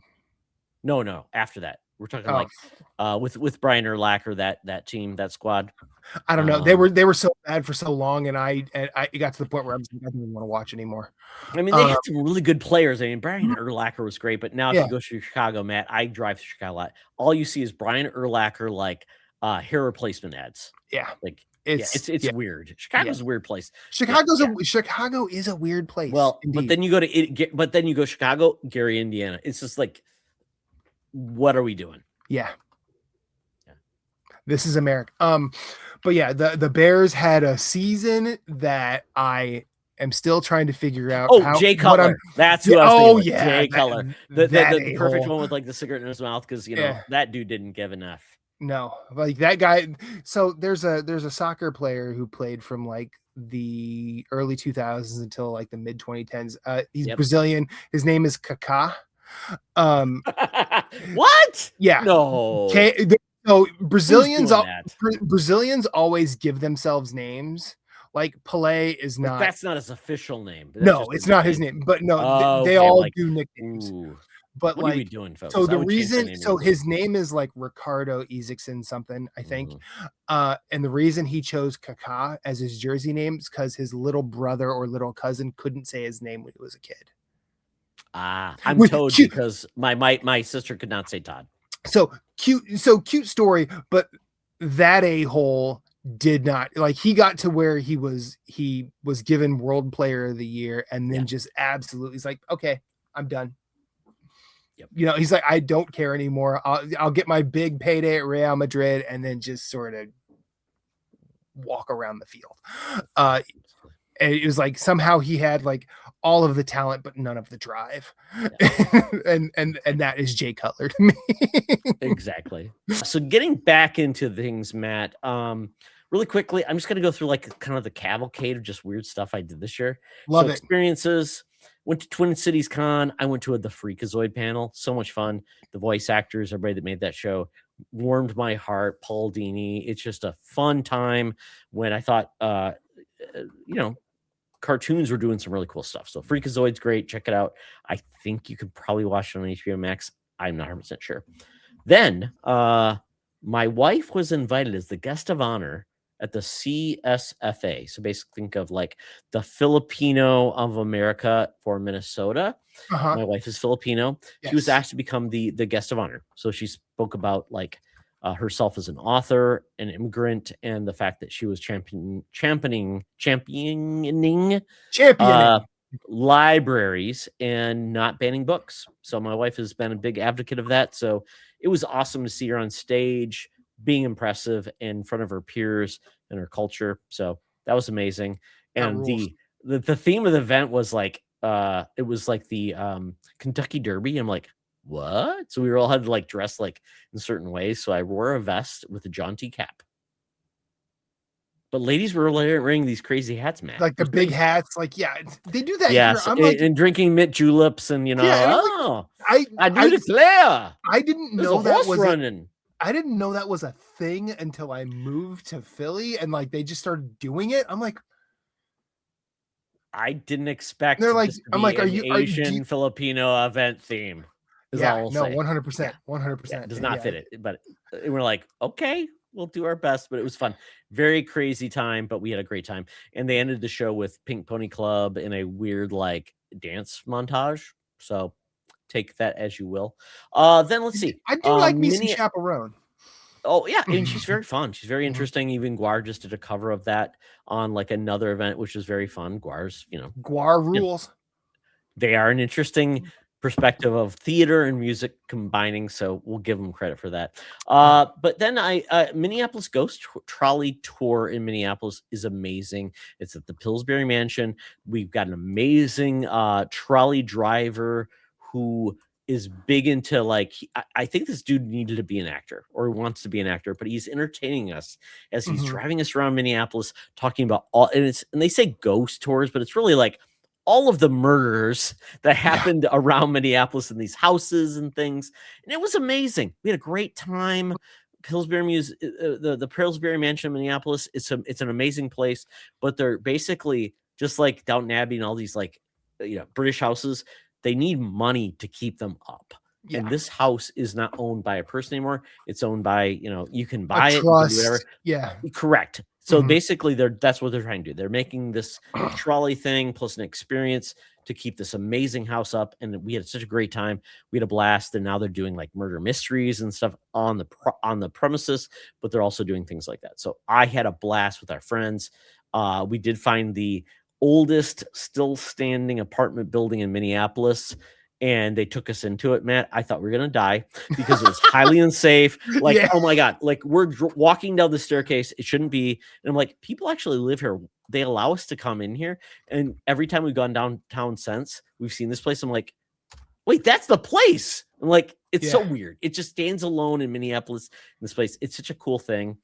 No. After that, we're talking with Brian Urlacher, that team, that squad. I don't know. They were so bad for so long, and I got to the point where I didn't even want to watch anymore. I mean, they had some really good players. I mean, Brian Urlacher was great, but now if you go to Chicago, Matt, I drive to Chicago a lot. All you see is Brian Urlacher hair replacement ads. Yeah, it's weird. Chicago's a weird place. Chicago is a weird place. Well, indeed. but then you go Chicago, Gary, Indiana. It's just like, what are we doing? Yeah. This is America. But yeah, the Bears had a season that I am still trying to figure out. Jay Cutler. That's who I was thinking. Jay Cutler. The perfect one with the cigarette in his mouth because that dude didn't give enough. No, like that guy. So there's a soccer player who played from the early 2000s until the mid 2010s. He's Brazilian. His name is Kaká. What? Yeah. No. So Brazilians always give themselves names. Like Pelé is not. That's not his official name. No, it's not his name. But no, they all do nicknames. Ooh. But what are we doing, folks? So the reason, his name is Ricardo Isaacson something, I think. And the reason he chose Kaká as his jersey name is because his little brother or little cousin couldn't say his name when he was a kid. I'm Toad because my sister could not say Todd. So cute story, but that a-hole did not he got to where he was given World Player of the Year and then just absolutely he's like, okay, I'm done. Yep. He's like, I don't care anymore. I'll get my big payday at Real Madrid and then just sort of walk around the field. And it was somehow he had all of the talent but none of the drive. Yeah. and that is Jay Cutler to me. Exactly. So getting back into things, Matt, really quickly, I'm just going to go through kind of the cavalcade of just weird stuff I did this year. Love it. Experiences. Went to Twin Cities Con. I went to the Freakazoid panel. So much fun. The voice actors, everybody that made that show, warmed my heart. Paul Dini. It's just a fun time when I thought, cartoons were doing some really cool stuff. So Freakazoid's great. Check it out. I think you could probably watch it on HBO Max. I'm not 100% sure. Then my wife was invited as the guest of honor at the CSFA. So basically think of the Filipino of America for Minnesota. My wife is Filipino. Yes. She was asked to become the guest of honor. So she spoke about herself as an author, an immigrant, and the fact that she was championing libraries and not banning books. So my wife has been a big advocate of that. So it was awesome to see her on stage, being impressive in front of her peers and her culture. So that was amazing. And the theme of the event was it was the Kentucky Derby. I'm like, what? So we all had to dress in certain ways. So I wore a vest with a jaunty cap. But ladies were wearing these crazy hats, man. The big hats. They do that. Yes, and drinking mint juleps and, I do declare. I didn't know that was running. I didn't know that was a thing until I moved to Philly and like they just started doing it. I'm like, I didn't they're expect like, this to I'm be like, an do you, Asian Filipino event theme, is yeah, all I'll no, say. 100%, Yeah, it 100%. does not Yeah. fit it, but we're like, okay, we'll do our best. But it was fun, very crazy time, but we had a great time. And they ended the show with Pink Pony Club in a weird like dance montage. So take that as you will. Then let's see. I do like me some Mini Chaperone. Oh yeah, and she's very fun. She's very Mhm. interesting. Even Guar just did a cover of that on like another event, which was very fun. Guar's, Guar yeah, rules. they are an interesting perspective of theater and music combining, so we'll give them credit for that. But then Minneapolis Ghost Trolley Tour in Minneapolis is amazing. It's at the Pillsbury Mansion. We've got an amazing trolley driver who is big into like I think this dude needed to be an actor or wants to be an actor, but he's entertaining us as he's Mhm. driving us around Minneapolis talking about all and they say ghost tours, but it's really like all of the murders that Yeah. happened around Minneapolis in these houses and things. And it was amazing. We had a great time. Pillsbury the Pillsbury Mansion in Minneapolis. It's an amazing place, but they're basically just like Downton Abbey and all these like British houses. They need money to keep them up. Yeah. And this house is not owned by a person anymore. It's owned by, you can A buy it, you can do whatever. trust. Yeah. Correct. So Mhm. basically, that's what they're trying to do. They're making this trolley thing plus an experience to keep this amazing house up. And we had such a great time. We had a blast. And now they're doing like murder mysteries and stuff on the premises, but they're also doing things like that. So I had a blast with our friends. We did find the oldest still standing apartment building in Minneapolis. And they took us into it, Matt. I thought we were gonna die because it was highly unsafe. Like, Yeah. oh my god, like we're walking down the staircase. It shouldn't be. And I'm like, people actually live here. They allow us to come in here. And every time we've gone downtown since we've seen this place, I'm like, wait, that's the place. I'm like, it's so Yeah. weird. It just stands alone in Minneapolis in this place. It's such a cool thing.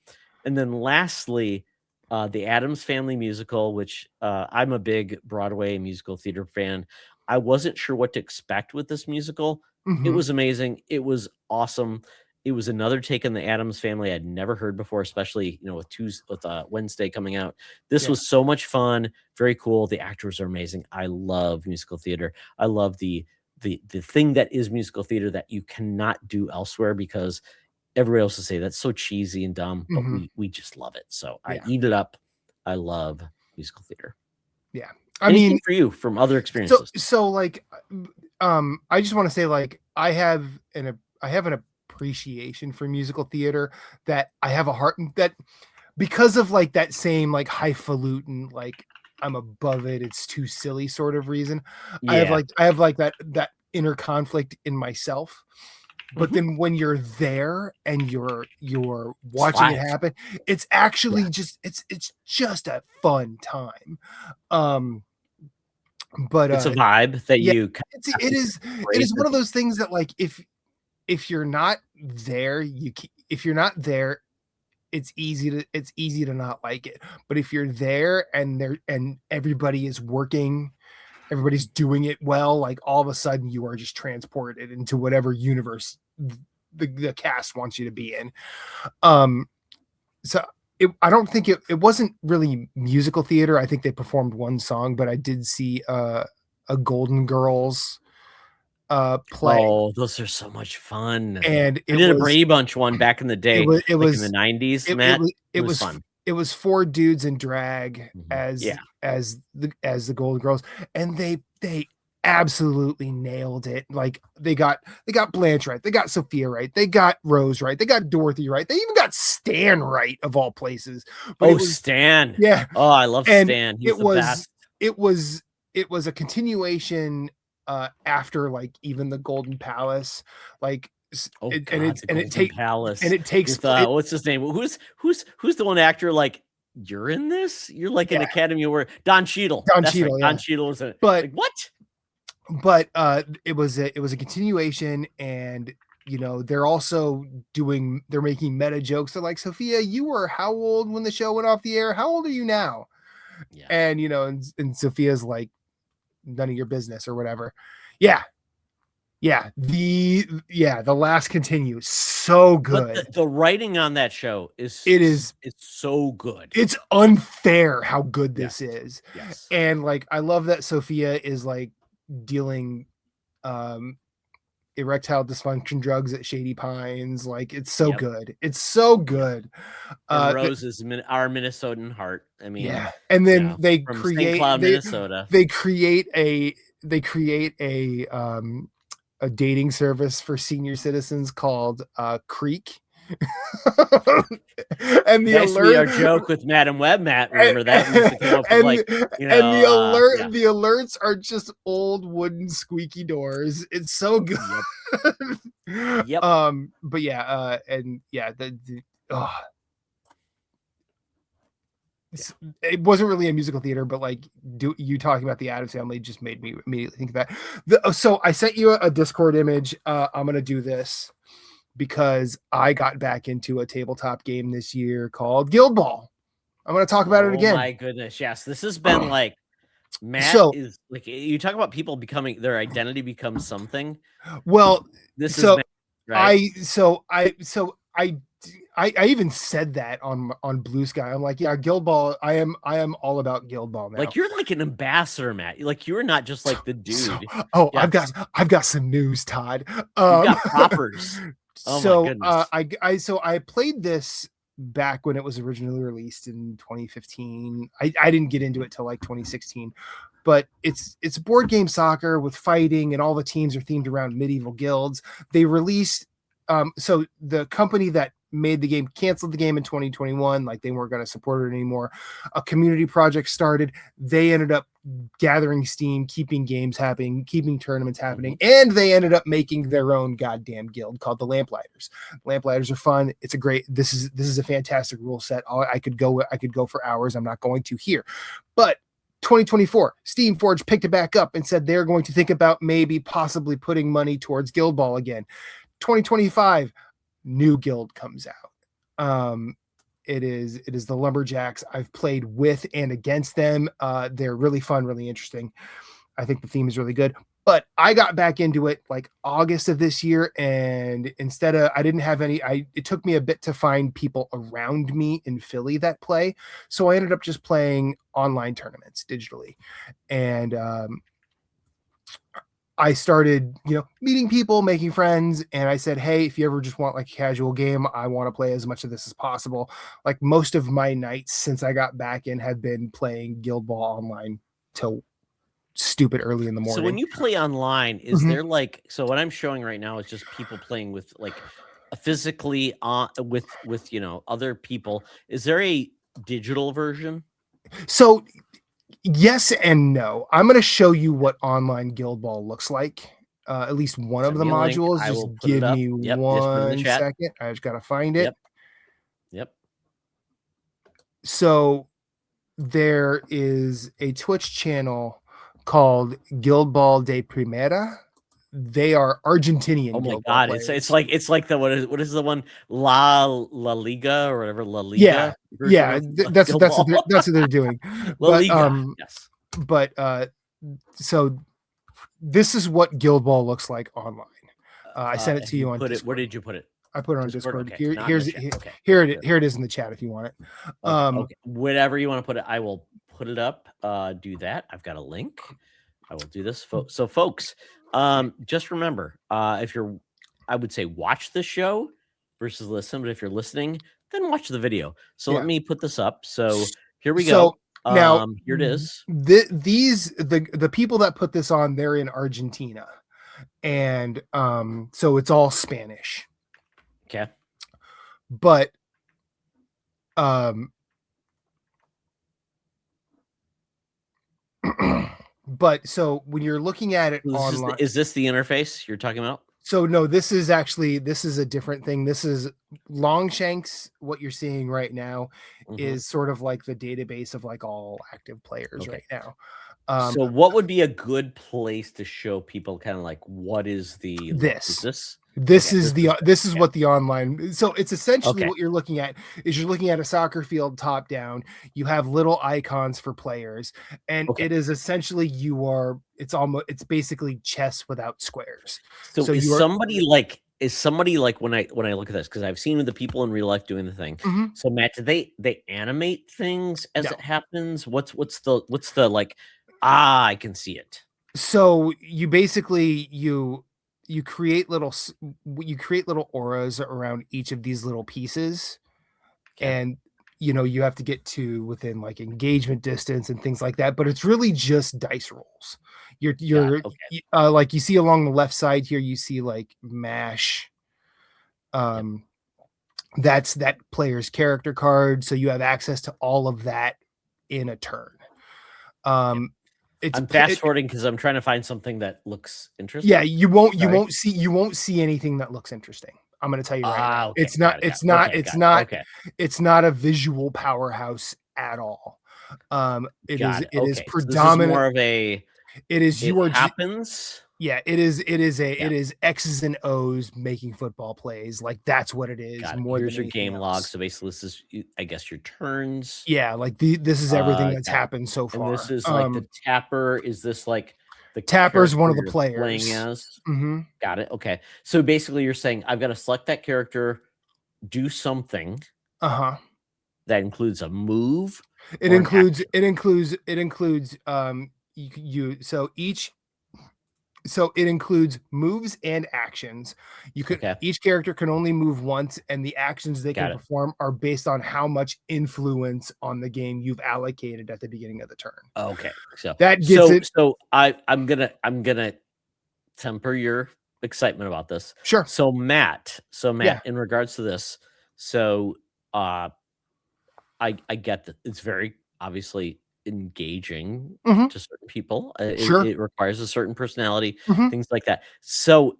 And then lastly, the Addams Family musical, which I'm a big Broadway musical theater fan. I wasn't sure what to expect with this musical. It Mhm. was amazing. It was awesome. It was another take on the Addams Family I'd never heard before, especially with Wednesday coming out. This Yeah. was so much fun, very cool. The actors are amazing. I love musical theater. I love the thing that is musical theater that you cannot do elsewhere because everybody else will say that's so cheesy and dumb, but Mhm. we just love it. So I Yeah. eat it up. I love musical theater. Yeah. I Anything mean, for you from other so experiences? so like I just want to say like I have an appreciation for musical theater that I have a heart that because of like that same like highfalutin like I'm above it, it's too silly sort of reason. Yeah. I have like that inner conflict in myself. But Mhm. then when you're there and you're It's watching it live. happen, it's Yeah. actually just it's just a fun time. Um but It's a vibe that yeah, you kind it's of have to it embrace is one of those things that like if you're not there, if you're not there, it's easy to not like it. But if you're there and everybody is working, everybody's doing it well, like all of a sudden you are just transported into whatever universe the cast wants you to be in. Um so I don't think it wasn't really musical theater. I think they performed one song, but I did see a Golden Girls play, Oh, those are so much fun. and I did a Brady Bunch one back in the day, it like in the was 90s, Matt. It it was was fun. it was 4 dudes in drag Mhm. Yeah. as the Golden Girls, and they absolutely nailed it. Like they got Blanche right, they got Sophia right, they got Rose right, they got Dorothy right, they even got Stan right of all places. But Oh, it was Stan. yeah, Oh, I love and Stan. He's it the was best. it was it was a continuation after like even the Golden Palace, like Oh god, the Golden and Palace it takes with, what's his name? Who's the one actor like, "You're in this? You're like an yeah, Academy Award." Don Cheadle. Don That's right. Cheadle, Don yeah. Cheadle was in it. But Like, what? it was a continuation, and they're making meta jokes. They're like, Sophia, you were how old when the show went off the air? How old are you now? Yeah. And Sophia's like, none of your business or whatever. Yeah. Yeah, the last continue, so But good. the writing on that show It is it's so good. it's unfair how good this Yes. is. Yes. And like I love that Sophia is like dealing um erectile dysfunction drugs at Shady Pines. Like it's so Yep. good. It's so Yep. good. And That Rose is our Minnesotan heart. I mean, Yeah. And you then know, from St. Cloud, Minnesota. they create a dating service for senior citizens called Creek. And the Nice we alert are joke with Madam Web, Matt. and Remember that? We used to come up with like, yeah. the alerts are just old wooden squeaky doors. It's so good. Yep. Yep. But yeah, and yeah, oh, it wasn't really a musical theater, but like you talking about the Addams Family just made me immediately think of that. So I sent you a Discord image. I'm gonna do this because I got back into a tabletop game this year called Guild Ball. I'm gonna talk about it Oh again. my goodness. Yes. This has been like Matt So is like you talk about people becoming their identity becomes something. well, This is so Matt, right? I even said that on BlueSky. I'm like, yeah, Guild Ball. I am all about Guild Ball now. Like you're like an ambassador, Matt. Like you're not just like the So, dude. I've Yes. got some news, Todd. You've got proppers. Oh my So goodness. I played this back when it was originally released in 2015. I didn't get into it till like 2016, but it's board game soccer with fighting, and all the teams are themed around medieval guilds. They released so the company that made the game canceled the game in 2021, like they weren't going to support it anymore. A community project started. They ended up gathering steam, keeping games happening, keeping tournaments happening, and they ended up making their own goddamn guild called the Lamplighters. Lamplighters are fun. It's a great. This is a fantastic rule set. I could go for hours. I'm not going to here, but 2024, Steamforge picked it back up and said they're going to think about maybe possibly putting money towards Guild Ball again. 2025, new guild comes out. It is the Lumberjacks. I've played with and against them. They're really fun, really interesting. I think the theme is really good. But I got back into it like August of this year, and instead of I didn't have any, it took me a bit to find people around me in Philly that play. So I ended up just playing online tournaments digitally. And I started, meeting people, making friends, and I said, "Hey, if you ever just want like a casual game, I want to play as much of this as possible." Like most of my nights since I got back in have been playing Guild Ball online till stupid early in the So when morning. you play online, is Mhm. there like so what I'm showing right now is just people playing with like physically on with other people. Is there a digital version? So yes and no. I'm going to show you what online Guild Ball looks like. At least one of Send the me a link. modules. I Just will put it give up. me Yep, just put it in the one chat. second. I just got to find it. Yep. Yep. So there is a Twitch channel called Guild Ball de Primera. They are Argentinian Oh my Guild Ball god, it's players. like the what is the one La Liga or whatever La Yeah, Liga version yeah, of that's Guild Ball. that's what they're doing. La But Liga. Yes. so this is what Guild Ball looks like online. I sent it Have to you you on put it? Where Discord. did you put it? I put it on Discord. Discord. Okay, not in the chat. Okay. Here Good. here it is in the chat if you want it. Okay, okay. Whatever you want to put it, I will put it up. Do that. I've got a link. I will do this. So, folks, just remember, if you're, I would say, watch the show versus listen. But if you're listening, then watch the video. So Yeah. let me put this up. So here we So go. now Here it is. the people that put this on, they're in Argentina, and so it's all Spanish. Okay. But but so when you're looking at it online, Is this the interface you're talking about? so no, this is a different thing. This is Longshanks. What you're seeing right now is sort of like the database of like all active players right now. So what would be a good place to show people kind of like what is the is This. this? This Okay, is this is what the online. So it's essentially okay, what you're looking at is you're looking at a soccer field top down. You have little icons for players, and okay. it is essentially it's basically chess without squares. So So you are is somebody like when I look at this, because I've seen the people in real life doing the thing. Mhm. So Matt, do they animate things as it No. happens? What's the like, I can see it. So you basically you create you create little auras around each of these little pieces, Okay. and you have to get to within like engagement distance and things like that, but it's really just dice rolls. Got it. Okay. Like you see along the left side here, you see like mash. Yep. um that's that player's character card, so you have access to all of that in a turn. Yep. um it's I'm fast forwarding because I'm trying to find something that looks Yeah, interesting. you Sorry. won't see anything that looks interesting. I'm gonna tell you right now. Okay. Got it. Okay. Got it. Okay. It's not a visual powerhouse at all. Got it. It is Okay. So this is predominant. more of a It is it you are ju happens. Yeah, Yeah. it is X's and O's making football plays, like, that's what it is Got it. more than Here's your anything game log. else. So basically, this is, I guess, your turns. Yeah, like, this is everything that's Got it. happened so And this far. is like the tapper. Is this like the Tapper's one character of the you're playing players. as? Mhm. Got it. Okay. So basically, you're saying I've got to select that character, do something Uh-huh. that includes a move It or an includes action. so it includes moves and actions. Okay. Each character can only move once, and the actions they can Got it. perform are based on how much influence on the game you've allocated at the beginning of the turn. Okay. So That gets so it. so I'm gonna temper your excitement about this. Sure. So Matt, Yeah. in regards to this, so uh I get that it's very obviously engaging Mhm. to certain people. It, Sure. it requires a certain personality, Mhm. things like that. So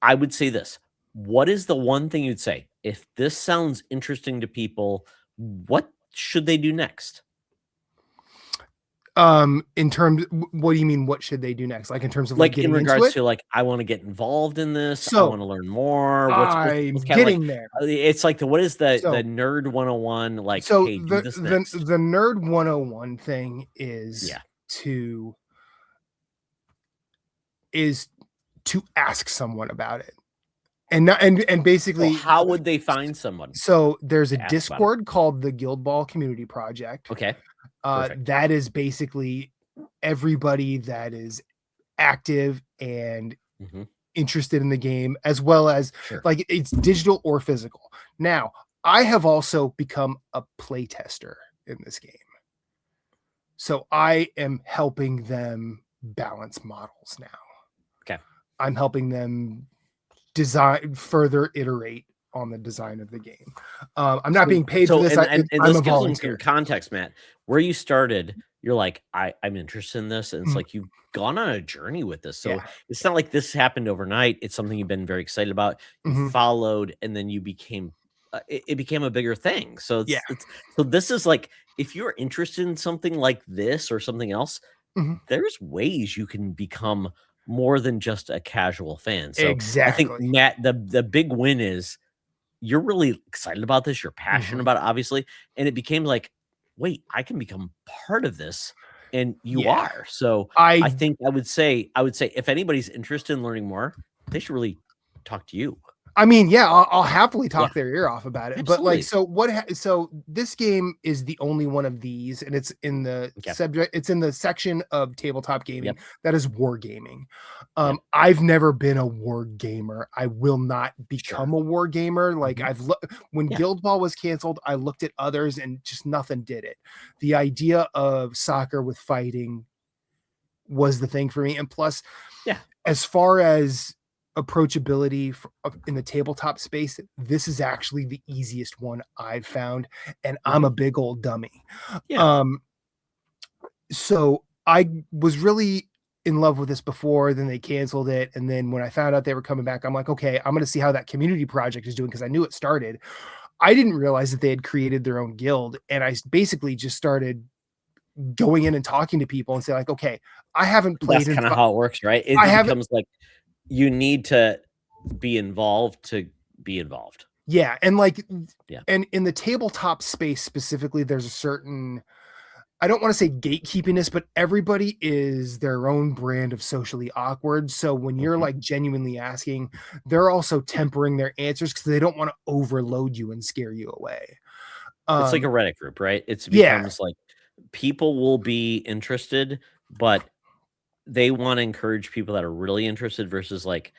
I would say this. What is the one thing you'd say? If this sounds interesting to people, what should they do next? In terms what do you mean, what should they do next? Like, in terms of, like, Like in getting into regards it? to like, I want to get involved in this. I So, want to learn more. What's I'm kind of like, getting there. it's like what is the So nerd 101, like, so hey, do this next. the nerd 101 thing Yeah. to is to ask someone about it. And not and So basically, how would they find someone so there's a to ask about it? Discord called the Guild Ball Community Project. Okay. Perfect. That is basically everybody that is active and Mhm. interested in the game, as well as, Sure. like, it's digital or physical. Now, I have also become a play tester in this game. So I am helping them balance models now. Okay. I'm helping them further iterate on the design of the game. I'm not So being paid for so this. and I'm this a gives them some volunteer. context, Matt. Where you started, you're like, I'm interested in this, and it's Mhm. like you've gone on a journey with this. So Yeah. it's not like this happened overnight. It's something you've been very excited about. You Mhm. followed, and then you became it became a bigger thing. So Yeah. it's so this is like, if you're interested in something like this or something else, Mhm. there's ways you can become more than just a casual fan. So I think, Exactly. Matt, the big win is you're really excited about this, you're passionate Mhm. about it, obviously, and it became like, "Wait, I can become part of this," and you Yeah. are. So, I I think I would say if anybody's interested in learning more, they should really talk to you. I mean, yeah, I'll happily Yeah, talk their ear off about it. But, like, absolutely. so this game is the only one of these, and Okay. it's in the section of tabletop gaming Yep, that is wargaming. yep, I've never been a war gamer. I will not sure. become a war gamer. Like, Mhm. when Yeah, Guild Ball was canceled, I looked at others and just nothing did it. The idea of soccer with fighting was the thing for me. And plus, yeah, as far as approachability in the tabletop space, this is actually the easiest one I've found, and I'm mhm, a big old dummy. yeah, Um, so I was really in love with this before, then they canceled it, and then when I found out they were coming back, I'm like, okay, I'm gonna see how that community project is doing because I knew it started. I didn't realize that they had created their own guild, and I basically just started going in and talking to people and say, like, okay, I haven't that's played in kinda how it works, right? It I it haven't becomes like, you need to be involved to be involved. Yeah, and like, Yeah. and in the tabletop space specifically, there's a certain, I don't want to say gatekeepiness, but everybody is their own brand of socially awkward. So when you're Mhm. like genuinely asking, they're also tempering their answers because they don't want to overload you and scare you away. It's like a Um, Reddit group, right? It yeah, becomes like people will be interested, but they wanna encourage people that are really interested versus, like,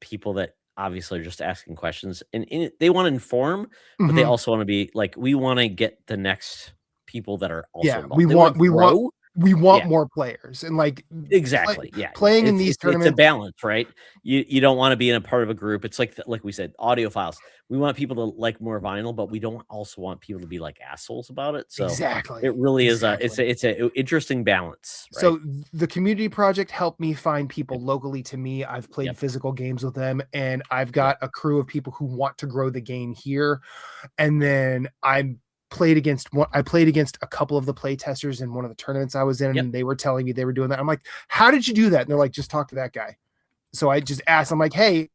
people that obviously are just asking questions, and they wanna inform, but they mhm. also wanna be like, we wanna get the next people that are also Yeah, we involved. They wanna want we want grow. we Yeah. want more players, and like Exactly, yeah, yeah, playing in these it's a tournaments. balance, right? You don't wanna be in a part of a group, it's like we said, audiophiles. We want people to like more vinyl, but we don't also want people to be like assholes about it, so Exactly, it really is exactly. it's a interesting balance, right? So the community project helped me find Yep, people locally to me. I've played yep, physical games with them, and I've yep, got a crew of people who want to grow the game here. And then I played against a couple of the play testers in one of the tournaments I was in, yep. and they were telling me they were doing that. I'm like, how did you do that? And they're like, just talk to that guy. So I just asked, I'm like, hey,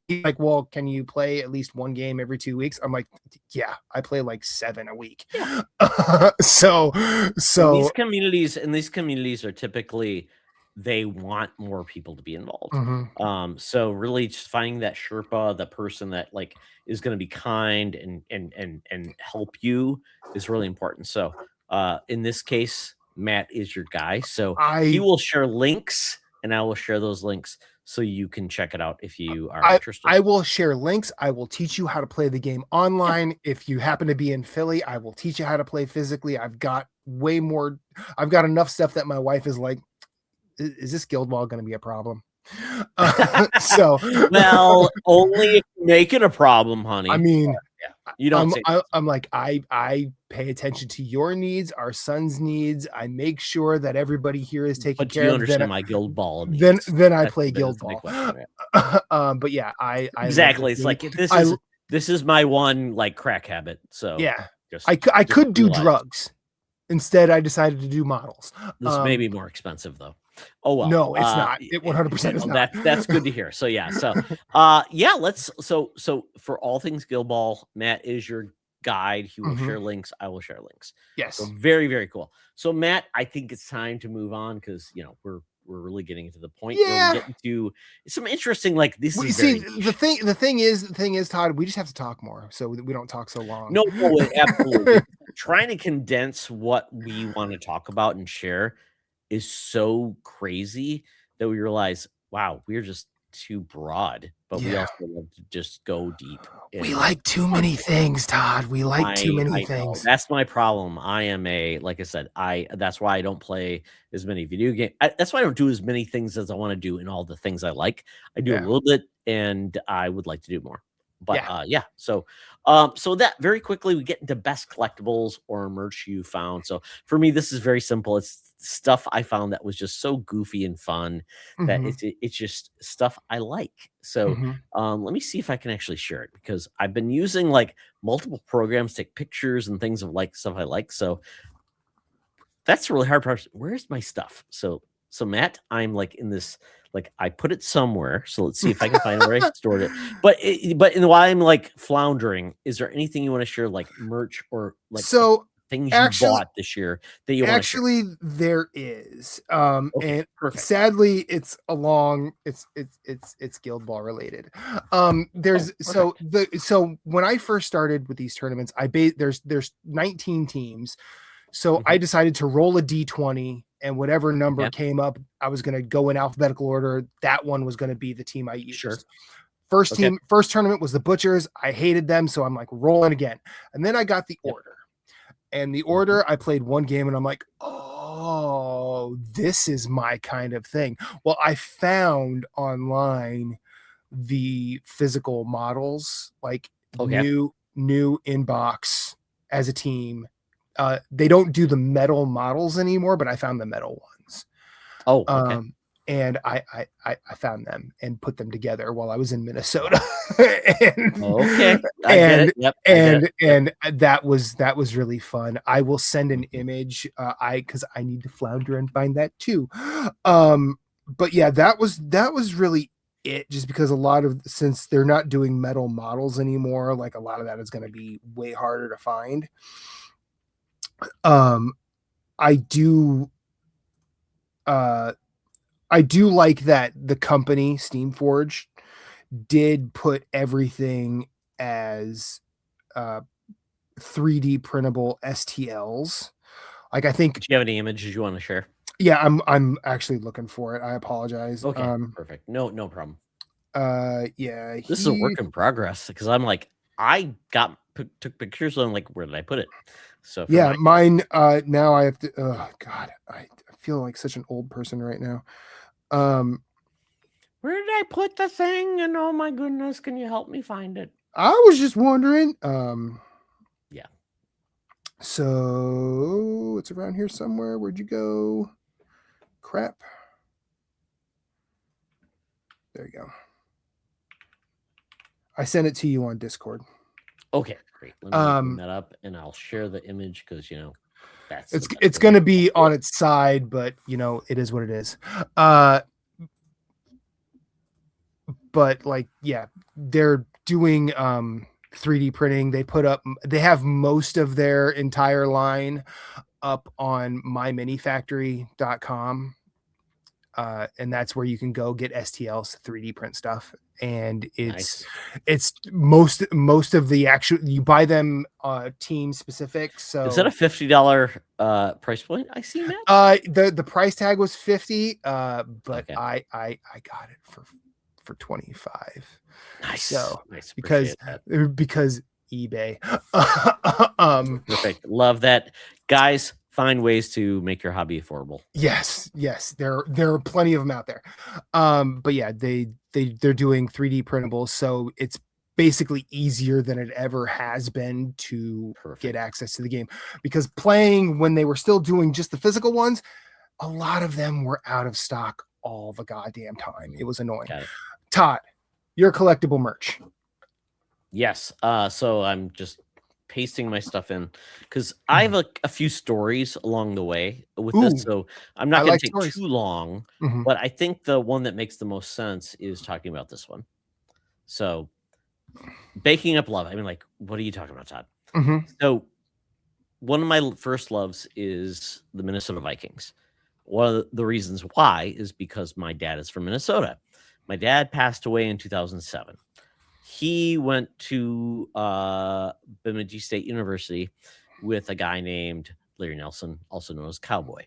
he's like, well, can you play at least one game every 2 weeks? I'm like, yeah, I play like 7 a week. Yeah. so And so these communities are typically they want more people to be involved. mhm. So really just finding that Sherpa, the person that like is going to be kind and help you is really important. So in this case, Matt is your guy. So he I will share links and I will share those links so you can check it out if you are I interested. I will share links. I will teach you how to play the game Yeah. online. If you happen to be in Philly, I will teach you how to play physically. I've got enough stuff that my wife is like, is this guild ball going to be a problem? So Well, only if you make it a problem, I honey. mean, Yeah. You don't say that. I'm like, I pay attention to your needs, our son's needs. I make sure that everybody here is taken But do care you of. understand my guild ball needs? Then I That's play that's guild the big ball. question, right? But yeah, I love the Exactly. It's game. like I this is my one like crack habit. So Yeah, I just could do realize drugs. Instead, I decided to do models. this may be more expensive though. Oh well. No, it's not. It 100% is not. That's good to hear. So yeah. So yeah, let's so for all things Guild Ball, Matt is your guide. He will Mhm. share links. I will share links. So Yes. very, very cool. So Matt, I think it's time to move on because you know we're really getting to the point where we Yeah. get into some interesting like this We is see very niche. the thing is, Todd, we just have to talk more so we don't talk so long. No, no, absolutely. Trying to condense what we wanna talk about and share is so crazy that we realize, wow, we're just too broad, but we Yeah. also love to just go deep We in like too fun many stuff. things, Todd. We like too many I know. things. That's my problem. I am a like I said, I that's why I don't play as many video game that's why I don't do as many things as I wanna do in all the things I like. I do a Yeah. little bit, and I would like to do more. But, Yeah. yeah, so, so that very quickly, we get into best collectibles or merch you found. So, for me, this is very simple. It's stuff I found that was just so goofy and fun that Mhm. it's just stuff I like. So, Mhm. let me see if I can actually share it because I've been using, like, multiple programs to take pictures and things of, like, stuff I like. So, that's the really hard part. Where's my stuff? So Matt, I'm like in this like I put it somewhere. So let's see if I can find where I stored it. But in while I'm like floundering, is there anything you want to share, like merch or like So, things you actually bought this year that you want to share? Actually, there is. Okay, And perfect. sadly, it's Guild Ball related. Oh, There's perfect. so when I first started with these tournaments, there's 19 teams. So Hmm. I decided to roll a d20, and whatever number Yeah, came up, I was going to go in alphabetical order. That one was going to be the team I sure. used. Okay. First tournament was the Butchers. I hated them, so I'm like rolling again. And then I got the Yep. order. And the Hmm. order, I played one game and I'm like, oh, this is my kind of thing. Well, I found online the physical models, like Okay. new inbox as a team. They don't do the metal models anymore, but I found the metal ones. Oh, okay. Um, and I found them and put them together while I was in Minnesota. and Okay. I get it. and Yep. I get it. Yep. that was really fun. I will send an Mhm. image. I because I need to flounder and find that too. But yeah, that was really it, just because since they're not doing metal models anymore, like a lot of that is going to be way harder to find. I do like that the company Steamforge did put everything as 3D printable STLs. Like, I think, Do you have any images you want to share? yeah, I'm actually looking for it. I apologize. Okay, perfect. No problem. Yeah, This is a work in progress because I'm like, I took pictures and I'm like, where did I put it? So for yeah, my mine. Now I have to. Oh God, I feel like such an old person right now. Where did I put the thing? And oh my goodness, can you help me find it? I was just wondering. Yeah. So it's around here somewhere. Where'd you go? Crap. There you go. I sent it to you on Discord. Okay, great. Let me bring that up and I'll share the image because that's it's going to be on its side, but it is what it is. But like, yeah, they're doing 3D printing. They have most of their entire line up on myminifactory.com. And that's where you can go get STLs, 3D print stuff. And it's most of the actual, you buy them team specific. So is that a $50 price point? I see, Matt. The price tag was 50, but okay. I got it for 25. Nice. So nice. because eBay. Perfect. Love that. Guys, find ways to make your hobby affordable. Yes. There are plenty of them out there. But yeah, they're doing 3D printables, so it's basically easier than it ever has been to get access to the game. Because playing when they were still doing just the physical ones, a lot of them were out of stock all the goddamn time. It was annoying. Todd, your collectible merch. Yes. So I'm just pasting my stuff in because I have a few stories along the way with this, so I'm not going to take too long. But I think the one that makes the most sense is talking about this one. So, baking up love. I mean, like, what are you talking about, Todd? So, one of my first loves is the Minnesota Vikings. One of the reasons why is because my dad is from Minnesota. My dad passed away in 2007. He went to Bemidji State University with a guy named Larry Nelson, also known as Cowboy.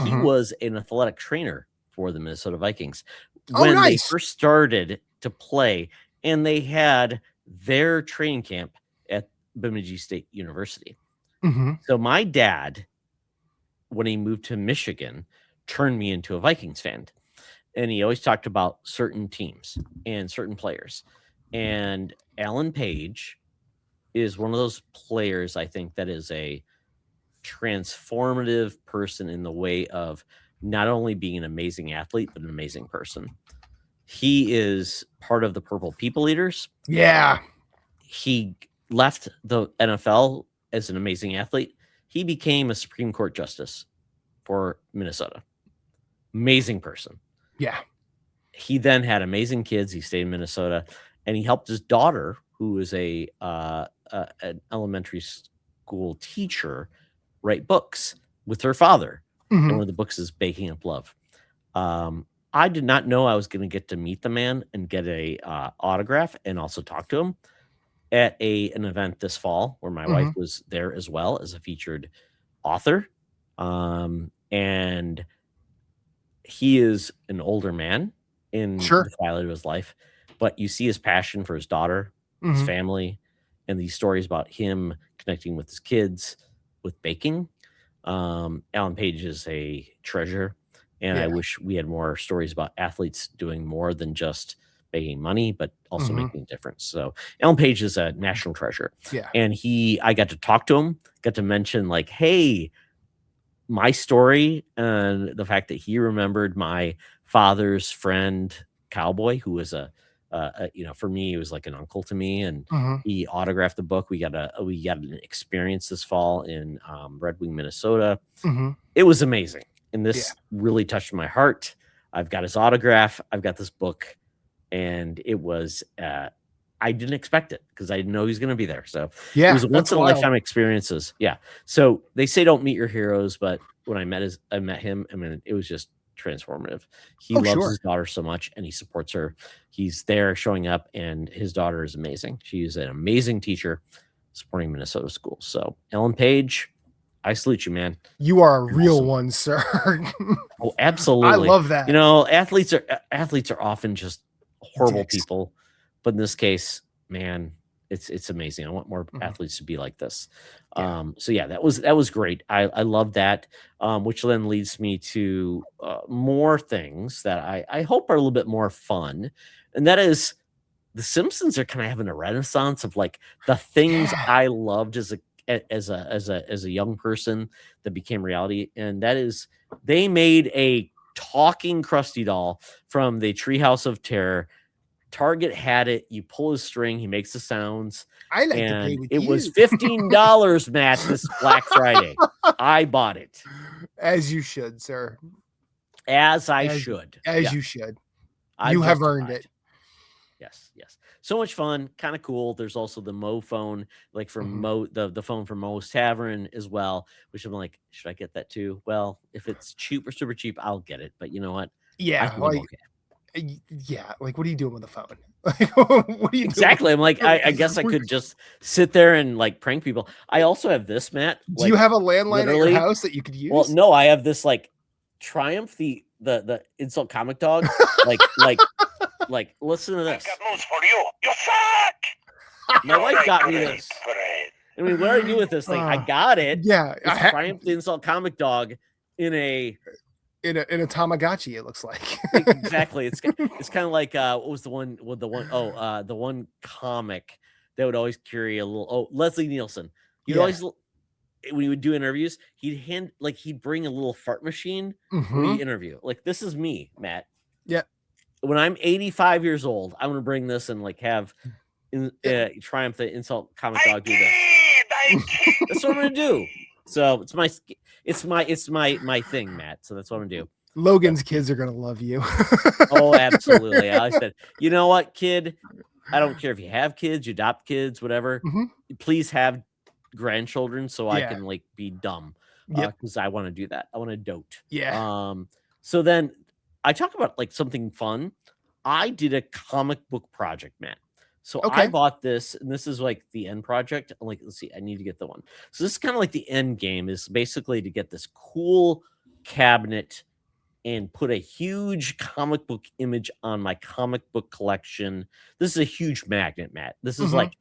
He was an athletic trainer for the Minnesota Vikings when they first started to play, and they had their training camp at Bemidji State University. So my dad, when he moved to Michigan, turned me into a Vikings fan. And he always talked about certain teams and certain players. And Alan Page is one of those players, I think, that is a transformative person in the way of not only being an amazing athlete, but an amazing person. He is part of the Purple People Eaters. Yeah. He left the NFL as an amazing athlete. He became a Supreme Court justice for Minnesota. Amazing person. Yeah. He then had amazing kids. He stayed in Minnesota, and he helped his daughter, who is an elementary school teacher, write books with her father. And one of the books is Baking Up Love. I did not know I was going to get to meet the man and get a autograph and also talk to him at an event this fall where my wife was there as well as a featured author. And he is an older man in the twilight of his life, but you see his passion for his daughter, his family, and these stories about him connecting with his kids with baking. Alan Page is a treasure, and I wish we had more stories about athletes doing more than just making money, but also making a difference. So Alan Page is a national treasure. Yeah. And I got to talk to him, got to mention like, hey, my story and the fact that he remembered my father's friend Cowboy, who was for me, it was like an uncle to me, and he autographed the book. We got an experience this fall in Red Wing, Minnesota. It was amazing, and this really touched my heart. I've got his autograph. I've got this book and it was I didn't expect it because I didn't know he was going to be there. So it Yeah, was a that's once in a wild. lifetime experiences. Yeah. So they say don't meet your heroes, but when I met him. I mean, it was just transformative. He Oh, loves sure. his daughter so much, and he supports her. He's there, showing up, and his daughter is amazing. She's an amazing teacher, supporting Minnesota schools. So Ellen Page, I salute you, man. You are a You're real awesome. one, sir. Oh, absolutely. I love that. You know, athletes are often just horrible Dicks. people, but in this case, man, it's amazing. I want more athletes to be like this. Yeah. So yeah, that was great. I love that, which then leads me to more things that I hope are a little bit more fun, and that is the Simpsons are kind of having a renaissance of like the things Yeah. I loved as a young person that became reality, and that is they made a talking Krusty doll from the Treehouse of Terror. Target had it. You pull his string, he makes the sounds. I like to play And with it was you. $15, Matt, this Black Friday. I bought it. As you should, sir. As I should. As you should. I You have earned it. Yes. So much fun, kind of cool. There's also the Mo phone, like from Mo, the phone from Mo's Tavern as well, which I'm like, should I get that too? Well, if it's cheap or super cheap, I'll get it. But you know what? Yeah, I think I'm okay. Yeah, like what are you doing with the phone? Like, what are you Exactly. doing? I'm like, I guess I could just sit there and like prank people. I also have this, Matt. Do you have a landline at your house that you could use? Well, no, I have this like Triumph, the insult comic dog. like listen to this. I've got news for you. You suck. My wife got me this. I mean, what do I do with this thing? I got it. Yeah, it's Triumph, the insult comic dog in a Tamagotchi. It looks like exactly. It's kind of like what was the one the one comic that would always carry a little Leslie Nielsen. He'd always when he would do interviews, he'd bring a little fart machine when he interview. Like this is me, Matt. Yeah. When I'm 85 years old, I'm gonna bring this and like have Triumph the insult comic dog do this. That's what I'm gonna do. So it's my thing, Matt. So that's what I'm gonna do. Logan's kids are gonna love you. Oh, absolutely. I said, you know what, kid? I don't care if you have kids, you adopt kids, whatever. Please have grandchildren so I can like be dumb. Because I want to do that. I want to dote. Yeah. So then I talk about like something fun. I did a comic book project, Matt. So I bought this, and this is like the end project. I'm like, let's see, I need to get the one. So this is kind of like the end game, is basically to get this cool cabinet and put a huge comic book image on my comic book collection. This is a huge magnet, Matt. This is like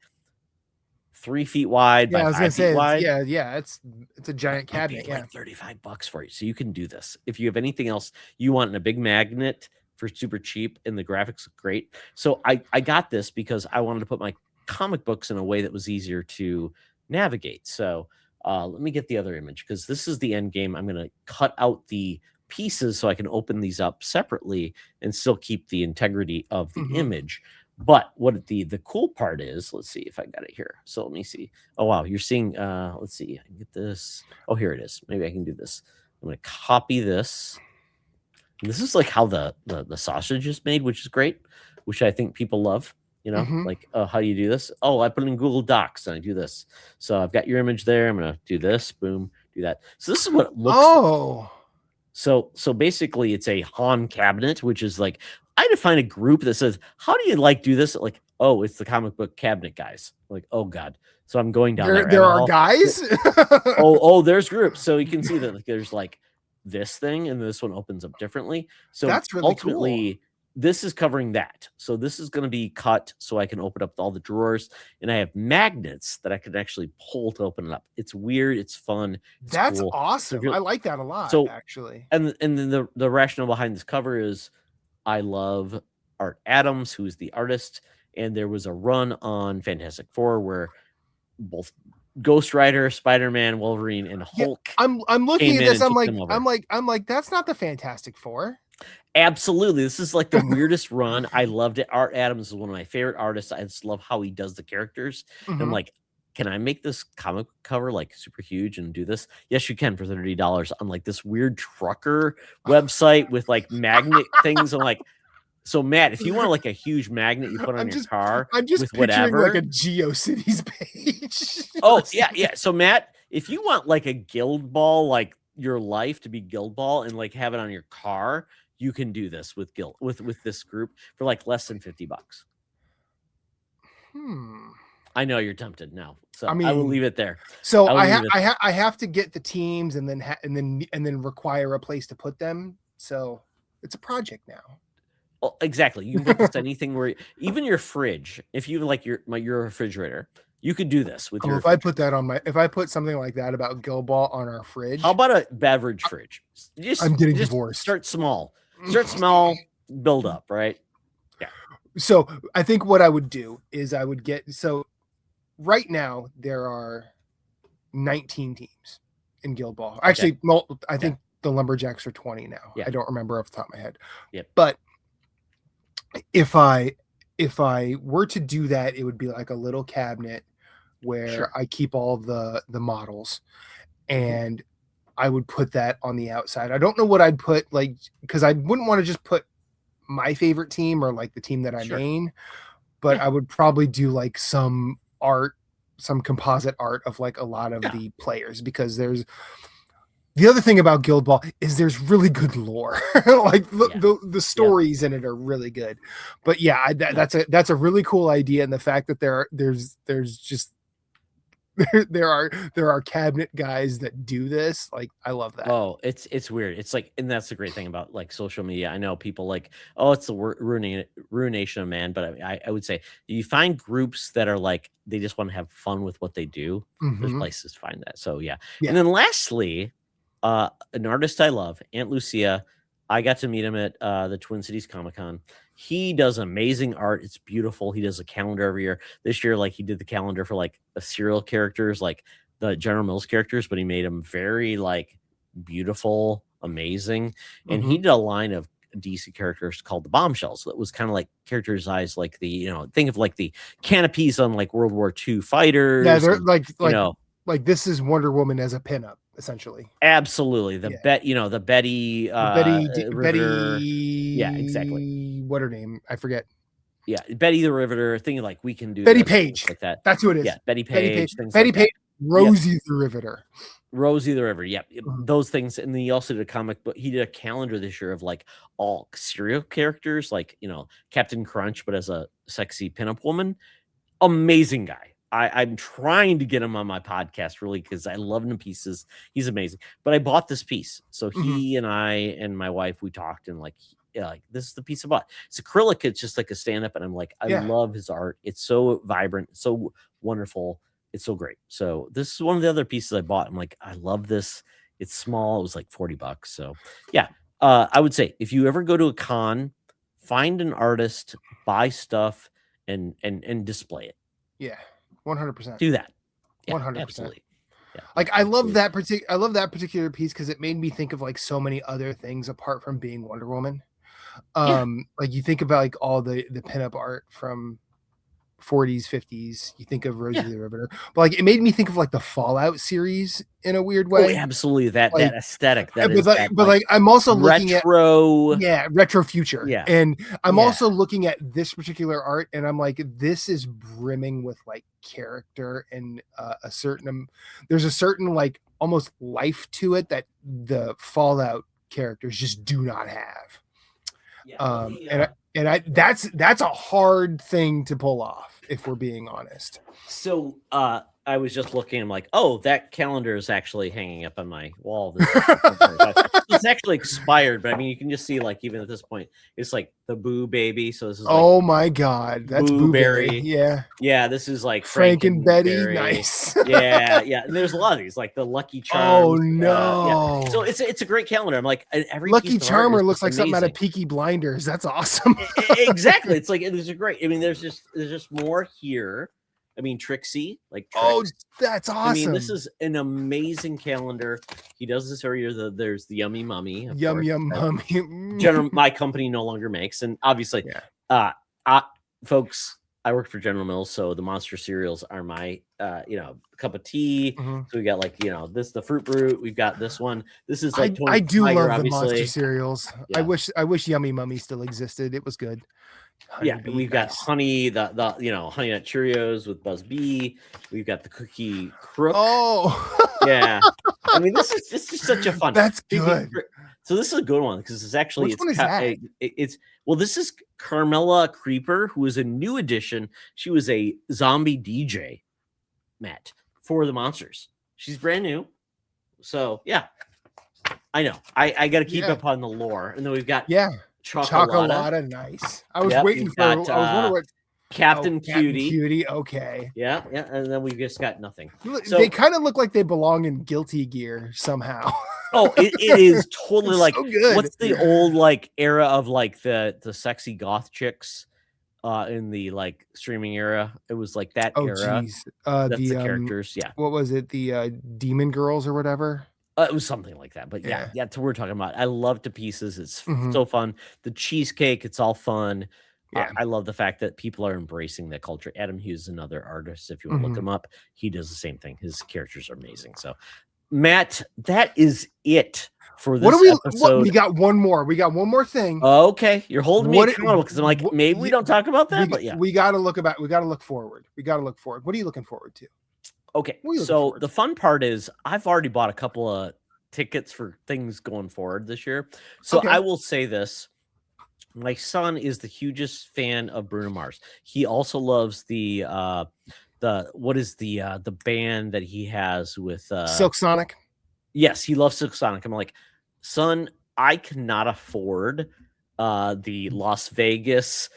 3 feet wide by 5 feet wide. Yeah. It's a giant cabinet. Like $35 for it. So you can do this. If you have anything else you want in a big magnet for super cheap and the graphics look great. So I got this because I wanted to put my comic books in a way that was easier to navigate. So let me get the other image because this is the end game. I'm going to cut out the pieces so I can open these up separately and still keep the integrity of the image. But what the cool part is, let's see if I got it here. So let me see. Oh, wow. You're seeing, let's see. I can get this. Oh, here it is. Maybe I can do this. I'm going to copy this. And this is like how the sausage is made, which is great, which I think people love. You know, like, how do you do this? Oh, I put it in Google Docs and I do this. So I've got your image there. I'm going to do this. Boom. Do that. So this is what it looks like. So basically it's a Han cabinet, which is like, I had to find a group that says, how do you like do this? Like, oh, it's the comic book cabinet guys. Like, oh God. So I'm going down there. There are guys. There's groups. So you can see that like, there's like this thing and this one opens up differently. So that's really ultimately cool. This is covering that. So this is going to be cut so I can open up all the drawers, and I have magnets that I can actually pull to open it up. It's weird. It's fun. It's that's cool. awesome. I like that a lot, actually. And then the rationale behind this cover is I love Art Adams, who's the artist, and there was a run on Fantastic Four where both Ghost Rider, Spider-Man, Wolverine, and Hulk. I'm looking at this. I'm like, that's not the Fantastic Four. Absolutely. This is like the weirdest run. I loved it. Art Adams is one of my favorite artists. I just love how he does the characters. And I'm like, can I make this comic cover like super huge and do this? Yes, you can for $30 on like this weird trucker website with like magnet things. I'm like, So Matt, if you want like a huge magnet you put on your car I'm just with picturing whatever, like a GeoCities page. oh yeah. So Matt, if you want like a guild ball, like your life to be guild ball and like have it on your car, you can do this with guild with this group for like less than $50. I know you're tempted now, so I I will mean, leave it there. So I will leave it. I have to get the teams and then require a place to put them. So it's a project now. Well, exactly. You can put this anything where even your fridge, if you like your refrigerator, you could do this with your. If I put that on if I put something like that about Guild Ball on our fridge, How about a beverage fridge? I'm getting divorced. Start small. Start small. Build up. Right. Yeah. So I think what I would do is I would get right now there are 19 teams in Guild Ball. Actually, I think the Lumberjacks are 20 now. Yeah. I don't remember off the top of my head. Yep. But if I were to do that, it would be like a little cabinet where I keep all the models, and I would put that on the outside. I don't know what I'd put, like, because I wouldn't want to just put my favorite team or like the team that I main, but I would probably do like some art, some composite art of like a lot of the players, because there's the other thing about Guild Ball is there's really good lore. Like the stories in it are really good. But that's a really cool idea, and the fact that there's just there are cabinet guys that do this, like, I love that. Oh, it's weird. It's like, and that's the great thing about like social media. I know people like, oh, it's the ruination of man, but I would say you find groups that are like they just want to have fun with what they do. There's places to find that. So yeah. And then lastly, an artist I love, Aunt Lucia. I got to meet him at the Twin Cities Comic-Con. He does amazing art. It's beautiful. He does a calendar every year. This year, like, he did the calendar for like the serial characters, like the General Mills characters, but he made them very like beautiful, amazing. And he did a line of DC characters called the Bombshells. That was kind of like characterized like the, think of like the canopies on like World War II fighters. Yeah, they're like this is Wonder Woman as a pinup, essentially. Absolutely. The the Betty Riveter. Yeah, exactly. What her name? I forget. Yeah, Betty the Riveter. Thinking like we can do Betty Page, like that. That's who it is. Yeah, Betty Page. Betty Page. Rosie the Riveter. Rosie the Riveter. Yep, those things. And then he also did a comic book. He did a calendar this year of like all serial characters, like Captain Crunch, but as a sexy pinup woman. Amazing guy. I'm trying to get him on my podcast, really, because I love him to pieces. He's amazing. But I bought this piece. So he and I and my wife, we talked, and like this is the piece I bought. It's acrylic. It's just like a stand-up. And I'm like, I love his art. It's so vibrant, so wonderful. It's so great. So this is one of the other pieces I bought. I'm like, I love this. It's small. It was like $40. So yeah, I would say if you ever go to a con, find an artist, buy stuff, and display it. Yeah. 100%. Do that. 100%. Absolutely. Yeah. Like I love that particular piece because it made me think of like so many other things apart from being Wonder Woman. Like you think about like all the pinup art from 40s, 50s. You think of Rosie the Riveter, but like it made me think of like the Fallout series in a weird way. Oh, absolutely. That aesthetic. But I'm also looking at retro future. Yeah. And I'm also looking at this particular art, and I'm like, this is brimming with like character and there's a certain like almost life to it that the Fallout characters just do not have. That's a hard thing to pull off, if we're being honest. So I was just looking, I'm like, oh, that calendar is actually hanging up on my wall. It's actually expired, but I mean, you can just see, like, even at this point, it's like the Boo Baby. So this is like, my God, that's Boo Berry. Yeah, this is like Frank and Betty. Nice. yeah. And there's a lot of these, like the Lucky Charms. Oh no. So it's a great calendar. I'm like, every Lucky Charmer looks like amazing. something out of Peaky Blinders. That's awesome. Exactly. It's like, there's a great. I mean, there's just more here. I mean, Trixie, like Trix. That's awesome. I mean, this is an amazing calendar. He does this every year. There's the Yummy Mummy. Yum Mummy. My company no longer makes, and obviously, folks, I work for General Mills, so the Monster cereals are my cup of tea. Mhm. So we got this the Fruit Brute. We've got this one. This is like I Tony do Tiger, love the Monster obviously. cereals. Yeah. I wish Yummy Mummy still existed. It was good. Yeah, Honeybee, and we've got nice. honey, the Honey Nut Cheerios with Buzz Bee. We've got the Cookie Crook. Oh, Yeah, I mean this is just such a fun. that's good. So this is a good one because it's actually Which one is that? this is Carmela Creeper, who is a new addition. She was a zombie DJ, Matt, for the Monsters. She's brand new, so yeah, I know. I got to keep up on the lore, and then we've got Chocolata, nice. I was waiting for. I was wondering what Captain Cutie. Cutie, okay. Yeah, and then we've just got nothing. So, they kind of look like they belong in Guilty Gear somehow. Oh, it is totally like so good. What's the old era of the sexy goth chicks in the streaming era? It was like that era. Geez. That's the characters. Yeah. What was it? The Demon Girls or whatever? It was something like that. But yeah, that's what we're talking about. I love To Pieces. It's so fun. The cheesecake, it's all fun. Yeah. I love the fact that people are embracing that culture. Adam Hughes is another artist. If you want to look him up, he does the same thing. His characters are amazing. So, Matt, that is it for this episode. We got one more. We got one more thing. Okay, you're holding me accountable because I'm like, maybe we don't talk about that. But yeah, we got to look forward. We got to look forward. What are you looking forward to? Okay, so the fun part is I've already bought a couple of tickets for things going forward this year. So I will say this. My son is the hugest fan of Bruno Mars. He also loves the band that he has with Silk Sonic. Yes, he loves Silk Sonic. I'm like, son, I cannot afford the Las Vegas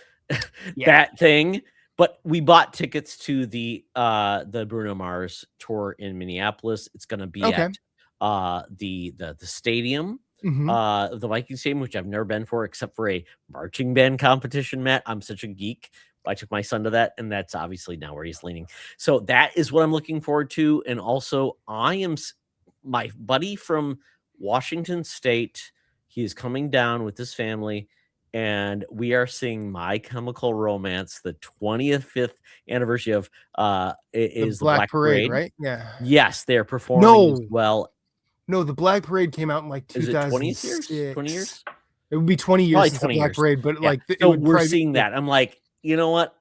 that thing, but we bought tickets to the Bruno Mars tour in Minneapolis. It's going to be at the stadium. The Viking Stadium, which I've never been for except for a marching band competition, Matt. I'm such a geek. I took my son to that, and that's obviously now where he's leaning. So that is what I'm looking forward to. And also, my buddy from Washington State, he is coming down with his family, and we are seeing My Chemical Romance, the 25th anniversary of the Black Parade, right? Yeah. Yes, they're performing as well. No, the Black Parade came out in 2006. Is it 20 years? It would be 20 years since the Black Parade, but so we're seeing that. I'm like, you know what?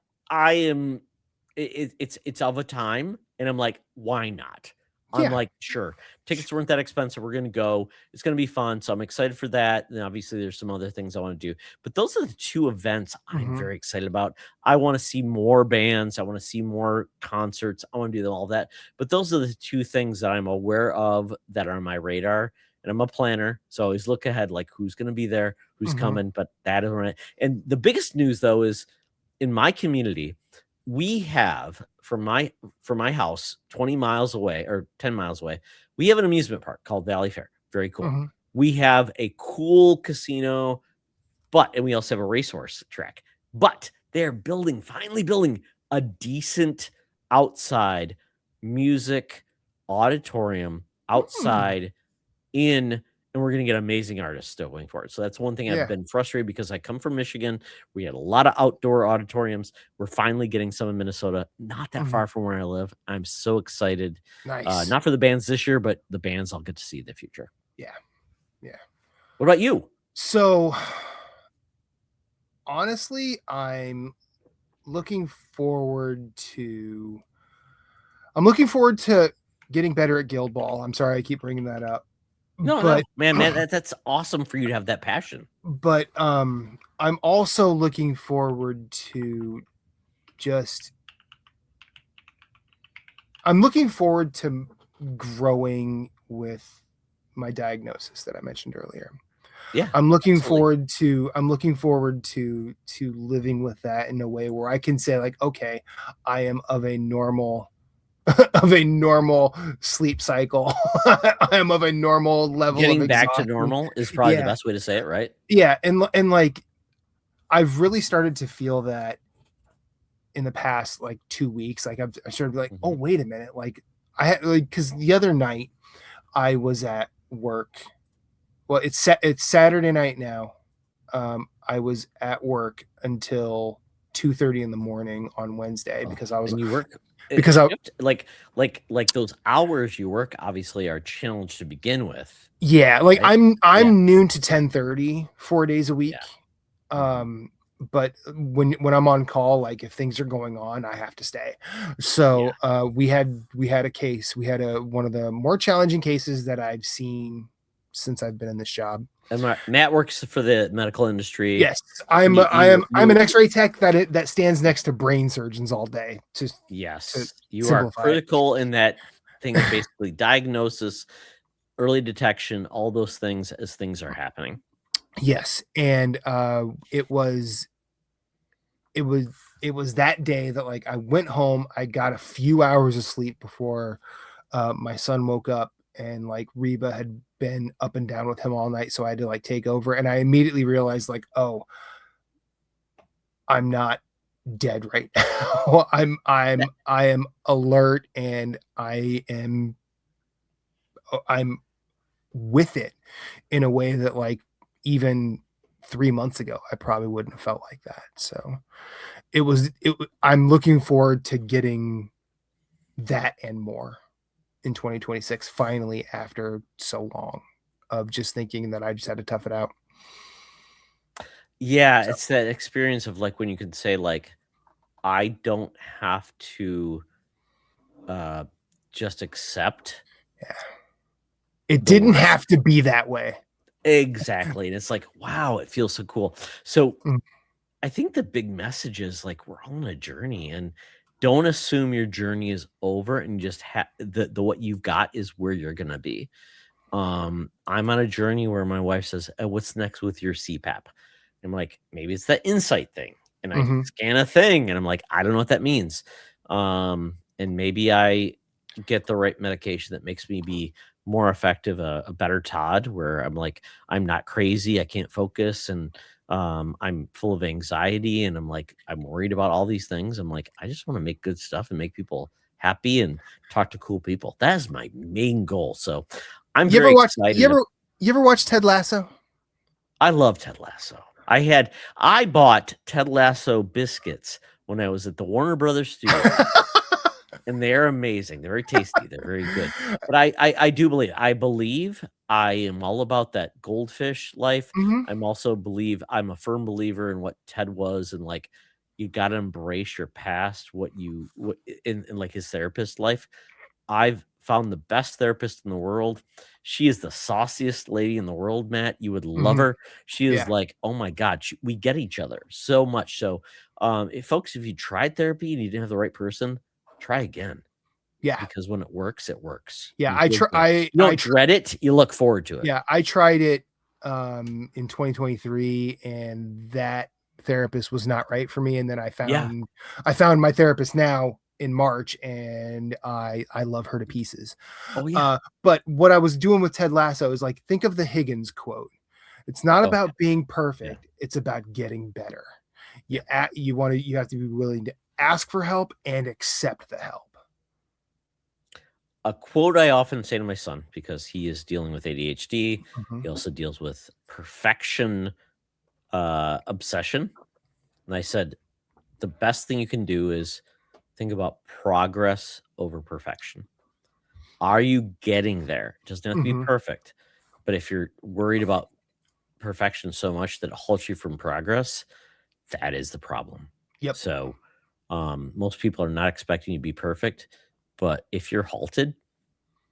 It's of a time, and I'm like, why not? I'm like, sure. Tickets weren't that expensive. We're going to go. It's going to be fun. So I'm excited for that. And obviously there's some other things I want to do, but those are the two events I'm very excited about. I want to see more bands. I want to see more concerts. I want to do all that. But those are the two things that I'm aware of that are on my radar. And I'm a planner. So I always look ahead, like who's going to be there, who's coming, but that is right. And the biggest news though, is in my community, we have from my house 20 miles away or 10 miles away, we have an amusement park called Valley Fair. Very cool. We have a cool casino, and we also have a racehorse track, but they're finally building a decent outside music auditorium outside and we're going to get amazing artists still going for it. So that's one thing I've been frustrated because I come from Michigan. We had a lot of outdoor auditoriums. We're finally getting some in Minnesota, not that far from where I live. I'm so excited. Nice. Not for the bands this year, but the bands I'll get to see in the future. Yeah. Yeah. What about you? So honestly, I'm looking forward to getting better at Guild Ball. I'm sorry I keep bringing that up. No, man, that's awesome for you to have that passion. But I'm also looking forward to growing with my diagnosis that I mentioned earlier. Yeah. I'm looking forward to living with that in a way where I can say like, okay, I am of a normal sleep cycle. I am of a normal level. Getting back to normal is probably the best way to say it, right? Yeah, and like I've really started to feel that in the past 2 weeks. Like I started to be like, oh wait a minute, like I had because the other night I was at work. Well, it's Saturday night now. I was at work until 2:30 in the morning on Wednesday because I was and you work because I shift, like those hours you work obviously are challenged to begin with. yeah, like Right? I'm noon to 10:30 4 days a week. Yeah. But when I'm on call, like if things are going on, I have to stay. So we had a case. We had one of the more challenging cases that I've seen since I've been in this job. And Matt works for the medical industry. Yes, I'm an X-ray tech that stands next to brain surgeons all day. Yes, you are simplify it. critical in that thing of basically diagnosis, early detection, all those things as things are happening. Yes, and it was that day that like I went home, I got a few hours of sleep before my son woke up, and like Reba had been up and down with him all night, so I had to like take over, and I immediately realized like, oh, I'm not dead right now. I am alert, and I'm with it in a way that like even 3 months ago I probably wouldn't have felt like that. So I'm looking forward to getting that and more in 2026 finally, after so long of just thinking that I just had to tough it out. Yeah, it's that experience of like when you can say like, I don't have to just accept. Yeah. It didn't have to be that way. Exactly. And it's like, wow, it feels so cool. So Mm. I think the big message is like we're all on a journey, and don't assume your journey is over and just the what you've got is where you're gonna be. I'm on a journey where my wife says, what's next with your CPAP? I'm like, maybe it's that insight thing. And I scan a thing and I'm like, I don't know what that means. And maybe I get the right medication that makes me be more effective, a better Todd, where I'm like, I'm not crazy, I can't focus, and I'm full of anxiety, and I'm like, I'm worried about all these things. I'm like, I just want to make good stuff and make people happy and talk to cool people. That is my main goal. So I'm very excited. You ever watch Ted Lasso? I love Ted Lasso. I bought Ted Lasso biscuits when I was at the Warner Brothers studio. And they're amazing. They're very tasty. They're very good. But I do believe. I believe I am all about that goldfish life. I'm also I'm a firm believer in what Ted was, and like you got to embrace your past. In like his therapist life. I've found the best therapist in the world. She is the sauciest lady in the world, Matt. You would love her. She is like, oh my God, we get each other so much. So, folks, if you tried therapy and you didn't have the right person, try again. Yeah. Because when it works, it works. Yeah. You don't dread it. You look forward to it. Yeah. I tried it in 2023, and that therapist was not right for me. And then I found my therapist now in March, and I love her to pieces. Oh yeah. But what I was doing with Ted Lasso is like, think of the Higgins quote. It's not about being perfect. It's about getting better. You have to be willing to ask for help and accept the help. A quote I often say to my son, because he is dealing with ADHD. He also deals with perfection obsession. And I said, the best thing you can do is think about progress over perfection. Are you getting there? It doesn't have to be perfect. But if you're worried about perfection so much that it halts you from progress, that is the problem. Yep. So most people are not expecting you to be perfect. But if you're halted,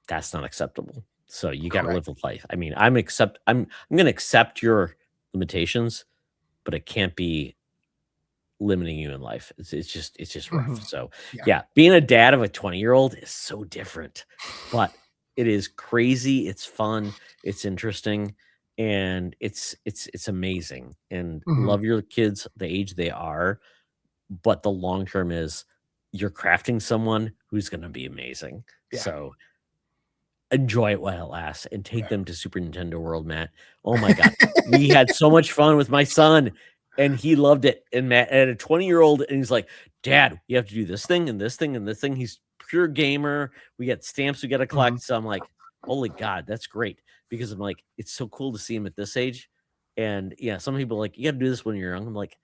that's not acceptable. So you got to live with life. I mean, I'm going to accept your limitations, but it can't be limiting you in life. It's just rough. So yeah, being a dad of a 20-year-old is so different, but it is crazy. It's fun. It's interesting. And it's amazing. And love your kids the age they are. But the long term is you're crafting someone who's going to be amazing. Yeah. So enjoy it while it lasts, and take them to Super Nintendo World, Matt. Oh my God. We had so much fun with my son, and he loved it. And Matt at a 20-year-old, and he's like, Dad, you have to do this thing and this thing and this thing. He's pure gamer. We got stamps we got to collect. So I'm like, holy God, that's great. Because I'm like, it's so cool to see him at this age. And yeah, some people are like, you got to do this when you're young. I'm like,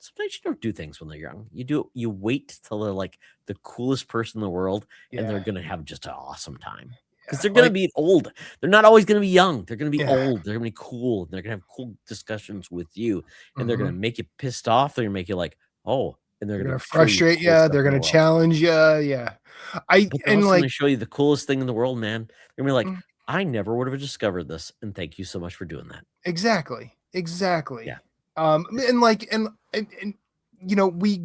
sometimes you don't do things when they're young. You wait till they're like the coolest person in the world, and they're gonna have just an awesome time. Because they're gonna be old. They're not always gonna be young. They're gonna be old. They're gonna be cool. They're gonna have cool discussions with you, and they're gonna make you pissed off. They're gonna make you like, oh, and they're gonna frustrate you. They're gonna challenge you. Yeah, but they're also gonna show you the coolest thing in the world, man. They're gonna be like, I never would have discovered this, and thank you so much for doing that. Exactly. Yeah. And you know, we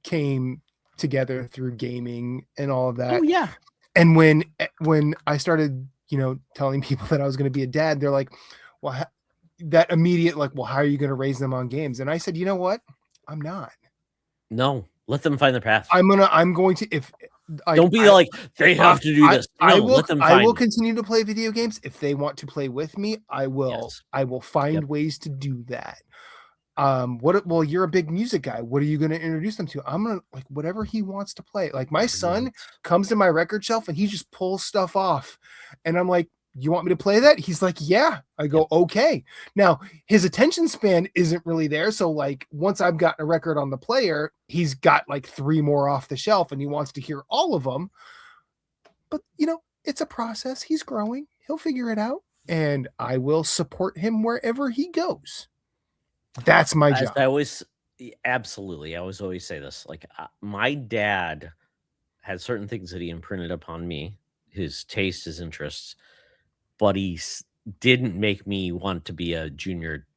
came together through gaming and all of that. Oh yeah. And when I started, you know, telling people that I was going to be a dad, they're like, well, that immediate, like, well, how are you going to raise them on games? And I said, you know what? I'm not. No, let them find their path. I'm going to, if don't be like, they have to do this. No, let them find I will continue to play video games. If they want to play with me, I will. Yes. I will find ways to do that. Well, you're a big music guy. What are you going to introduce them to? I'm going to, like, whatever he wants to play. Like, my son comes to my record shelf and he just pulls stuff off. And I'm like, you want me to play that? He's like, yeah. I go, okay. Now, his attention span isn't really there. So, like, once I've gotten a record on the player, he's got like 3 more off the shelf and he wants to hear all of them. But, you know, it's a process. He's growing. He'll figure it out. And I will support him wherever he goes. That's my job. Absolutely. I always say this. Like, my dad had certain things that he imprinted upon me, his taste, his interests, but he didn't make me want to be a junior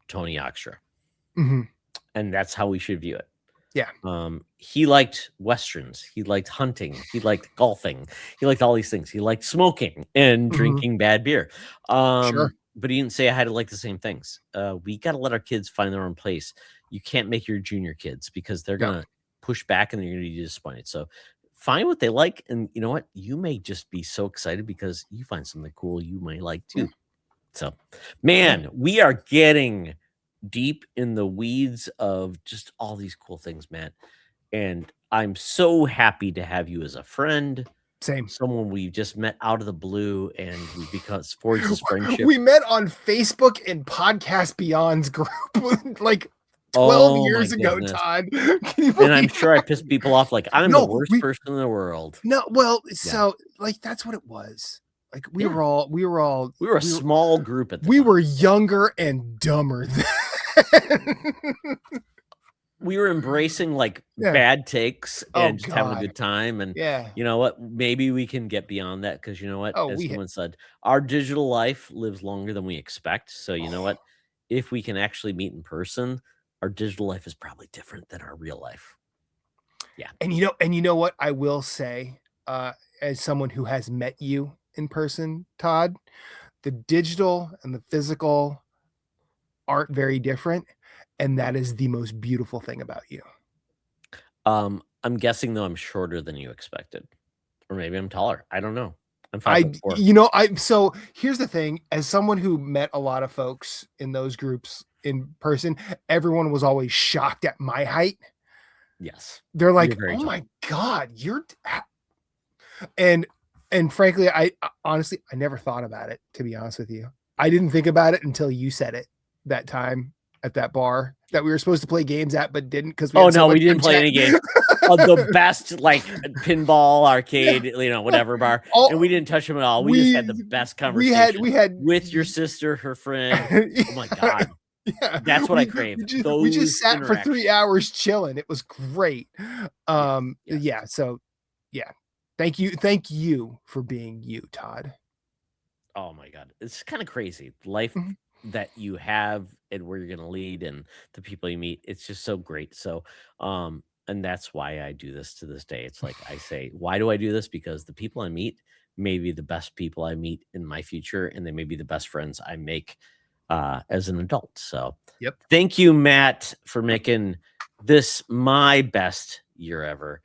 Tony Oxtra. And that's how we should view it. Yeah. He liked Westerns. He liked hunting. He liked golfing. He liked all these things. He liked smoking and drinking bad beer. Sure. But he didn't say I had to like the same things. We got to let our kids find their own place. You can't make your junior kids because they're going to push back and they're going to be disappointed. So find what they like. And you know what? You may just be so excited because you find something cool you may like too. So, man, we are getting deep in the weeds of just all these cool things, Matt. And I'm so happy to have you as a friend. Same. Someone we just met out of the blue and we forged this friendship. We met on Facebook in Podcast Beyond's group like 12 years ago, Todd. And I'm sure I pissed people off. Like, I'm the worst person in the world. No, well, so like that's what it was. Like we were a small group at the time. We were younger and dumber then. We were embracing like bad takes and just having a good time. And you know what? Maybe we can get beyond that because you know what? As someone said, our digital life lives longer than we expect. So you know what? If we can actually meet in person, our digital life is probably different than our real life. Yeah. And you know what I will say, as someone who has met you in person, Todd, the digital and the physical aren't very different. And that is the most beautiful thing about you. I'm guessing though I'm shorter than you expected, or maybe I'm taller. I don't know. I'm 5'4". So here's the thing: as someone who met a lot of folks in those groups in person, everyone was always shocked at my height. Yes, they're like, "Oh my God, you're," and frankly, I honestly never thought about it. To be honest with you, I didn't think about it until you said it that time at that bar that we were supposed to play games at, but didn't because we didn't play any games. The best like pinball arcade, whatever bar, and we didn't touch them at all. We just had the best conversation. We had with your sister, her friend. Oh my God. Yeah, that's what I crave. We just sat for 3 hours chilling. It was great. Yeah. So yeah. Thank you for being you, Todd. Oh my God. It's kind of crazy. Life that you have and where you're going to lead and the people you meet. It's just so great. So, and that's why I do this to this day. It's like I say, why do I do this? Because the people I meet may be the best people I meet in my future, and they may be the best friends I make as an adult. So, thank you, Matt, for making this my best year ever.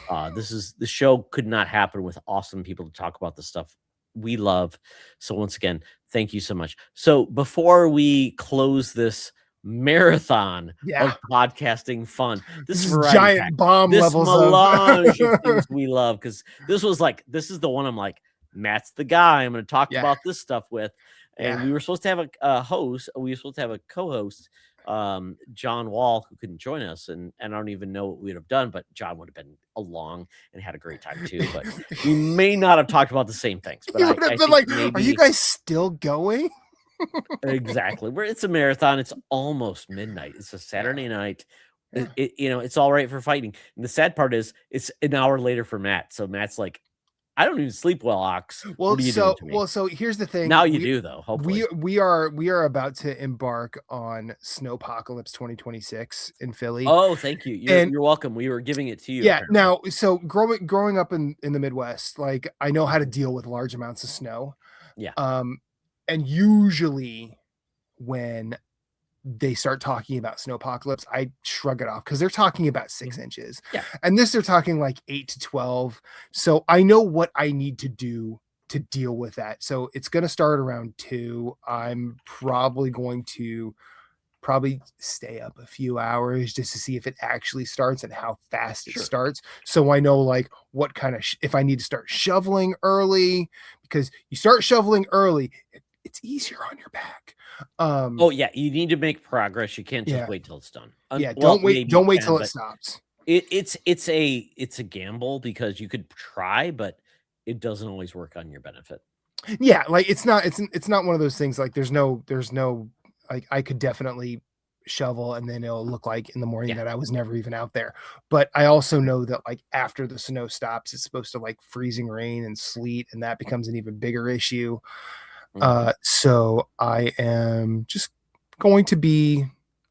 The show could not happen with awesome people to talk about the stuff we love. So once again, thank you so much. So before we close this marathon of podcasting fun, this giant bomb levels melange of things we love, because this is the one I'm like, Matt's the guy I'm going to talk about this stuff with. And we were supposed to have a host. We were supposed to have a co-host John Wall, who couldn't join us, and I don't even know what we'd have done, but John would have been along and had a great time too. But we may not have talked about the same things. But You would have I been think like, maybe "Are you guys still going?" exactly. Where it's a marathon, it's almost midnight. It's a Saturday night. Yeah. It's all right for fighting. And the sad part is, it's an hour later for Matt. So Matt's like, I don't even sleep well, Ox. What are you doing to me? So here's the thing. Now you do, though. Hopefully, we are about to embark on Snowpocalypse 2026 in Philly. oh, thank you. And- You're welcome. We were giving it to you. Yeah. apparently. Now, so growing up in the Midwest, like I know how to deal with large amounts of snow. Yeah. And usually when they start talking about Snowpocalypse, I shrug it off because they're talking about 6 inches. Yeah. And this they're talking like 8 to 12. So I know what I need to do to deal with that. So it's going to start around 2. I'm probably going to stay up a few hours just to see if it actually starts and how fast it Sure. starts. So I know like what kind of if I need to start shoveling early, because you start shoveling early, it's easier on your back. Oh yeah, you need to make progress. You can't just Yeah. wait till it's done. Yeah, Well, don't wait maybe you can, till it but stops. it's a gamble because you could try, but it doesn't always work on your benefit. Yeah, like it's not one of those things like there's no like I could definitely shovel and then it'll look like in the morning Yeah. that I was never even out there. But I also know that like after the snow stops, it's supposed to like freezing rain and sleet, and that becomes an even bigger issue. Mhm. So I am just going to be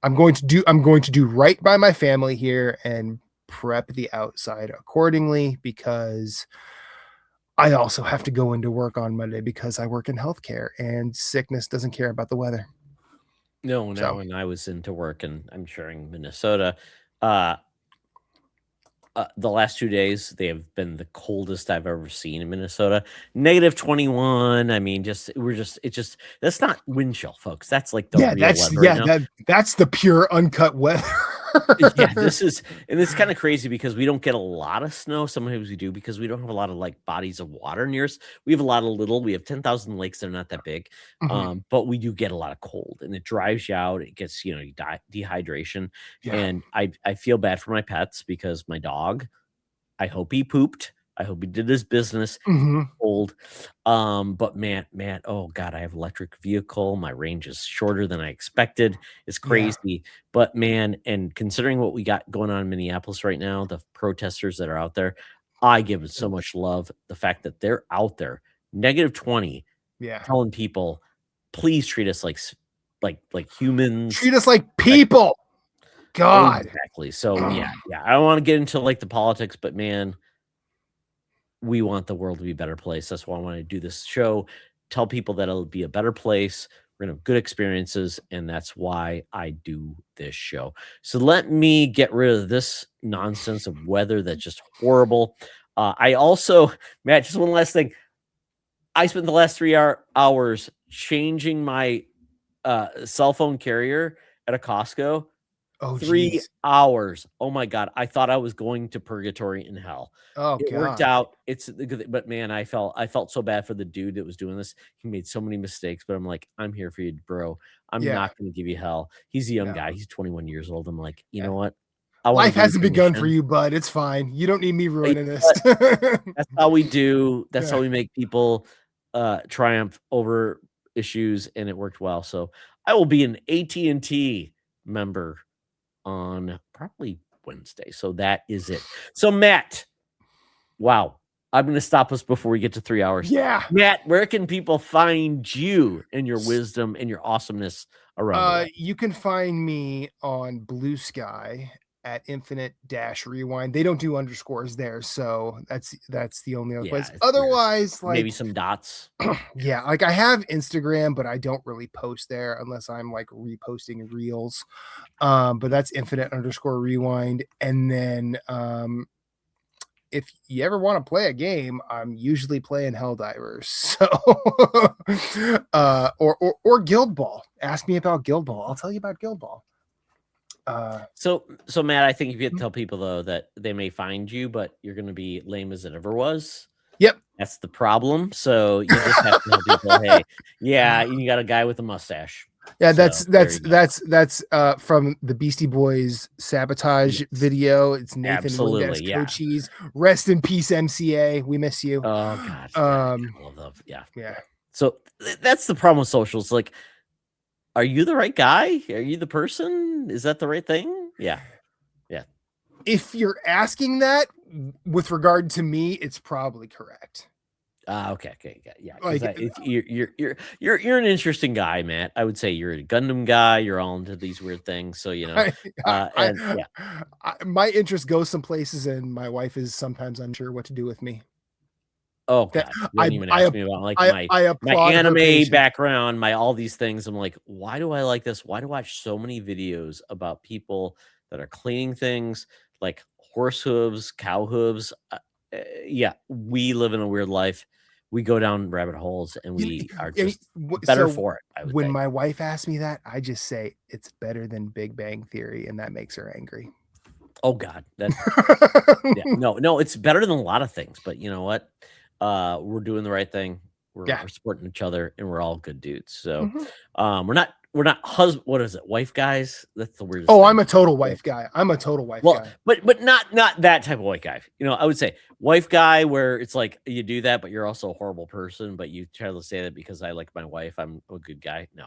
I'm going to do right by my family here and prep the outside accordingly, because I also have to go into work on Monday because I work in healthcare and sickness doesn't care about the weather. No, So- when I was into work, and I'm sharing Minnesota, the last 2 days, they have been the coldest I've ever seen in Minnesota. -21. I mean, that's not wind chill, folks. That's like the real weather right now. That's the pure uncut weather. Yeah, it's kind of crazy because we don't get a lot of snow. Sometimes we do because we don't have a lot of like bodies of water near us. We have a lot of we have 10,000 lakes that are not that big. Mhm. But we do get a lot of cold, and it drives you out. It gets, you die dehydration. Yeah. And I feel bad for my pets because my dog, I hope he pooped. I hope he did his business. Mhm. Cold. But man, oh God, I have electric vehicle. My range is shorter than I expected. It's Yeah. crazy. But man, and considering what we got going on in Minneapolis right now, the protesters that are out there, I give it so much love. The fact that they're out there, -20, Yeah. telling people, please treat us like humans. Treat us like people. God. Exactly. So yeah. I don't want to get into like the politics, but man, we want the world to be a better place. That's why I want to do this show. Tell people that it'll be a better place. We're gonna have good experiences, and that's why I do this show. So let me get rid of this nonsense of weather that's just horrible. I also, Matt, just one last thing. I spent the last 3 hours changing my cell phone carrier at a Costco. Oh, 3 geez. hours. Oh my God. I thought I was going to purgatory in hell. Oh, It worked God. out. But man, I felt so bad for the dude that was doing this. He made so many mistakes, but I'm like, I'm here for you, bro. I'm Yeah. not going to give you hell. He's a young No. guy. He's 21 years old. I'm like, you Yeah. know what? I wanna Life give you hasn't begun for permission. you, bud. It's fine. You don't need me ruining this. That's how we do. That's how Yeah. we make people triumph over issues, and it worked well. So I will be an AT&T member on probably Wednesday. So that is it. So Matt, wow. I'm going to stop us before we get to 3 hours. Yeah. Matt, where can people find you and your wisdom and your awesomeness around the world? You can find me on BlueSky at infinite-rewind. They don't do underscores there, so that's the only other Yeah, place. it's weird. Otherwise, like Maybe some dots. yeah, like I have Instagram, but I don't really post there unless I'm like reposting reels. But that's infinite_rewind. And then if you ever want to play a game, I'm usually playing Helldivers. So or Guild Ball. Ask me about Guild Ball. I'll tell you about Guild Ball. So Matt, I think if you tell people though that they may find you, but you're going to be lame as it ever was. Yep. That's the problem. So you just have to tell people, hey, yeah, you got a guy with a mustache. Yeah, So, there you go. that's from the Beastie Boys Sabotage Yes. video. It's Nathan Absolutely, Windez yeah. Co-Cheese. Rest in peace, MCA. We miss you. Oh god, yeah, Um, I love those. Yeah. yeah. So that's the problem with socials. Like, are you the right guy? Are you the person? Is that the right thing? Yeah. If you're asking that with regard to me, it's probably correct. Okay, yeah. Because Like, you're an interesting guy, Matt. I would say you're a Gundam guy. You're all into these weird things. So and yeah. My interest goes some places, and my wife is sometimes unsure what to do with me. Oh That god, don't even ask me about like I my applaud her anime patience. background, my all these things. I'm like, why do I like this? Why do I watch so many videos about people that are cleaning things like horse hooves, cow hooves? Yeah, we live in a weird life. We go down rabbit holes, and we are just better for it. I would when think. my wife asks me that, I just say it's better than Big Bang Theory, and that makes her angry. Oh god, that yeah, no, it's better than a lot of things. But you know what? We're doing the right thing. Yeah. We're supporting each other, and we're all good dudes. So, Mhm. we're not husband. What is it? Wife guys? That's the weirdest. Oh, thing. I'm a total wife guy. I'm a total wife Well, guy. but not that type of wife guy. I would say wife guy where it's like you do that, but you're also a horrible person. But you try to say that because I like my wife, I'm a good guy. No,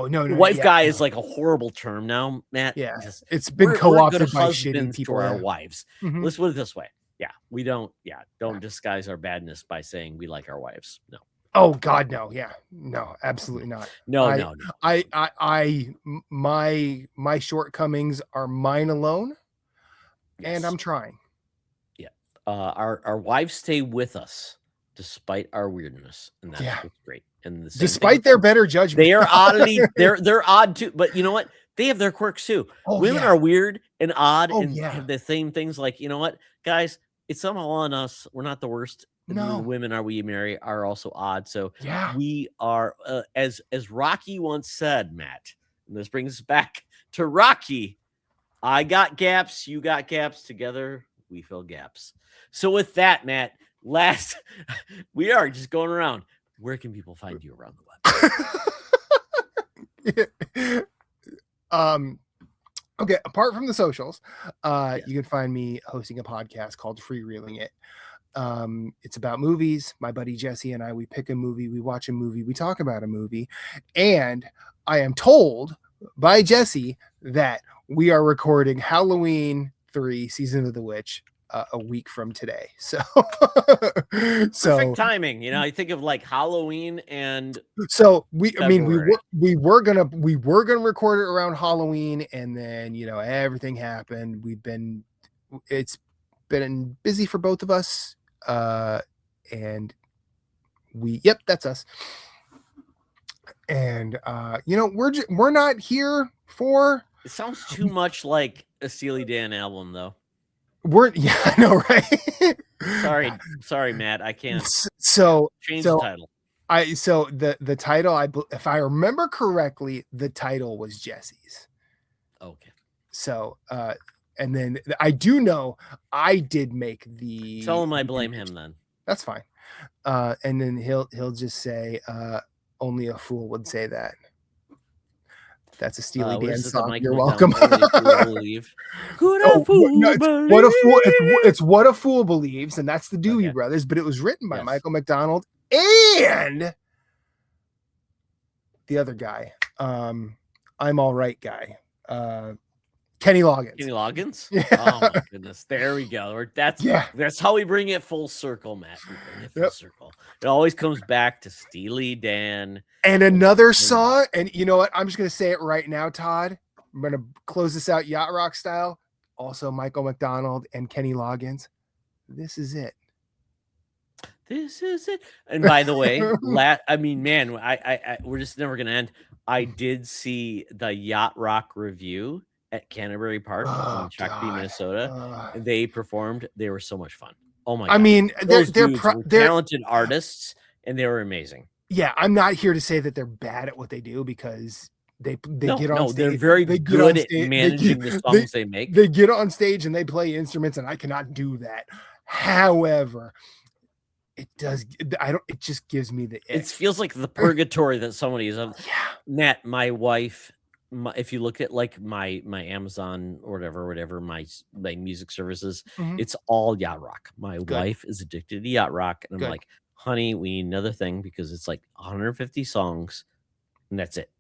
No. wife Yeah, guy no. is like a horrible term now, Matt. Yeah, Just, it's been we're good co-opted by shitty husbands people. to our Yeah. wives. Mhm. Let's put it this way. Yeah, we don't disguise our badness by saying we like our wives. No. Oh God, no. Yeah, no, absolutely not. No. My shortcomings are mine alone, and Yes. I'm trying. Yeah. Our wives stay with us despite our weirdness, and that's what's great. And the same thing Despite with their them. better judgment, They are oddity. They're odd too, but you know what? They have their quirks too. Oh, Women yeah. are weird and odd Oh, and yeah. have the same things. Like, you know what, guys? It's somehow on us. We're not the worst. No. The women we marry are also odd. So Yeah. we are, as Rocky once said, Matt. And this brings us back to Rocky. I got gaps. You got gaps. Together we fill gaps. So with that, Matt, we are just going around. Where can people find you around the web? Okay, apart from the socials, you can find me hosting a podcast called Freereeling It. It's about movies. My buddy Jesse and I, we pick a movie, we watch a movie, we talk about a movie, and I am told by Jesse that we are recording Halloween 3 Season of the Witch a week from today. So Perfect timing. I think of like Halloween and we were gonna record it around Halloween, and then everything happened. It's been busy for both of us, and that's us. And we're not here for. It sounds too much like a Steely Dan album, though. I know, right? Sorry, Matt. I can't. Change the title. The title, if I remember correctly, the title was Jesse's. Okay. So, and then I do know I did make the. Tell him I blame him then. That's fine. And then he'll just say, "Only a fool would say that." That's a Steely Dan song. You're welcome. It's what a fool believes, and that's the Doobie Brothers. But it was written by Michael McDonald and the other guy. I'm all right guy. Kenny Loggins. Kenny Loggins? Yeah. Oh my goodness. There we go. That's how we bring it full circle, Matt. We bring it full circle. It always comes back to Steely Dan. And another song, and you know what? I'm just gonna say it right now, Todd. I'm gonna close this out yacht rock style. Also, Michael McDonald and Kenny Loggins. This is it. This is it. And by the way, man, we're just never gonna end. I did see the yacht rock review at Canterbury Park in Shakopee, Minnesota. They performed. They were so much fun. Oh my God. I mean, they're talented artists, and they were amazing. Yeah, I'm not here to say that they're bad at what they do, because they get on stage. They're very good at managing the songs they make. They get on stage and they play instruments, and I cannot do that. However, It does. It just gives me the ick. It feels like the purgatory that somebody is. Yeah. Matt, my wife, if you look at like my Amazon or whatever, my music services, Mhm. it's all yacht rock. My Good. wife is addicted to yacht rock, and I'm Good. like, honey, we need another thing because it's like 150 songs, and that's it.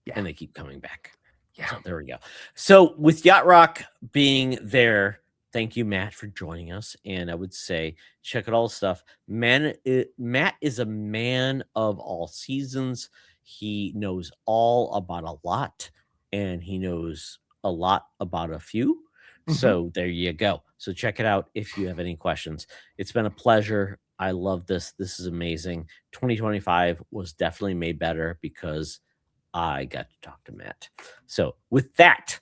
Yeah. And they keep coming back. Yeah. So there we go. So with yacht rock being there, thank you, Matt, for joining us. And I would say check out all the stuff. Matt is a man of all seasons. He knows all about a lot, and he knows a lot about a few. Mhm. So there you go. So check it out if you have any questions. It's been a pleasure. I love this. This is amazing. 2025 was definitely made better because I got to talk to Matt. So with that,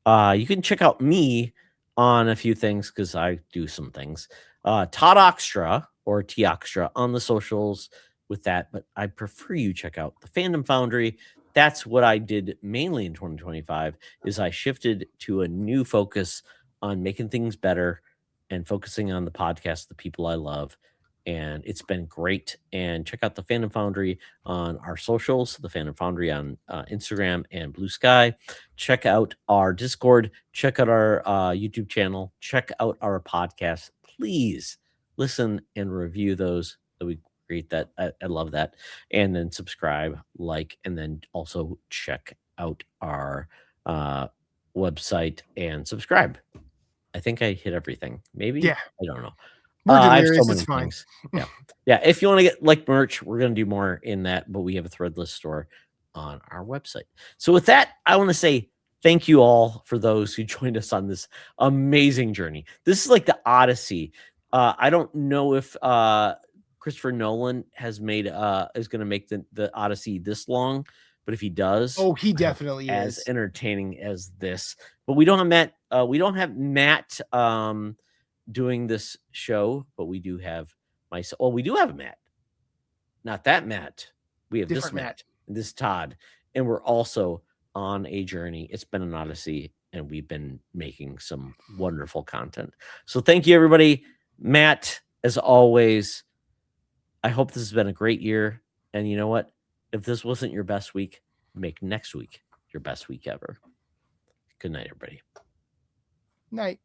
you can check out me on a few things because I do some things. Todd Oxtra or T Oxtra on the socials with that, but I prefer you check out the Fandom Foundry. That's what I did mainly in 2025 is I shifted to a new focus on making things better and focusing on the podcast, the people I love. And it's been great. And check out the Fandom Foundry on our socials, the Fandom Foundry on Instagram and BlueSky. Check out our Discord. Check out our YouTube channel. Check out our podcast. Please listen and review those. That we great. That I love that. And then subscribe, like, and then also check out our website and subscribe. I think I hit everything. Maybe. Yeah. I don't know. We're I have delirious. so It's many fine. things. Yeah. Yeah. If you want to get like merch, we're going to do more in that, but we have a threadless store on our website. So with that, I want to say thank you all for those who joined us on this amazing journey. This is like the Odyssey. I don't know if Christopher Nolan has made is going to make the Odyssey this long, but if he does, Oh, he I hope definitely as is. entertaining as this. But we don't have Matt. We don't have Matt doing this show, but we do have myself. Oh, we do have a Matt. Not that Matt. We have this Different Matt. and this Todd, and we're also on a journey. It's been an odyssey, and we've been making some wonderful content. So thank you, everybody. Matt, as always, I hope this has been a great year. And you know what? If this wasn't your best week, make next week your best week ever. Good night, everybody. Night.